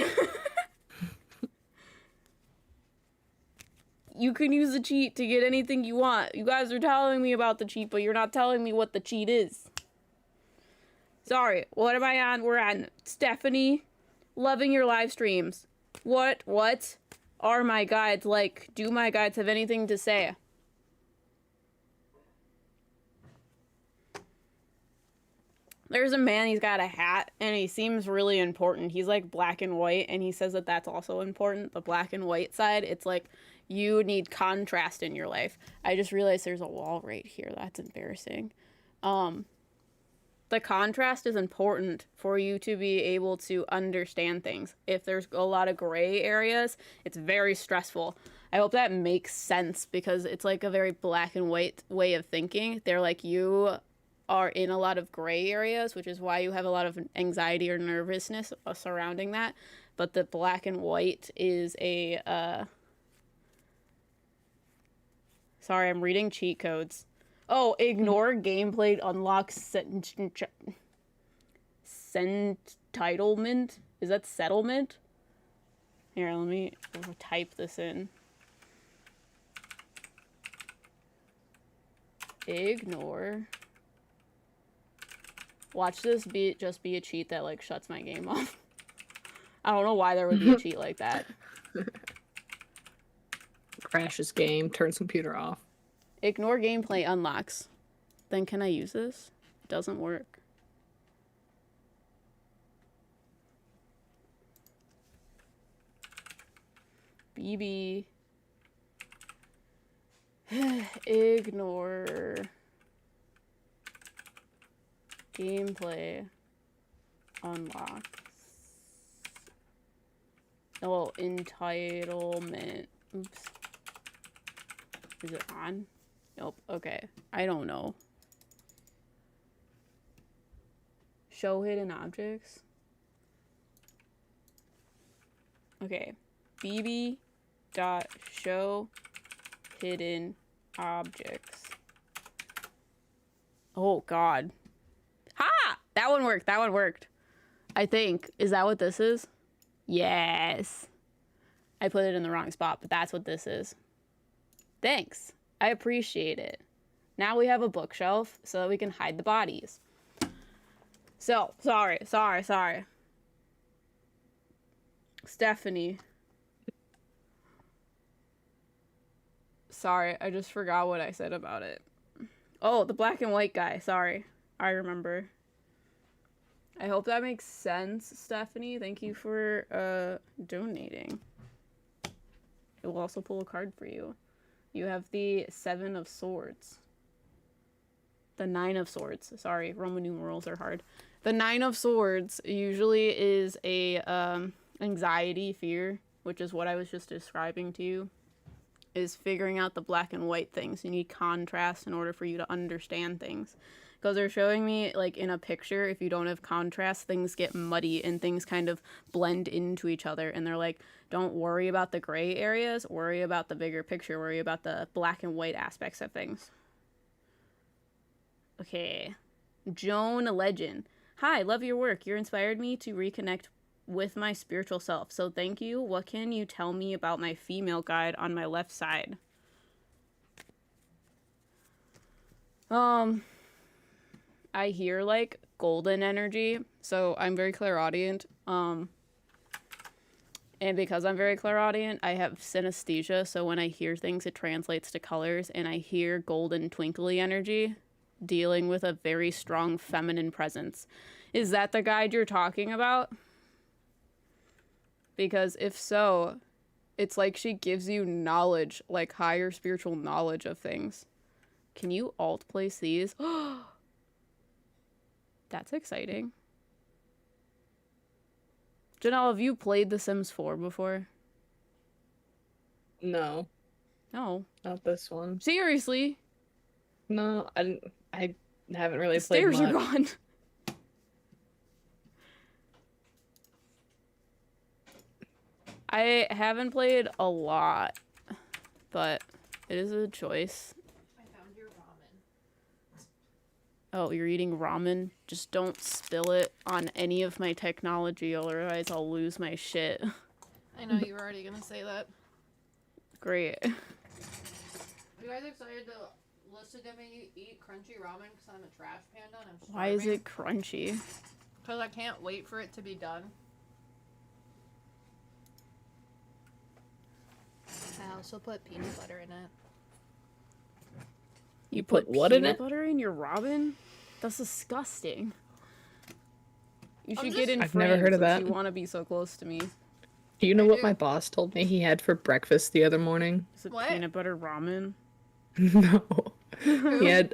You can use the cheat to get anything you want. You guys are telling me about the cheat, but you're not telling me what the cheat is. Sorry, what am I on? We're on Stephanie. Loving your live streams. What are my guides like? Do my guides have anything to say? There's a man, he's got a hat, and he seems really important. He's like black and white, and he says that that's also important. The black and white side, it's like you need contrast in your life. I just realized there's a wall right here. That's embarrassing. The contrast is important for you to be able to understand things. If there's a lot of gray areas, it's very stressful. I hope that makes sense because it's like a very black and white way of thinking. They're like, you are in a lot of gray areas, which is why you have a lot of anxiety or nervousness surrounding that. But the black and white is a, sorry, I'm reading cheat codes. Oh, ignore gameplay unlocks entitlement. Is that settlement? Here, let me type this in. Ignore. Watch this just be a cheat that like shuts my game off. I don't know why there would be a cheat like that. Crashes game, turns computer off. Ignore gameplay unlocks. Then can I use this? It doesn't work. BB. Ignore gameplay unlocks. Oh, entitlement. Oops. Is it on? Nope. Okay. I don't know. Show hidden objects. Okay. BB dot show hidden objects. Oh God. Ha! That one worked. That one worked. I think. Is that what this is? Yes. I put it in the wrong spot, but that's what this is. Thanks. I appreciate it. Now we have a bookshelf so that we can hide the bodies. So, sorry. Stephanie. Sorry, I just forgot what I said about it. Oh, the black and white guy. Sorry. I remember. I hope that makes sense, Stephanie. Thank you for donating. It will also pull a card for you. You have the 7 of Swords. The 9 of Swords. Sorry, Roman numerals are hard. The 9 of Swords usually is a anxiety, fear, which is what I was just describing to you, is figuring out the black and white things. You need contrast in order for you to understand things. Because they're showing me, like, in a picture, if you don't have contrast, things get muddy and things kind of blend into each other. And they're like, don't worry about the gray areas, worry about the bigger picture, worry about the black and white aspects of things. Okay. Joan Legend. Hi, love your work. You inspired me to reconnect with my spiritual self. So thank you. What can you tell me about my female guide on my left side? I hear like golden energy, so I'm very clairaudient. And because I'm very clairaudient, I have synesthesia, so when I hear things, it translates to colors, and I hear golden twinkly energy dealing with a very strong feminine presence. Is that the guide you're talking about? Because if so, it's like she gives you knowledge, like higher spiritual knowledge of things. Can you alt place these? That's exciting. Janelle, have you played The Sims 4 before? No, No. not this one. Seriously? No, I haven't really The played stairs are much. gone. I haven't played a lot, but it is a choice. I found your ramen. Oh, you're eating ramen? Just don't spill it on any of my technology, otherwise I'll lose my shit. I know you were already gonna say that. Great. Are you guys excited to listen to me eat crunchy ramen because I'm a trash panda and I'm starving? Why is it crunchy? Because I can't wait for it to be done. I also put peanut butter in it. You put what in peanut it? butter in your ramen? That's disgusting. You should just- get in I've friends never heard of if that. you want to be so close to me. Do you know I what do. my boss told me he had for breakfast the other morning? Is it What? peanut butter ramen? No. He had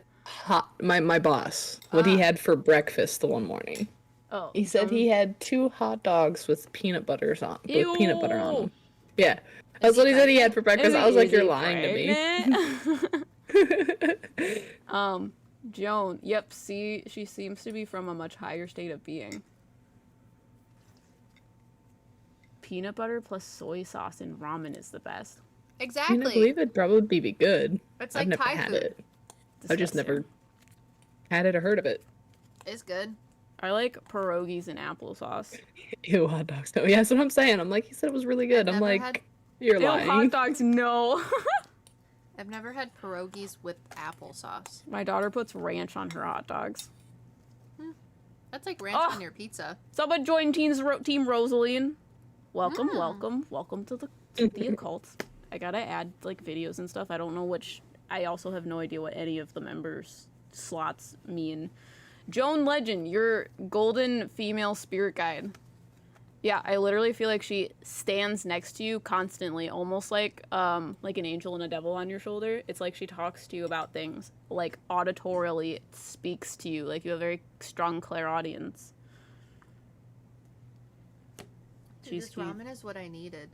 my boss. What he Ah. had for breakfast the one morning. Oh. He said he had 2 hot dogs with peanut butter on Ew. them. Yeah. That's he what he said he had pregnant? for breakfast. I was like, Is you're he lying pregnant? to me. Joan. Yep, see, she seems to be from a much higher state of being. Peanut butter plus soy sauce in ramen is the best. I Exactly. mean, I believe it'd probably be good. It's I've like never Thai had food. it. I've just Disgusting. never had it or heard of it. It's good. I like pierogies and applesauce. Ew, hot dogs. No, yeah, that's what I'm saying. I'm like, he said it was really good. I'm never like, had- you're Ew, lying. hot dogs, no. I've never had pierogies with applesauce. My daughter puts ranch on her hot dogs. That's like ranch Oh. on your pizza. Someone join Team Rosaline. Welcome, Mm. welcome to the occult. I gotta add like videos and stuff. I don't know which. I also have no idea what any of the members slots mean. Joan Legend, your golden female spirit guide. Yeah, I literally feel like she stands next to you constantly, almost like an angel and a devil on your shoulder. It's like she talks to you about things, like auditorially speaks to you, like you have very strong clairaudience. Dude, this cute. ramen is what I needed.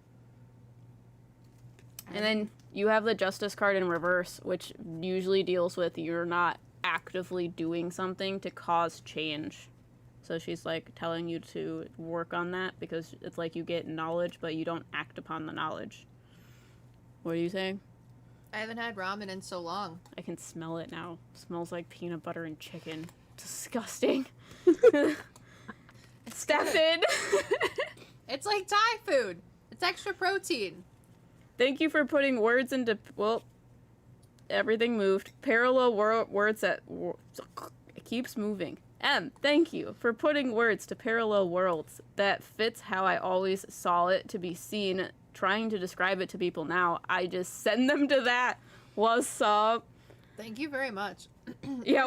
And then you have the justice card in reverse, which usually deals with you're not actively doing something to cause change. So she's like telling you to work on that because it's like you get knowledge, but you don't act upon the knowledge. What are you saying? I haven't had ramen in so long. I can smell it now. It smells like peanut butter and chicken. Disgusting. Stefan! It's like Thai food. It's extra protein. Thank you for putting words into... Well, everything moved. Parallel words that... It keeps moving. Thank you for putting words to parallel worlds that fits how I always saw it to be seen. Trying to describe it to people now, I just send them to that. What's up? Thank you very much. Yeah,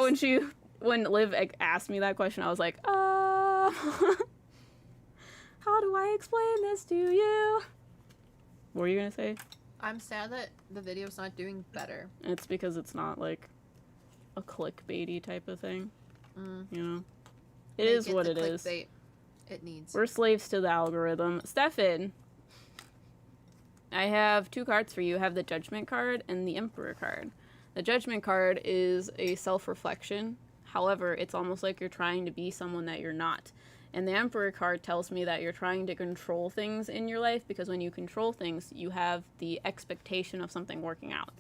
when Liv asked me that question, I was like, how do I explain this to you? What were you gonna say? I'm sad that the video's not doing better. It's because it's not like a clickbaity type of thing. You know? It is what it is. It needs. We're slaves to the algorithm. Stefan, I have 2 cards for you. I have the Judgment card and the Emperor card. The Judgment card is a self-reflection. However, it's almost like you're trying to be someone that you're not. And the Emperor card tells me that you're trying to control things in your life, because when you control things, you have the expectation of something working out,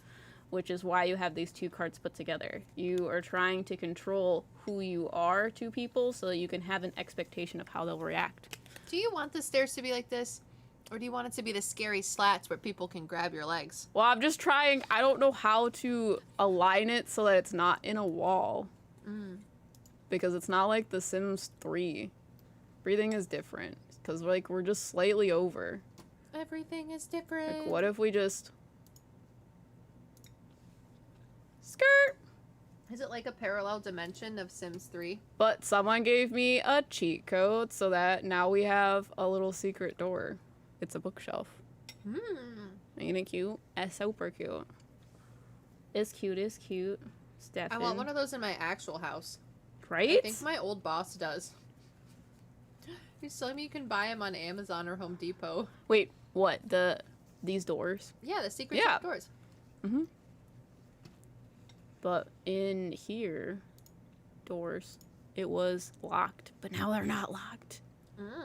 which is why you have these 2 cards put together. You are trying to control who you are to people so that you can have an expectation of how they'll react. Do you want the stairs to be like this? Or do you want it to be the scary slats where people can grab your legs? Well, I'm just trying. I don't know how to align it so that it's not in a wall. Because it's not like The Sims 3. Everything is different. Because, like, we're just slightly over. Everything is different. Like, what if we just... Skirt! Is it like a parallel dimension of Sims 3? But someone gave me a cheat code so that now we have a little secret door. It's a bookshelf. Ain't it cute? It's super cute. It's cute, it's cute. Stefan. I want one of those in my actual house. Right? I think my old boss does. He's telling me you can buy them on Amazon or Home Depot. Wait, what? These doors? Yeah, the secret doors. But in here, doors, it was locked. But now they're not locked.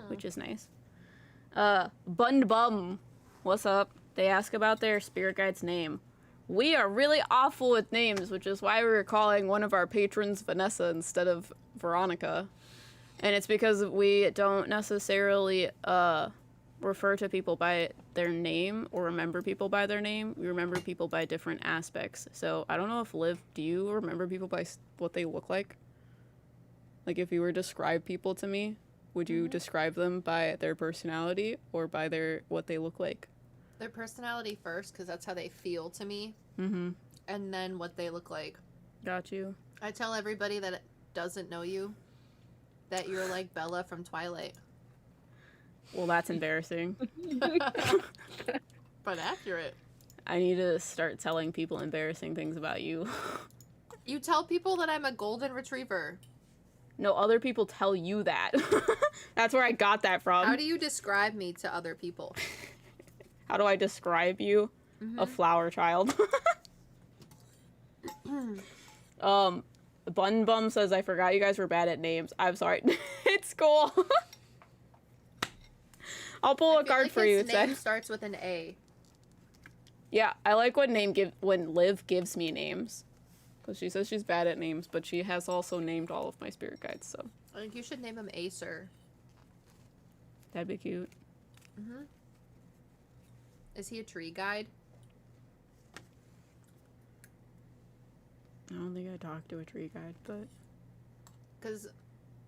Which is nice. Bund Bum. What's up? They ask about their spirit guide's name. We are really awful with names, which is why we were calling one of our patrons Vanessa instead of Veronica. And it's because we don't necessarily refer to people by their name or remember people by their name. We remember people by different aspects. So I don't know if Liv, do you remember people by what they look like? Like if you were to describe people to me, would you describe them by their personality or by what they look like? Their personality first, because that's how they feel to me. Mm-hmm. And then what they look like. Got you. I tell everybody that doesn't know you that you're like Bella from Twilight. Well, that's embarrassing. But accurate. I need to start telling people embarrassing things about you. You tell people that I'm a golden retriever. No, other people tell you that. That's where I got that from. How do you describe me to other people? How do I describe you? A flower child. Bun Bum says, I forgot you guys were bad at names. I'm sorry. It's cool. I'll pull a card for you. His name starts with an A. Yeah, I like when Liv gives me names. Because she says she's bad at names, but she has also named all of my spirit guides, so. I think you should name him Acer. That'd be cute. Is he a tree guide? I don't think I talked to a tree guide, but... Because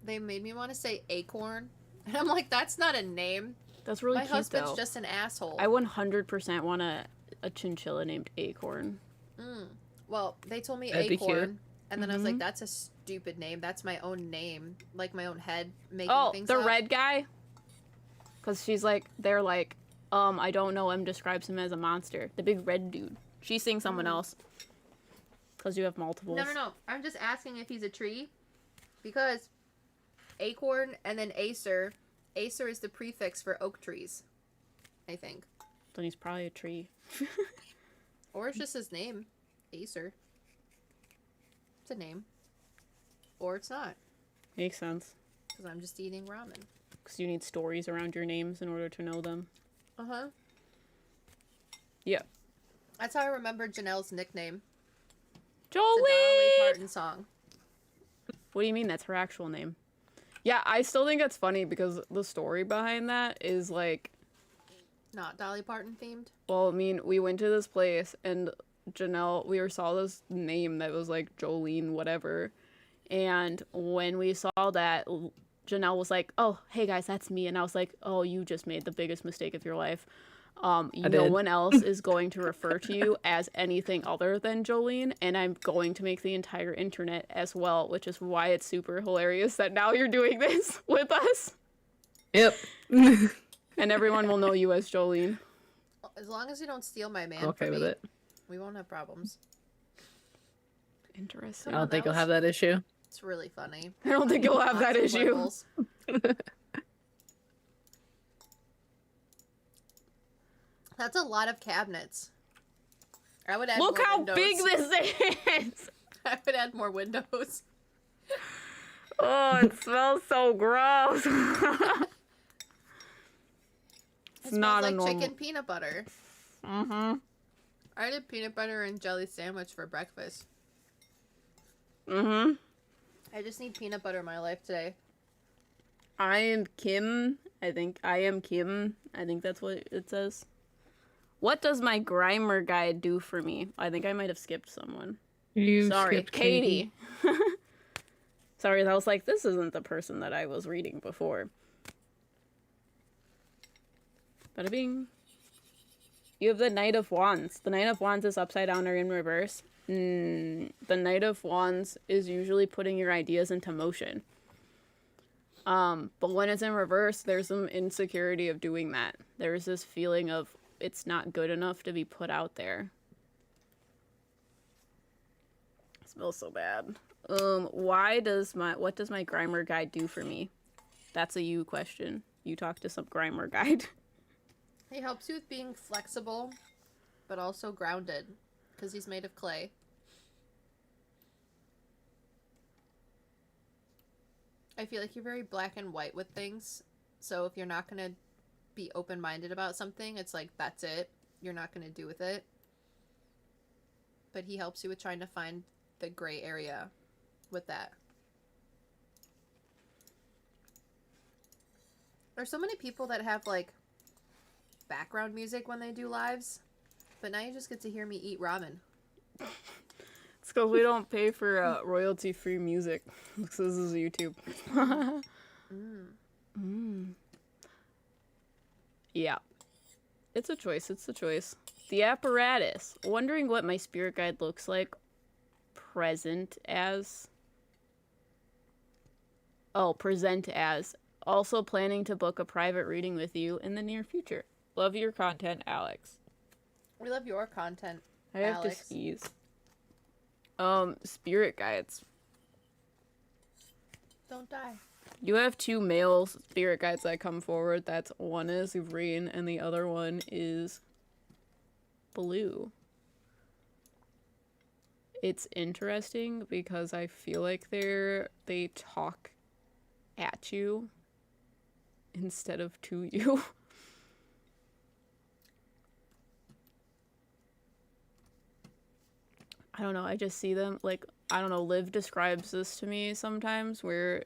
they made me want to say acorn. And I'm like, that's not a name. That's really My cute, husband's though. just an asshole. I 100% want a chinchilla named Acorn. Well, they told me That'd be cute. acorn. And then I was like, that's a stupid name. That's my own name. Like my own head making things the up. red guy? Because they're like, I don't know, M describes him as a monster. The big red dude. She's seeing someone else. Because you have multiples. No. I'm just asking if he's a tree. Because acorn and then Acer. Acer is the prefix for oak trees. I think. Then he's probably a tree. Or it's just his name. Acer. It's a name. Or it's not. Makes sense. Because I'm just eating ramen. Because you need stories around your names in order to know them. Uh-huh. Yeah. That's how I remember Janelle's nickname. Jolie! It's a Dolly Parton song. What do you mean that's her actual name? Yeah, I still think it's funny because the story behind that is like, Not Dolly Parton themed. well, I mean, we went to this place and Janelle, saw this name that was like Jolene, whatever. And when we saw that, Janelle was like, "Oh, hey guys, that's me." And I was like, "Oh, you just made the biggest mistake of your life. No did. one else is going to refer to you as anything other than Jolene, and I'm going to make the entire internet as well, which is why it's super hilarious that now you're doing this with us, Yep. and everyone will know you as Jolene." As long as you don't steal my man Okay from with me, it. we won't have problems. Interesting. I don't think you'll have that issue. It's really funny. I don't think you'll have that Lots of issue. levels. That's a lot of cabinets. I would add Look more how windows. big this is! I would add more windows. Oh, it smells so gross. It not smells a like normal- chicken peanut butter. Mm-hmm. I did peanut butter and jelly sandwich for breakfast. Mm-hmm. I just need peanut butter in my life today. I am Kim. I think that's what it says. What does my Grimer guide do for me? I think I might have skipped someone. You Sorry, skipped Katie. Sorry, I was like, this isn't the person that I was reading before. Bada bing. You have the Knight of Wands. The Knight of Wands is upside down or in reverse. The Knight of Wands is usually putting your ideas into motion. But when it's in reverse, there's some insecurity of doing that. There's this feeling of it's not good enough to be put out there. It smells so bad. What does my Grimer guide do for me? That's a you question. You talk to some Grimer guide. He helps you with being flexible, but also grounded, because he's made of clay. I feel like you're very black and white with things, so if you're not going to be open-minded about something, it's like, that's it. You're not going to do with it. But he helps you with trying to find the gray area with that. There's so many people that have, like, background music when they do lives, but now you just get to hear me eat ramen. It's because we don't pay for royalty-free music. Because this is YouTube. Yeah. It's a choice. It's a choice. The apparatus. Wondering what my spirit guide looks like present as. Oh, present as. Also planning to book a private reading with you in the near future. Love your content, Alex. We love your content, I have Alex. to sneeze. Spirit guides. Don't die. You have two male spirit guides that come forward. That's one is green and the other one is blue. It's interesting because I feel like they talk at you instead of to you. I don't know, I just see them, like, I don't know, Liv describes this to me sometimes, where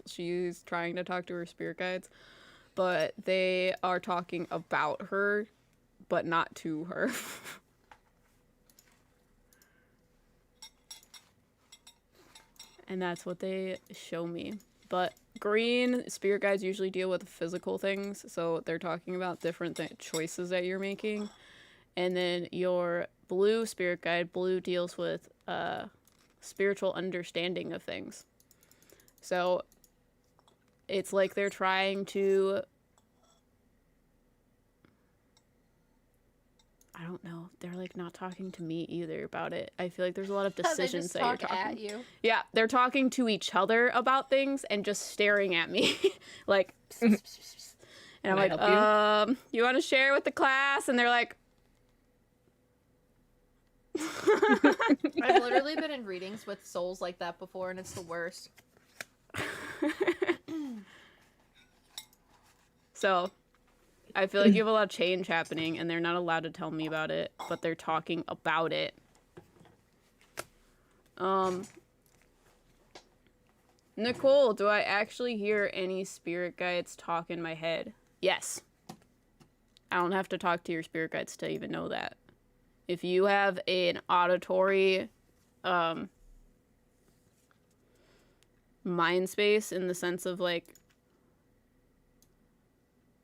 she's trying to talk to her spirit guides, but they are talking about her, but not to her. And that's what they show me. But green spirit guides usually deal with physical things, so they're talking about different choices that you're making. And then your blue spirit guide, blue deals with spiritual understanding of things. So it's like they're trying to, I don't know, they're like not talking to me either about it. I feel like there's a lot of decisions that you're talking at you. Yeah, they're talking to each other about things and just staring at me like and I'm Can I like, help you want to share with the class? And they're like, I've literally been in readings with souls like that before, and it's the worst. So I feel like you have a lot of change happening and they're not allowed to tell me about it, but they're talking about it. Nicole, do I actually hear any spirit guides talk in my head? Yes. I don't have to talk to your spirit guides to even know that. If you have an auditory mind space in the sense of like,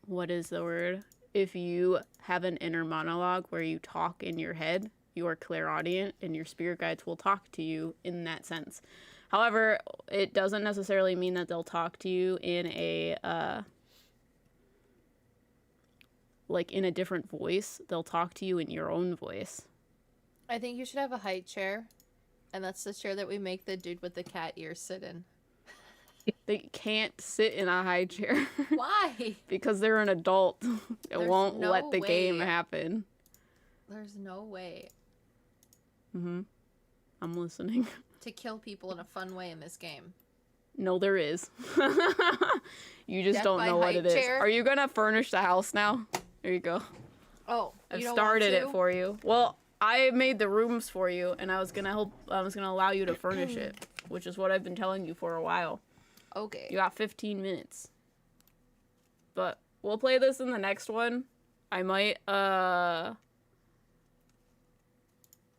what is the word? If you have an inner monologue where you talk in your head, you are clairaudient and your spirit guides will talk to you in that sense. However, it doesn't necessarily mean that they'll talk to you in a like in a different voice. They'll talk to you in your own voice. I think you should have a height chair, and that's the chair that we make the dude with the cat ears sit in. They can't sit in a high chair. Why? Because they're an adult. It There's won't no let the game way. happen. There's no way I'm listening. to kill people in a fun way in this game. No, there is. You just Death don't by know what height it is. chair? Are you gonna furnish the house now? There you go. Oh, I've you don't started want it to? for you. Well, I made the rooms for you, and I was gonna allow you to furnish it, which is what I've been telling you for a while. Okay. You got 15 minutes. But we'll play this in the next one. I might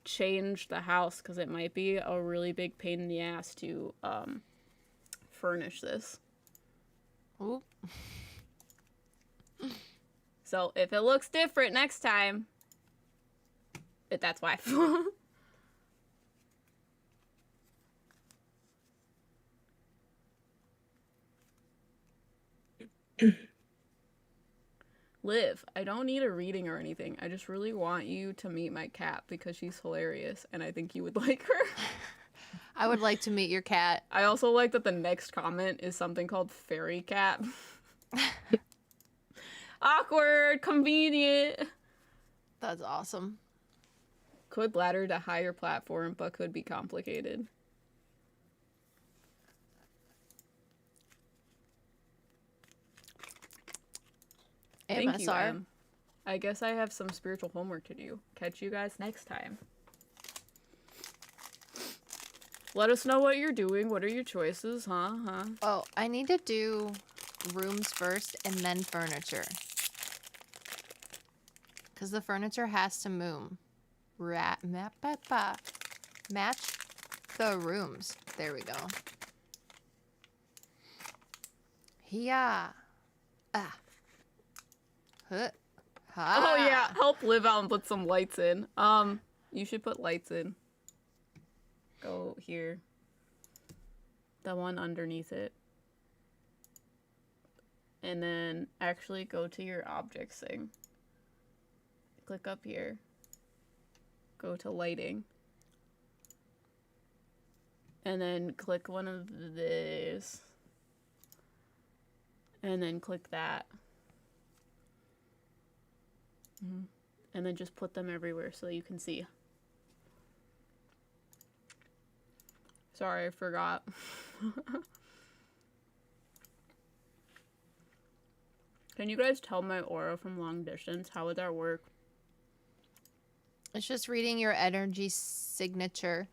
change the house because it might be a really big pain in the ass to furnish this. Ooh. So if it looks different next time, that's why. Liv, I don't need a reading or anything. I just really want you to meet my cat because she's hilarious and I think you would like her. I would like to meet your cat. I also like that the next comment is something called Fairy Cat. Awkward, convenient. That's awesome. Could ladder to higher platform, but could be complicated. Thank you, MSR. Em. I guess I have some spiritual homework to do. Catch you guys next time. Let us know what you're doing. What are your choices, huh? Oh, I need to do rooms first and then furniture. Because the furniture has to move. Match the rooms. There we go. Yeah. Ah. Huh. Oh yeah, help Liv out and put some lights in. You should put lights in. Go here. The one underneath it. And then actually go to your objects thing. Click up here. Go to lighting. And then click one of these. And then click that. And then just put them everywhere so you can see. Sorry, I forgot. Can you guys tell my aura from long distance? How would that work? It's just reading your energy signature.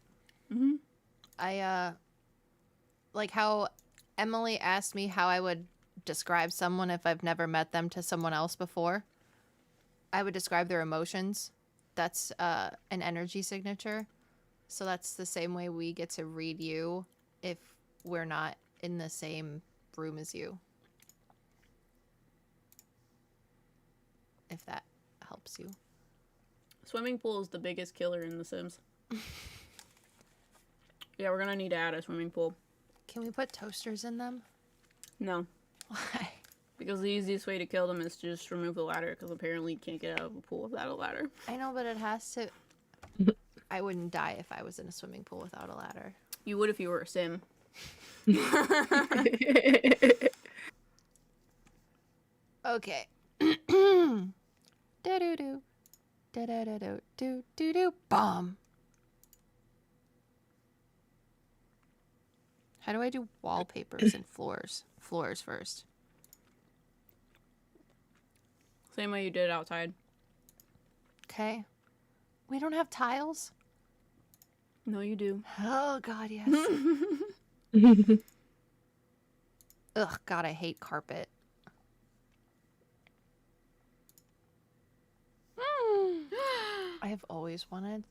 I, like how Emily asked me how I would describe someone if I've never met them to someone else before. I would describe their emotions. That's an energy signature. So that's the same way we get to read you if we're not in the same room as you. If that helps you. Swimming pool is the biggest killer in The Sims. Yeah, we're gonna need to add a swimming pool. Can we put toasters in them? No. Why? Because the easiest way to kill them is to just remove the ladder, because apparently you can't get out of a pool without a ladder. I know, but it has to... I wouldn't die if I was in a swimming pool without a ladder. You would if you were a Sim. Okay. Da-do-do. Da-da-da-do. Do-do-do. Bomb. How do I do wallpapers and floors? Floors first. Same way you did outside. Okay. We don't have tiles? No, you do. Oh, God, yes. Ugh, God, I hate carpet. I have always wanted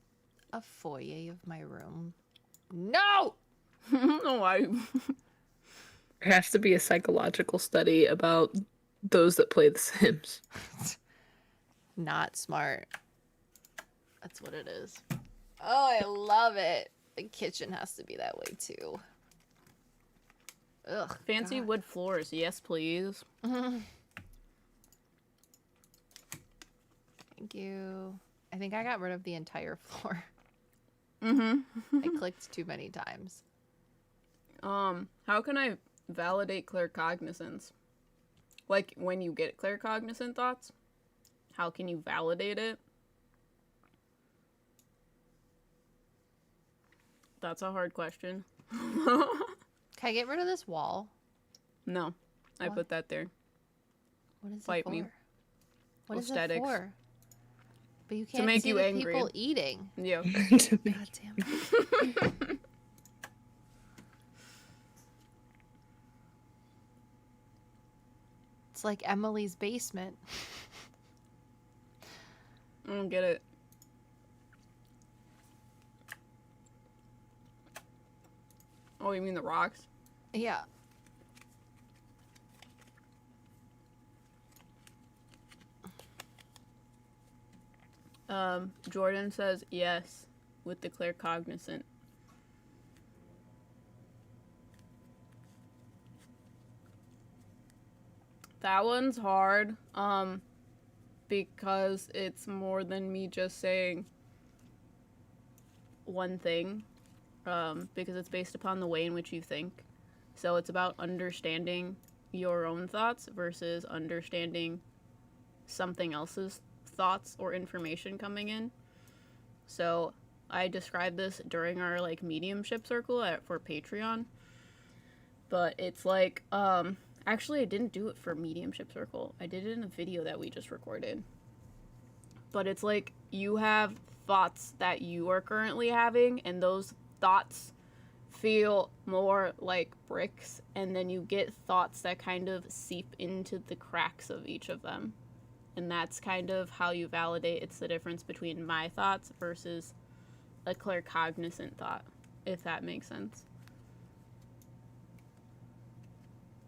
a foyer of my room. No! Why? There has to be a psychological study about those that play The Sims. Not smart. That's what it is. Oh, I love it. The kitchen has to be that way too. Ugh. Fancy God. wood floors, yes please. Thank you. I think I got rid of the entire floor. I clicked too many times. How can I validate claircognizance? Like, when you get claircognizant thoughts, how can you validate it? That's a hard question. Can I get rid of this wall? No, I What? put that there. What is Fight it for? me. What is it Aesthetics. for? But you can't make see you the angry. people eating. Yeah. To me. God damn it. It's like Emily's basement. I don't get it. Oh, you mean the rocks? Yeah. Jordan says yes with the claircognizant. That one's hard, because it's more than me just saying one thing, because it's based upon the way in which you think. So it's about understanding your own thoughts versus understanding something else's thoughts or information coming in. So I described this during our like mediumship circle for Patreon, but it's like actually I didn't do it for mediumship circle. I did it in a video that we just recorded. But it's like you have thoughts that you are currently having, and those thoughts feel more like bricks, and then you get thoughts that kind of seep into the cracks of each of them. And that's kind of how you validate it's the difference between my thoughts versus a claircognizant thought, if that makes sense.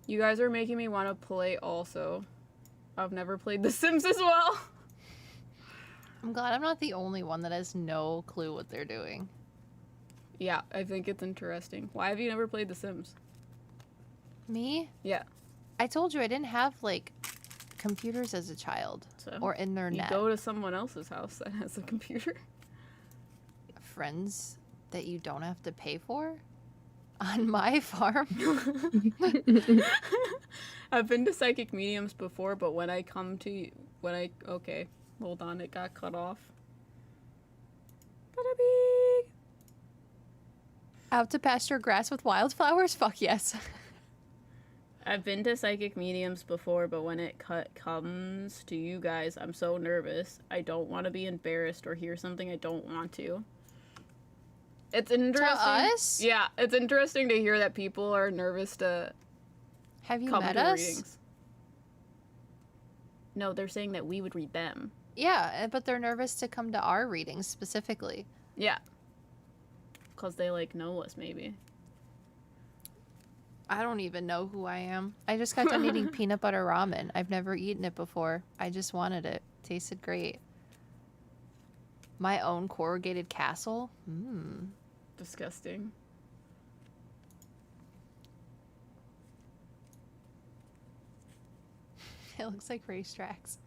You guys are making me want to play also. I've never played The Sims as well. I'm glad I'm not the only one that has no clue what they're doing. Yeah, I think it's interesting. Why have you never played The Sims? Me? Yeah. I told you I didn't have, like, computers as a child. So Or internet. you go to someone else's house that has a computer. Friends that you don't have to pay for? On my farm? I've been to psychic mediums before, but when I come to okay, hold on, it got cut off. Ba-da-bee. Out to pasture grass with wildflowers? Fuck yes. I've been to psychic mediums before, but when it comes to you guys, I'm so nervous. I don't want to be embarrassed or hear something I don't want to. It's interesting. To us? Yeah, it's interesting to hear that people are nervous to Have you come met to us? readings. No, they're saying that we would read them. Yeah, but they're nervous to come to our readings specifically. Yeah. Because they, like, know us, maybe. I don't even know who I am. I just got done eating peanut butter ramen. I've never eaten it before. I just wanted it. Tasted great. My own corrugated castle? Mmm. Disgusting. It looks like racetracks.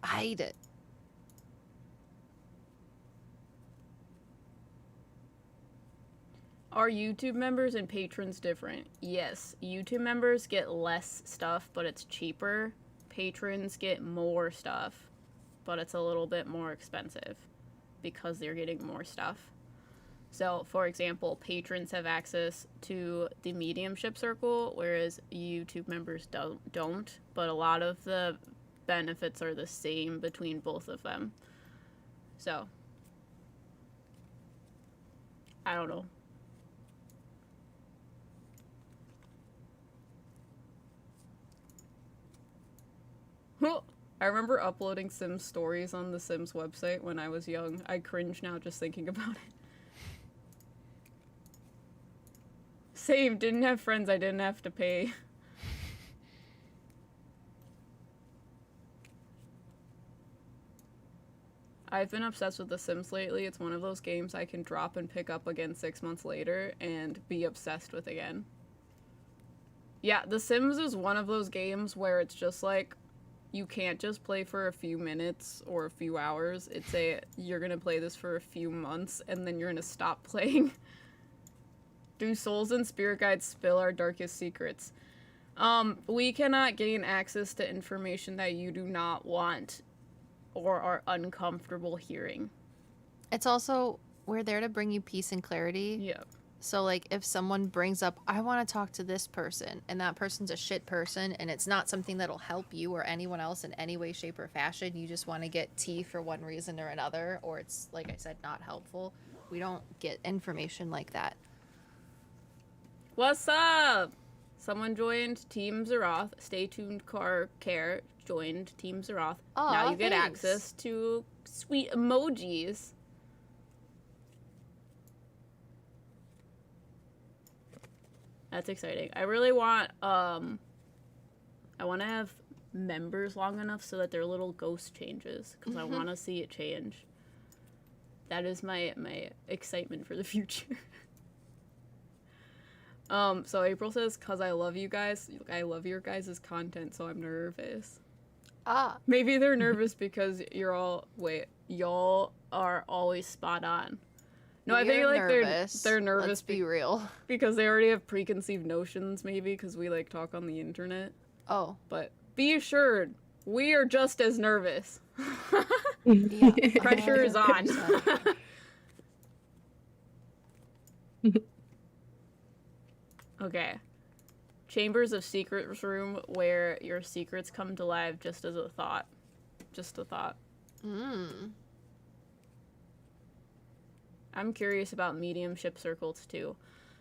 Hide it. Are YouTube members and patrons different? Yes. YouTube members get less stuff, but it's cheaper. Patrons get more stuff, but it's a little bit more expensive because they're getting more stuff. So, for example, patrons have access to the mediumship circle, whereas YouTube members don't, but a lot of the benefits are the same between both of them. So, I don't know. I remember uploading Sims stories on the Sims website when I was young. I cringe now just thinking about it. Same, didn't have friends I didn't have to pay. I've been obsessed with The Sims lately. It's one of those games I can drop and pick up again 6 months later and be obsessed with again. Yeah, The Sims is one of those games where it's just like, you can't just play for a few minutes or a few hours. It's you're gonna play this for a few months and then you're gonna stop playing. Do souls and spirit guides spill our darkest secrets? We cannot gain access to information that you do not want or are uncomfortable hearing. It's also, we're there to bring you peace and clarity. Yeah. So, like, if someone brings up, I want to talk to this person, and that person's a shit person, and it's not something that'll help you or anyone else in any way, shape, or fashion, you just want to get tea for one reason or another, or it's, like I said, not helpful, we don't get information like that. What's up? Someone joined Team Zeroth. Stay tuned, Car Care joined Team Zeroth. Aw, Now you get thanks. access to sweet emojis. That's exciting. I really want, I want to have members long enough so that their little ghost changes, because I want to see it change. That is my excitement for the future. So April says, "'Cause I love you guys. I love your guys' content, so I'm nervous." Maybe they're nervous because y'all are always spot on. No, I think like they're nervous. Let's be real. Because they already have preconceived notions, maybe, because we like talk on the internet. Oh. But be assured, we are just as nervous. Yeah. Pressure is on. Okay. Chambers of Secrets room where your secrets come to life just as a thought. Just a thought. I'm curious about mediumship circles too.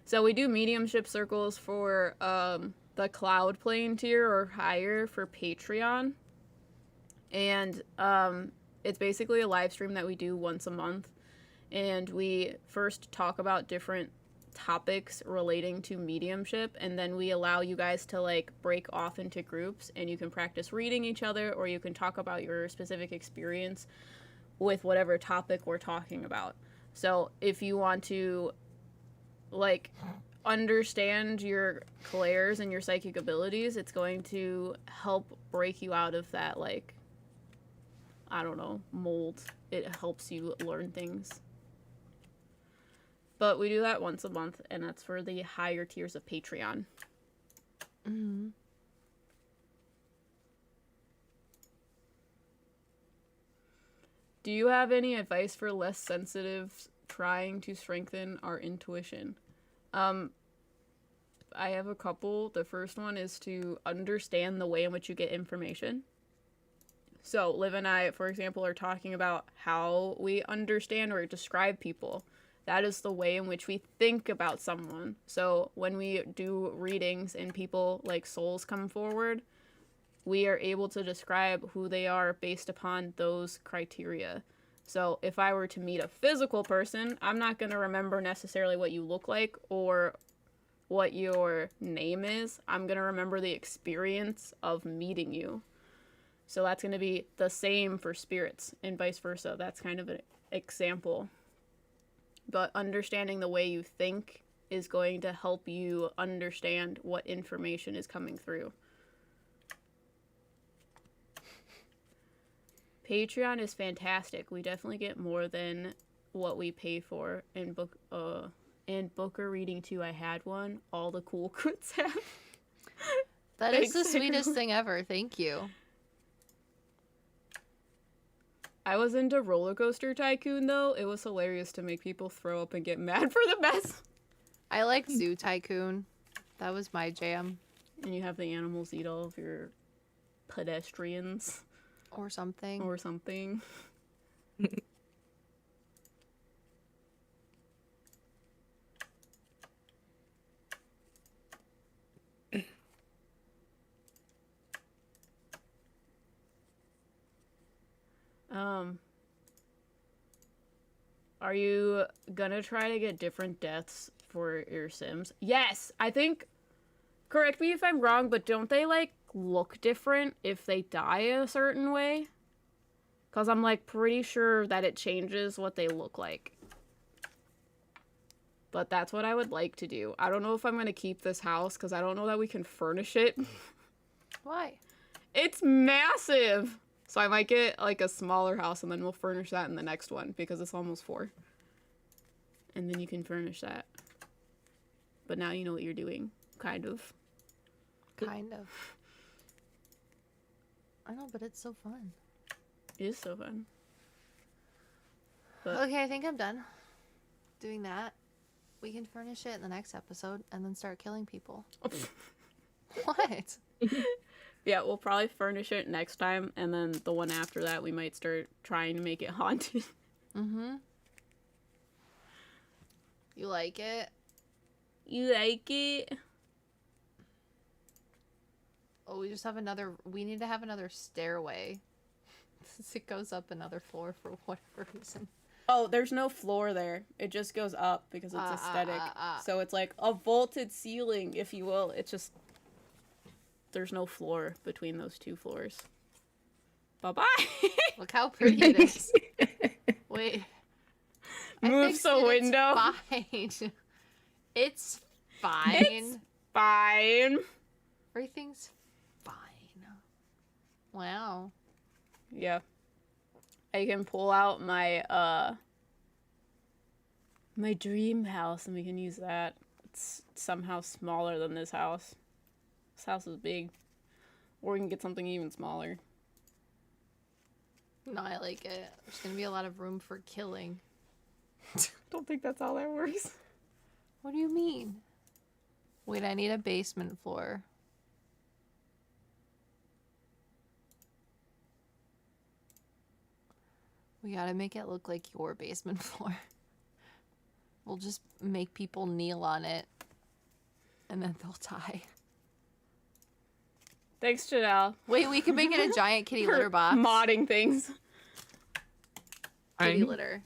So we do mediumship circles for the cloud plane tier or higher for Patreon. And it's basically a live stream that we do once a month. And we first talk about different topics relating to mediumship, and then we allow you guys to like break off into groups, and you can practice reading each other, or you can talk about your specific experience with whatever topic we're talking about. So if you want to like understand your clairs and your psychic abilities, it's going to help break you out of that, like, I don't know, mold. It helps you learn things. But we do that once a month, and that's for the higher tiers of Patreon. Mm-hmm. Do you have any advice for less sensitives trying to strengthen our intuition? I have a couple. The first one is to understand the way in which you get information. So Liv and I, for example, are talking about how we understand or describe people. That is the way in which we think about someone. So when we do readings and people like souls come forward, we are able to describe who they are based upon those criteria. So if I were to meet a physical person, I'm not going to remember necessarily what you look like or what your name is. I'm going to remember the experience of meeting you. So that's going to be the same for spirits and vice versa. That's kind of an example. But understanding the way you think is going to help you understand what information is coming through. Patreon is fantastic. We definitely get more than what we pay for. And Booker reading too, I had one. All the cool crits have. That is the sweetest thing ever. Thank you. I was into Roller Coaster Tycoon, though. It was hilarious to make people throw up and get mad for the best. I like Zoo Tycoon. That was my jam. And you have the animals eat all of your pedestrians. Or something. Or something. Are you gonna try to get different deaths for your Sims? Yes! I think, correct me if I'm wrong, but don't they, like, look different if they die a certain way? Because I'm, like, pretty sure that it changes what they look like. But that's what I would like to do. I don't know if I'm gonna keep this house, because I don't know that we can furnish it. Why? It's massive! So I might get, like, a smaller house, and then we'll furnish that in the next one, because it's almost 4. And then you can furnish that. But now you know what you're doing. Kind of. Kind of. I know, but it's so fun. It is so fun. But Okay, I think I'm done doing that. We can furnish it in the next episode and then start killing people. What? yeah, we'll probably furnish it next time, and then the one after that we might start trying to make it haunted. Mm-hmm. You like it? You like it? Oh, we need to have another stairway. Since it goes up another floor for whatever reason. Oh, there's no floor there. It just goes up because it's aesthetic. So it's like a vaulted ceiling, if you will. It's just... There's no floor between those 2 floors. Bye-bye! Look how pretty it is. Wait. Moves the window. It's fine. It's fine. It's fine. Everything's fine. Wow. Yeah. I can pull out my, my dream house and we can use that. It's somehow smaller than this house. This house is big. Or we can get something even smaller. No, I like it. There's gonna be a lot of room for killing. Don't think that's how that works. What do you mean? Wait, I need a basement floor. We gotta make it look like your basement floor. We'll just make people kneel on it. And then they'll die. Thanks, Janelle. Wait, we can make it a giant kitty litter box. Modding things. Kitty litter.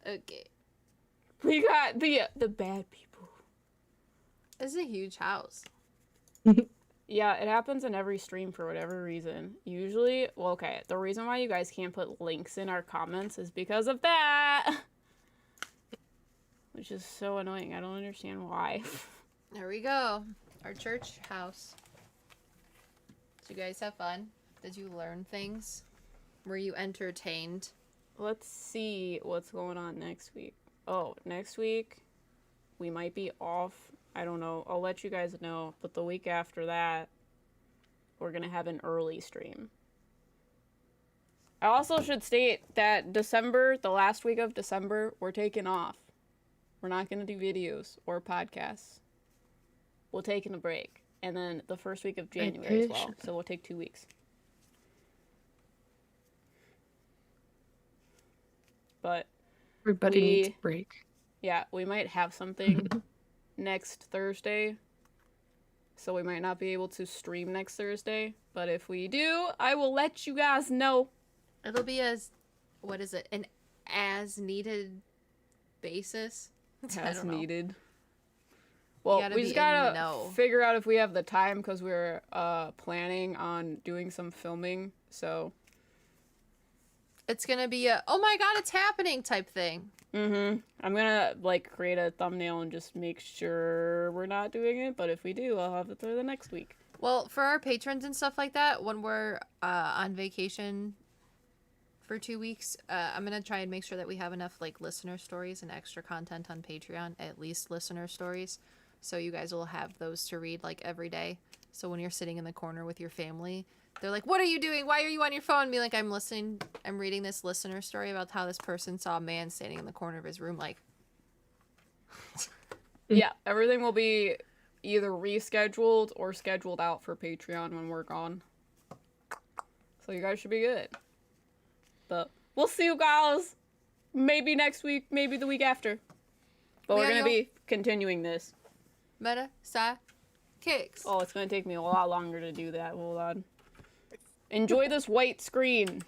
Okay. We got the bad people. This is a huge house. Yeah, it happens in every stream for whatever reason. Usually, well, okay, the reason why you guys can't put links in our comments is because of that. Which is so annoying. I don't understand why. There we go. Our church house. Did you guys have fun? Did you learn things? Were you entertained? Let's see what's going on next week. Oh, next week we might be off. I don't know. I'll let you guys know. But the week after that, we're going to have an early stream. I also should state that December, the last week of December, we're taking off. We're not going to do videos or podcasts. We're taking a break. And then the first week of January as well. So we'll take 2 weeks. But everybody needs a break. Yeah, we might have something next Thursday. So we might not be able to stream next Thursday. But if we do, I will let you guys know. It'll be an as needed basis. As needed. Well, we just be gotta figure out if we have the time because we're planning on doing some filming. So it's gonna be a oh my god, it's happening type thing. I'm gonna like create a thumbnail and just make sure we're not doing it. But if we do, I'll have it for the next week. Well, for our patrons and stuff like that, when we're on vacation for 2 weeks, I'm gonna try and make sure that we have enough like listener stories and extra content on Patreon, at least listener stories, so you guys will have those to read like every day. So when you're sitting in the corner with your family, they're like, "What are you doing? Why are you on your phone?" Be like, "I'm listening. I'm reading this listener story about how this person saw a man standing in the corner of his room." Like, yeah, everything will be either rescheduled or scheduled out for Patreon when we're gone. So you guys should be good. But we'll see you guys. Maybe next week, maybe the week after. But we're gonna be continuing this. PsycKicks. Oh, it's gonna take me a lot longer to do that. Hold on. Enjoy this white screen.